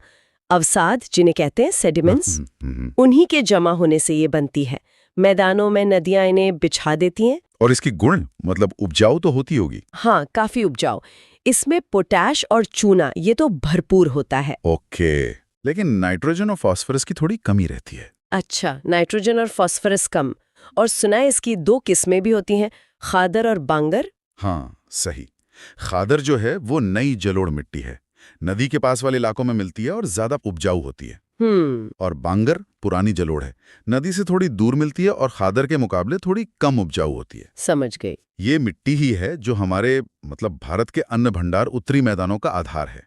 S2: अवसाद जिन्हें कहते हैं सेडिमेंट्स, उन्हीं के जमा होने से ये बनती है। मैदानों में नदियां इन्हें बिछा देती हैं।
S1: और इसकी गुण, मतलब उपजाऊ तो होती होगी?
S2: हाँ, काफी उपजाऊ। इसमें पोटैश और चूना ये तो भरपूर होता है।
S1: ओके, लेकिन नाइट्रोजन और फास्फोरस की थोड़ी कमी रहती है।
S2: अच्छा, नाइट्रोजन और फास्फोरस कम। और सुना है इसकी 2 किस्में भी होती हैं, खादर और बांगर।
S1: हाँ, सही। खादर जो है वो नई जलोढ़ मिट्टी है, नदी के पास वाले इलाकों में मिलती है और ज्यादा उपजाऊ होती है। और बांगर पुरानी जलोढ़ है, नदी से थोड़ी दूर मिलती है और खादर के मुकाबले थोड़ी कम उपजाऊ होती है।
S2: समझ गई।
S1: ये मिट्टी ही है जो हमारे मतलब भारत के अन्न भंडार उत्तरी मैदानों का आधार है।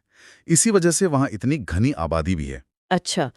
S1: इसी वजह से वहाँ इतनी घनी आबादी भी है।
S2: अच्छा,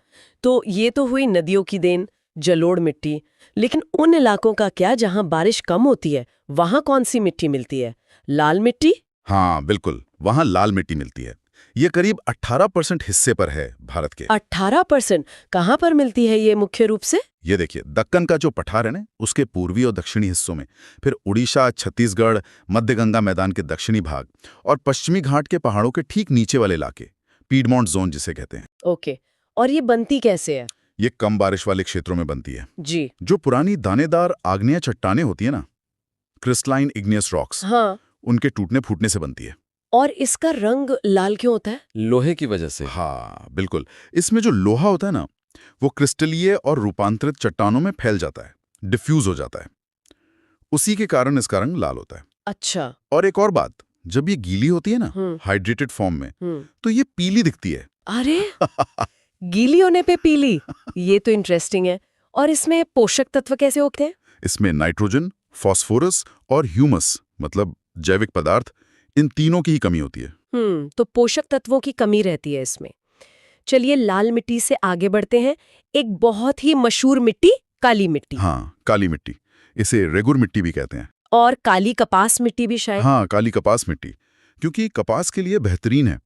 S2: तो ये तो हुई नदियों की देन, जलोढ़ मिट्टी। लेकिन उन इलाकों का क्या जहां बारिश कम होती है, वहां कौन सी मिट्टी मिलती है? लाल मिट्टी?
S1: हाँ बिल्कुल, वहाँ लाल मिट्टी मिलती है। ये करीब 18% हिस्से पर है भारत के।
S2: 18%? कहाँ पर मिलती है ये मुख्य रूप से?
S1: ये देखिए, दक्कन का जो पठार है ना, उसके पूर्वी और दक्षिणी हिस्सों में, फिर उड़ीसा, छत्तीसगढ़, मध्य गंगा मैदान के दक्षिणी भाग और पश्चिमी घाट के पहाड़ों के ठीक नीचे वाले इलाके, पीडमोंट जोन जिसे कहते हैं।
S2: ओके, और ये बनती कैसे है?
S1: ये कम बारिश वाले क्षेत्रों में बनती है
S2: जी।
S1: जो पुरानी दानेदार आग्नेय चट्टानें होती है ना, क्रिस्टलाइन इग्नियस रॉक्स,
S2: हाँ।
S1: उनके टूटने फूटने से बनती है।
S2: और इसका रंग लाल क्यों होता है?
S5: लोहे की वजह से।
S1: हाँ बिल्कुल, इसमें जो लोहा होता है ना, वो क्रिस्टलीय और रूपांतरित चट्टानों में फैल जाता है, डिफ्यूज हो जाता है। उसी के कारण इसका रंग लाल होता है।
S2: अच्छा।
S1: और एक और बात, जब ये गीली होती है ना, हाइड्रेटेड फॉर्म में, तो ये पीली दिखती है।
S2: अरे गीली होने पे पीली, ये तो इंटरेस्टिंग है। और इसमें पोषक तत्व कैसे होते हैं?
S1: इसमें नाइट्रोजन, फास्फोरस और ह्यूमस मतलब जैविक पदार्थ, इन तीनों की ही कमी होती है।
S2: तो पोषक तत्वों की कमी रहती है इसमें। चलिए लाल मिट्टी से आगे बढ़ते हैं। एक बहुत ही मशहूर मिट्टी, काली मिट्टी।
S1: हाँ, काली मिट्टी, इसे रेगुर मिट्टी भी कहते हैं।
S2: और काली कपास मिट्टी भी शायद।
S1: हाँ, काली कपास मिट्टी, क्योंकि कपास के लिए बेहतरीन है।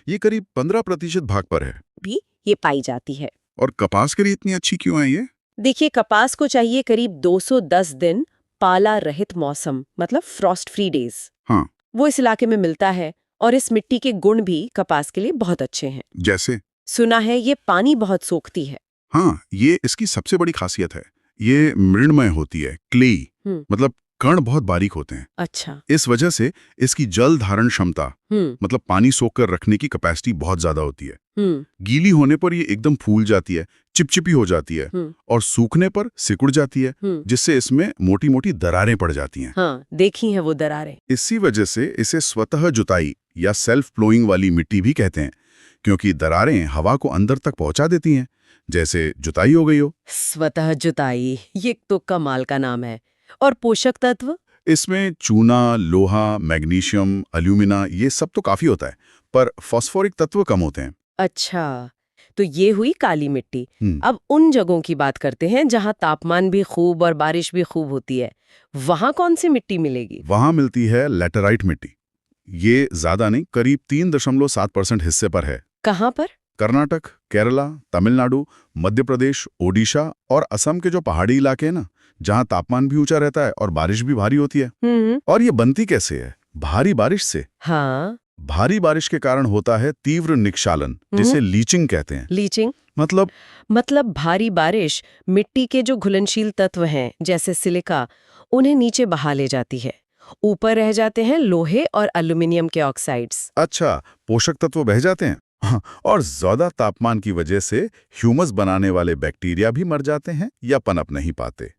S1: ये करीब 15% भाग पर है
S2: भी ये पाई जाती है।
S1: और कपास के लिए इतनी अच्छी क्यों है ये?
S2: देखिए, कपास को चाहिए करीब 210 दिन पाला रहित मौसम, मतलब फ्रॉस्ट फ्री डेज।
S1: हाँ,
S2: वो इस इलाके में मिलता है। और इस मिट्टी के गुण भी कपास के लिए बहुत अच्छे हैं।
S1: जैसे?
S2: सुना है ये पानी बहुत सोखती है।
S1: हाँ, ये इसकी सबसे बड़ी खासियत है। ये मृणमय होती है, क्लेई, मतलब कण बहुत बारीक होते हैं।
S2: अच्छा।
S1: इस वजह से इसकी जल धारण क्षमता, मतलब पानी सोख कर रखने की कैपेसिटी बहुत ज्यादा होती है। गीली होने पर ये एकदम फूल जाती है, चिपचिपी हो जाती है, और सूखने पर सिकुड़ जाती है, जिससे इसमें मोटी मोटी दरारें पड़ जाती हैं।
S2: हाँ, देखी हैं वो दरारें।
S1: इसी वजह से इसे स्वतः जुताई या सेल्फ फ्लोइंग वाली मिट्टी भी कहते हैं, क्योंकि दरारें हवा को अंदर तक पहुंचा देती हैं, जैसे जुताई हो गई हो।
S2: स्वतः जुताई, ये तो कमाल का नाम है। और पोषक तत्व?
S1: इसमें चूना, लोहा, मैग्नीशियम, एल्यूमिना, ये सब तो काफी होता है, पर फास्फोरिक तत्व कम होते हैं।
S2: अच्छा, तो ये हुई काली मिट्टी। अब उन जगहों की बात करते हैं जहां तापमान भी खूब और बारिश भी खूब होती है। वहां कौन सी मिट्टी मिलेगी?
S1: वहां मिलती है लैटेराइट मिट्टी। ये ज्यादा नहीं, करीब 3.7% हिस्से पर है।
S2: कहाँ पर?
S1: कर्नाटक, केरला, तमिलनाडु, मध्य प्रदेश, ओडिशा और असम के जो पहाड़ी इलाके हैं ना, जहां तापमान भी ऊंचा रहता है और बारिश भी भारी होती है। और ये बनती कैसे है? भारी बारिश से।
S2: हाँ।
S1: भारी बारिश के कारण होता है तीव्र निक्षालन, जिसे लीचिंग कहते हैं।
S2: लीचिंग मतलब भारी बारिश मिट्टी के जो घुलनशील तत्व हैं, जैसे सिलिका, उन्हें नीचे बहा ले जाती है। ऊपर रह जाते हैं लोहे और एल्यूमिनियम के ऑक्साइड्स।
S1: अच्छा, पोषक तत्व बह जाते हैं। हाँ, और ज्यादा तापमान की वजह से ह्यूमस बनाने वाले बैक्टीरिया भी मर जाते हैं या पनप नहीं पाते,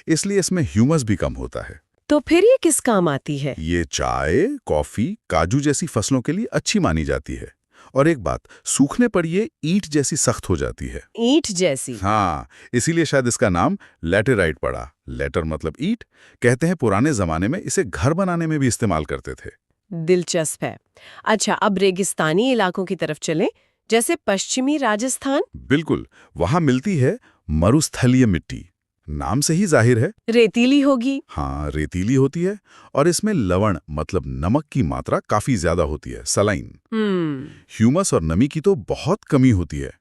S1: इसलिए इसमें ह्यूमस भी कम होता है।
S2: तो फिर ये किस काम आती है?
S1: ये चाय, कॉफी, काजू जैसी फसलों के लिए अच्छी मानी जाती है। और एक बात, सूखने पर ये ईंट जैसी सख्त हो जाती है।
S2: ईंट जैसी?
S1: हाँ, इसीलिए शायद इसका नाम लैटेराइट पड़ा। लैटर मतलब ईंट। कहते हैं पुराने जमाने में इसे घर बनाने में भी इस्तेमाल करते थे।
S2: दिलचस्प है। अच्छा, अब रेगिस्तानी इलाकों की तरफ चलें, जैसे पश्चिमी राजस्थान।
S1: बिल्कुल, वहां मिलती है मरुस्थलीय मिट्टी। नाम से ही जाहिर है।
S2: रेतीली होगी।
S1: हाँ, रेतीली होती है और इसमें लवण मतलब नमक की मात्रा काफी ज्यादा होती है, सलाइन। ह्यूमस और नमी की तो बहुत कमी होती है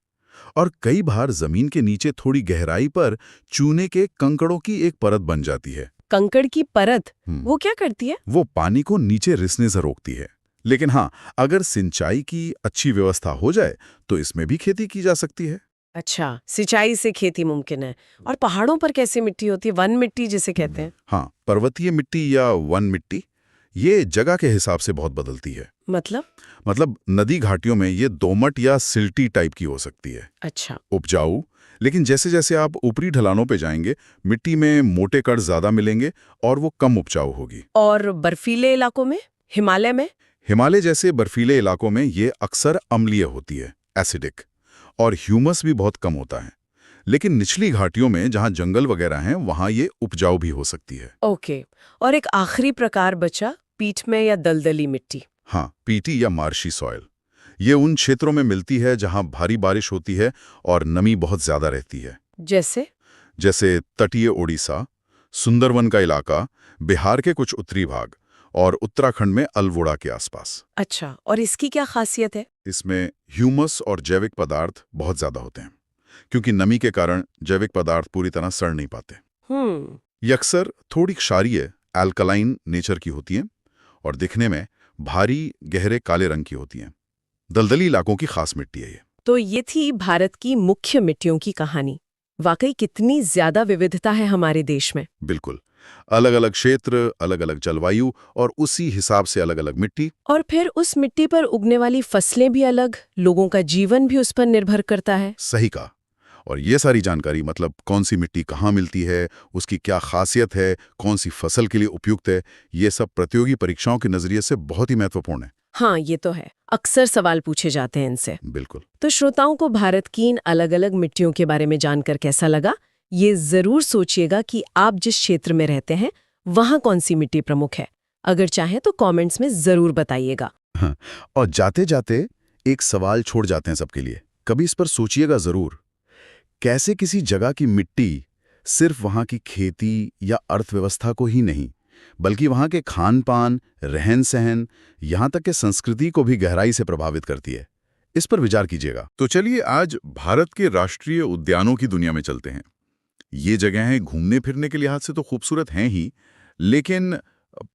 S1: और कई बार जमीन के नीचे थोड़ी गहराई पर चूने के कंकड़ों की एक परत बन जाती है।
S2: कंकड़ की परत, वो क्या करती है?
S1: वो पानी को नीचे रिसने से रोकती है। लेकिन हाँ, अगर सिंचाई की अच्छी व्यवस्था हो जाए तो इसमें भी खेती की जा सकती है।
S2: अच्छा, सिंचाई से खेती मुमकिन है। और पहाड़ों पर कैसी मिट्टी होती है, वन मिट्टी जिसे कहते हैं?
S1: हाँ, पर्वतीय मिट्टी या वन मिट्टी ये जगह के हिसाब से बहुत बदलती है। मतलब नदी घाटियों में ये दोमट या सिल्टी टाइप की हो सकती है।
S2: अच्छा,
S1: उपजाऊ, लेकिन जैसे जैसे आप ऊपरी ढलानों पे जाएंगे मिट्टी में मोटे कण ज्यादा मिलेंगे और वो कम उपजाऊ होगी।
S2: और बर्फीले इलाकों में, हिमालय में?
S1: हिमालय जैसे बर्फीले इलाकों में ये अक्सर अम्लीय होती है, एसिडिक, और ह्यूमस भी बहुत कम होता है। लेकिन निचली घाटियों में जहां जंगल वगैरह हैं वहां ये उपजाऊ भी हो सकती है।
S2: ओके, और एक आखिरी प्रकार बचा, पीठ में या दलदली मिट्टी।
S1: हाँ, पीटी या मार्शी सॉइल। ये उन क्षेत्रों में मिलती है जहां भारी बारिश होती है और नमी बहुत ज्यादा रहती है। जैसे तटीय ओडिशा, सुंदरवन का इलाका, बिहार के कुछ उत्तरी भाग और उत्तराखंड में अल्मोड़ा के आसपास।
S2: अच्छा, और इसकी क्या खासियत है?
S1: इसमें ह्यूमस और जैविक पदार्थ बहुत ज्यादा होते हैं, क्योंकि नमी के कारण जैविक पदार्थ पूरी तरह सड़ नहीं पाते। ये अक्सर थोड़ी क्षारीय, एल्कलाइन नेचर की होती हैं और दिखने में भारी, गहरे काले रंग की होती हैं। दलदली इलाकों की खास मिट्टी है ये।
S2: तो ये थी भारत की मुख्य मिट्टियों की कहानी। वाकई कितनी ज्यादा विविधता है हमारे देश में।
S1: बिल्कुल, अलग अलग क्षेत्र, अलग अलग जलवायु और उसी हिसाब से अलग अलग मिट्टी।
S2: और फिर उस मिट्टी पर उगने वाली फसलें भी अलग, लोगों का जीवन भी उस पर निर्भर करता है।
S1: सही कहा। और ये सारी जानकारी, मतलब कौन सी मिट्टी कहाँ मिलती है, उसकी क्या खासियत है, कौन सी फसल के लिए उपयुक्त है, ये सब प्रतियोगी परीक्षाओं के नजरिए से बहुत ही महत्वपूर्ण है।
S2: हाँ, ये तो है। अक्सर सवाल पूछे जाते हैं इनसे।
S1: बिल्कुल।
S2: तो श्रोताओं को भारत की इन अलग अलग मिट्टियों के बारे में जानकर कैसा लगा? ये जरूर सोचिएगा कि आप जिस क्षेत्र में रहते हैं वहाँ कौन सी मिट्टी प्रमुख है। अगर चाहें तो कमेंट्स में जरूर बताइएगा।
S1: हाँ, और जाते जाते एक सवाल छोड़ जाते हैं सबके लिए, कभी इस पर सोचिएगा जरूर। कैसे किसी जगह की मिट्टी सिर्फ वहाँ की खेती या अर्थव्यवस्था को ही नहीं, बल्कि वहाँ के खान पान, रहन सहन, यहाँ तक के संस्कृति को भी गहराई से प्रभावित करती है, इस पर विचार कीजिएगा। तो चलिए आज भारत के राष्ट्रीय उद्यानों की दुनिया में चलते हैं। ये जगहें घूमने फिरने के लिहाज से तो खूबसूरत हैं ही, लेकिन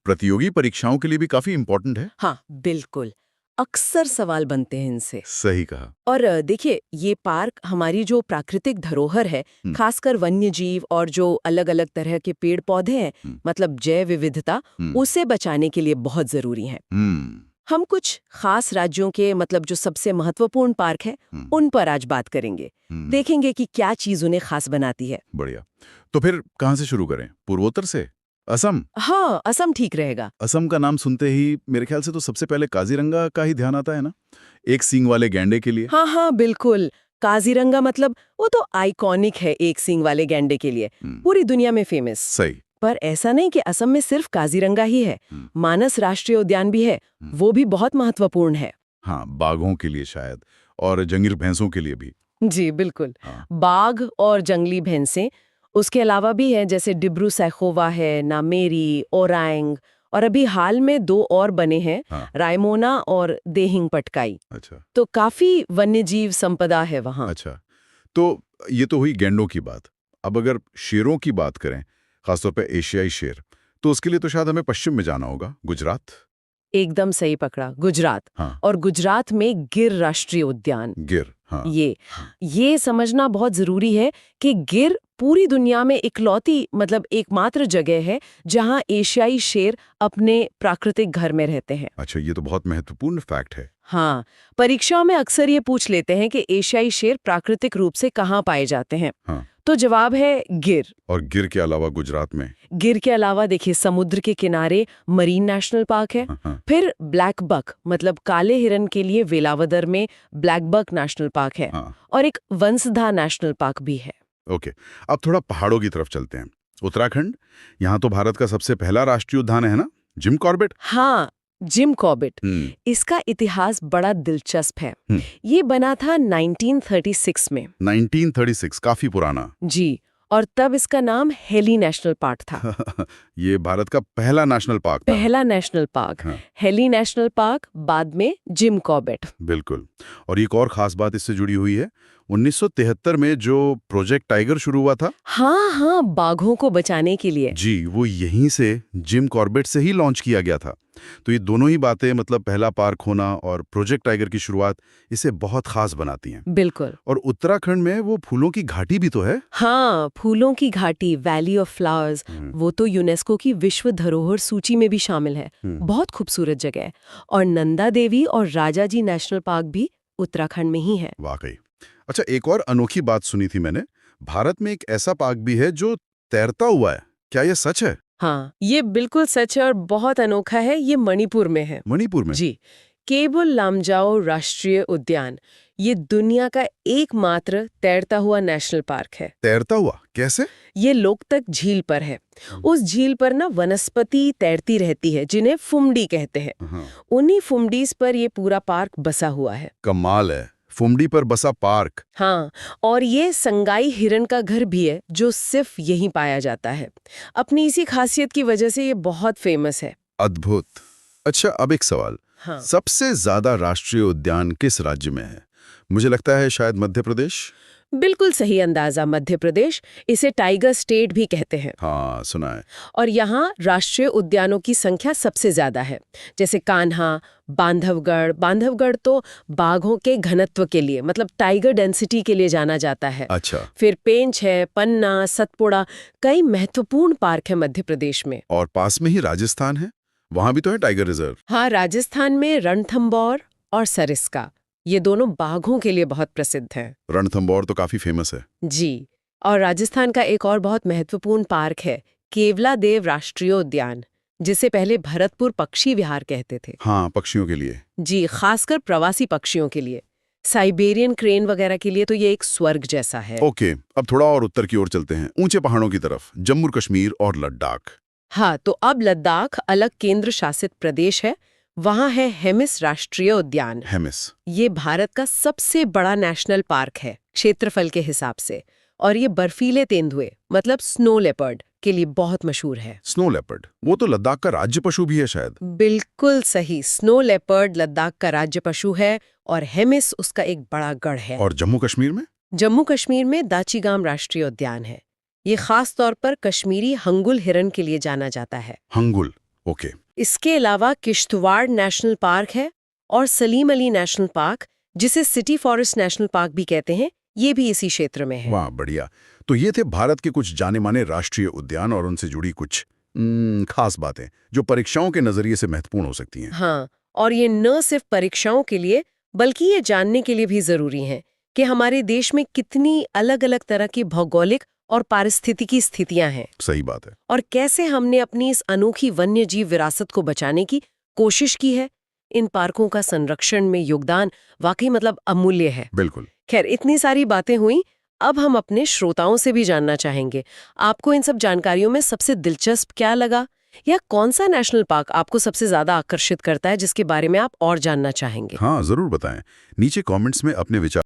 S1: प्रतियोगी परीक्षाओं के लिए भी काफी इंपॉर्टेंट है।
S2: हाँ, बिल्कुल। अक्सर सवाल बनते हैं इनसे।
S1: सही कहा।
S2: और देखिए, ये पार्क हमारी जो प्राकृतिक धरोहर है, खासकर वन्य जीव और जो अलग अलग तरह के पेड़ पौधे हैं, मतलब जैव विविधता, उसे बचाने के लिए बहुत जरूरी है। हम कुछ खास राज्यों के, मतलब जो सबसे महत्वपूर्ण पार्क है, उन पर आज बात करेंगे। देखेंगे कि क्या चीज उन्हें खास बनाती है।
S1: बढ़िया। तो फिर कहाँ से शुरू करें? पूर्वोत्तर से? असम?
S2: हाँ, असम ठीक रहेगा।
S1: असम का नाम सुनते ही मेरे ख्याल से तो सबसे पहले काजीरंगा का ही ध्यान आता है ना, एक सींग वाले गैंडे के लिए।
S2: हाँ, बिल्कुल। काजीरंगा मतलब वो तो आइकॉनिक है, एक सींग वाले गैंडे के लिए, पूरी दुनिया में फेमस।
S1: सही।
S2: पर ऐसा नहीं कि असम में सिर्फ काजीरंगा ही है, मानस राष्ट्रीय उद्यान भी है, वो भी बहुत महत्वपूर्ण है।
S1: हाँ, बाघों के लिए शायद, और जंगली भैंसों के लिए भी।
S2: जी बिल्कुल। बाघ और जंगली भैंसें, उसके अलावा भी है, जैसे डिब्रू सैखोवा है, नामेरी, ओरांग, और अभी हाल में 2 और बने हैं, रायमोना और देहिंग पटकाई।
S1: अच्छा।
S2: तो काफी वन्यजीव संपदा है वहाँ।
S1: अच्छा, तो ये तो हुई गैंडों की बात। अब अगर शेरों की बात करें, खासतौर पे एशियाई शेर, तो उसके लिए तो शायद हमें पश्चिम में जाना होगा, गुजरात।
S2: एकदम सही पकड़ा, गुजरात।
S1: हाँ।
S2: और गुजरात में गिर राष्ट्रीय उद्यान।
S1: गिर, हाँ।
S2: ये समझना बहुत जरूरी है कि गिर पूरी दुनिया में इकलौती, मतलब एकमात्र जगह है जहां एशियाई शेर अपने प्राकृतिक घर में रहते हैं।
S1: अच्छा, ये तो बहुत महत्वपूर्ण फैक्ट है।
S2: हाँ, परीक्षाओं में अक्सर ये पूछ लेते हैं कि एशियाई शेर प्राकृतिक रूप से कहाँ पाए जाते हैं।
S1: हाँ।
S2: तो जवाब है गिर।
S1: और गिर के अलावा गुजरात में?
S2: गिर के अलावा देखिए, समुद्र के किनारे मरीन नेशनल पार्क है। फिर ब्लैक बक, मतलब काले हिरन के लिए वेलावदर में ब्लैक बक नेशनल पार्क है। और एक वंसधा नेशनल पार्क भी है।
S1: ओके, अब थोड़ा पहाड़ों की तरफ चलते हैं। उत्तराखंड, यहाँ तो भारत का सबसे पहला राष्ट्रीय उद्यान है ना, जिम कॉर्बेट।
S2: हाँ, जिम कॉर्बेट, इसका इतिहास बड़ा दिलचस्प है। ये बना था 1936 में।
S1: 1936, काफी पुराना।
S2: जी, और तब इसका नाम हेली नेशनल पार्क था।
S1: ये भारत का पहला नेशनल पार्क था।
S2: पहला national park, heli national park, बाद में जिम कॉर्बेट।
S1: बिल्कुल। और एक और खास बात इससे जुड़ी हुई है, 1973 में जो प्रोजेक्ट टाइगर शुरू हुआ था।
S2: हाँ, बाघों को बचाने के लिए।
S1: जी, वो यहीं से जिम कॉर्बेट से ही लॉन्च किया गया था। तो ये दोनों ही बातें, मतलब पहला पार्क होना और प्रोजेक्ट टाइगर की शुरुआत, इसे बहुत खास बनाती हैं।
S2: बिल्कुल।
S1: और उत्तराखंड में वो फूलों की घाटी भी तो है।
S2: हाँ, फूलों की घाटी, वैली ऑफ फ्लावर्स, वो तो यूनेस्को की विश्व धरोहर सूची में भी शामिल है। बहुत खूबसूरत जगह है। और नंदा देवी और राजाजी नेशनल पार्क भी उत्तराखंड में ही है।
S1: वाकई। अच्छा, एक और अनोखी बात सुनी थी मैंने, भारत में एक ऐसा पार्क भी है जो तैरता हुआ है। क्या ये सच है?
S2: हाँ, ये बिल्कुल सच है और बहुत अनोखा है। ये मणिपुर में है।
S1: मणिपुर में?
S2: जी, केबुल लामजाओ राष्ट्रीय उद्यान, ये दुनिया का एकमात्र तैरता हुआ नेशनल पार्क है।
S1: तैरता हुआ कैसे?
S2: ये लोकतक झील पर है। उस झील पर ना वनस्पति तैरती रहती है, जिन्हें फुमडी कहते हैं। उन्हीं फुमडीज पर ये पूरा पार्क बसा हुआ है।
S1: कमाल है, फुमडी पर बसा पार्क।
S2: हाँ, और ये संगाई हिरन का घर भी है, जो सिर्फ यहीं पाया जाता है। अपनी इसी खासियत की वजह से ये बहुत फेमस है।
S1: अद्भुत। अच्छा, अब एक सवाल।
S2: हाँ।
S1: सबसे ज्यादा राष्ट्रीय उद्यान किस राज्य में है? मुझे लगता है शायद मध्य प्रदेश।
S2: बिल्कुल सही अंदाजा, मध्य प्रदेश। इसे टाइगर स्टेट भी कहते हैं।
S1: हाँ, सुना है।
S2: और यहाँ राष्ट्रीय उद्यानों की संख्या सबसे ज्यादा है, जैसे कान्हा, बांधवगढ़ तो बाघों के घनत्व के लिए, मतलब टाइगर डेंसिटी के लिए जाना जाता है।
S1: अच्छा।
S2: फिर पेंच है, पन्ना, सतपुड़ा, कई महत्वपूर्ण पार्क है मध्य प्रदेश में।
S1: और पास में ही राजस्थान है, वहां भी तो है टाइगर रिजर्व।
S2: हाँ, राजस्थान में रणथंभौर और सरिस्का, ये दोनों बाघों के लिए बहुत प्रसिद्ध हैं।
S1: रणथंभौर तो काफी फेमस है।
S2: जी, और राजस्थान का एक और बहुत महत्वपूर्ण पार्क है केवलादेव राष्ट्रीय उद्यान, जिसे पहले भरतपुर पक्षी विहार कहते थे।
S1: हाँ, पक्षियों के लिए।
S2: जी, खासकर प्रवासी पक्षियों के लिए, साइबेरियन क्रेन वगैरह के लिए तो ये एक स्वर्ग जैसा है।
S1: ओके, अब थोड़ा और उत्तर की ओर चलते हैं, ऊंचे पहाड़ों की तरफ, जम्मू कश्मीर और लद्दाख।
S2: हाँ, तो अब लद्दाख अलग केंद्र शासित प्रदेश है। वहाँ है हेमिस राष्ट्रीय उद्यान।
S1: हेमिस,
S2: ये भारत का सबसे बड़ा नेशनल पार्क है क्षेत्रफल के हिसाब से, और ये बर्फीले तेंदुए, मतलब स्नो लेपर्ड, के लिए बहुत मशहूर है।
S1: स्नो लेपर्ड, वो तो लद्दाख का राज्य पशु भी है शायद।
S2: बिल्कुल सही, स्नो लेपर्ड लद्दाख का राज्य पशु है और हेमिस उसका एक बड़ा गढ़ है।
S1: और जम्मू कश्मीर में?
S2: जम्मू कश्मीर में दाचीगाम राष्ट्रीय उद्यान है। ये खास तौर पर कश्मीरी हंगुल हिरन के लिए जाना जाता है।
S1: हंगुल, ओके।
S2: इसके अलावा किश्तवाड़ नेशनल पार्क है और सलीम अली नेशनल पार्क, जिसे सिटी फॉरेस्ट नेशनल पार्क भी कहते हैं, ये भी इसी क्षेत्र में है।
S1: वाह, बढ़िया। तो ये थे भारत के कुछ जाने माने राष्ट्रीय उद्यान और उनसे जुड़ी कुछ खास बातें जो परीक्षाओं के नजरिए से महत्वपूर्ण हो सकती हैं।
S2: हाँ, और ये न सिर्फ परीक्षाओं के लिए बल्कि ये जानने के लिए भी जरूरी है कि हमारे देश में कितनी अलग अलग तरह की भौगोलिक और पारिस्थितिकी स्थितियां हैं।
S1: सही बात है।
S2: और कैसे हमने अपनी इस अनोखी वन्य जीव विरासत को बचाने की कोशिश की है। इन पार्कों का संरक्षण में योगदान वाकई मतलब अमूल्य है।
S1: बिल्कुल।
S2: खैर, इतनी सारी बातें हुई, अब हम अपने श्रोताओं से भी जानना चाहेंगे, आपको इन सब जानकारियों में सबसे दिलचस्प क्या लगा, या कौन सा नेशनल पार्क आपको सबसे ज्यादा आकर्षित करता है, जिसके बारे में आप और जानना चाहेंगे।
S1: हाँ, जरूर बताएं। नीचे कमेंट्स में अपने विचार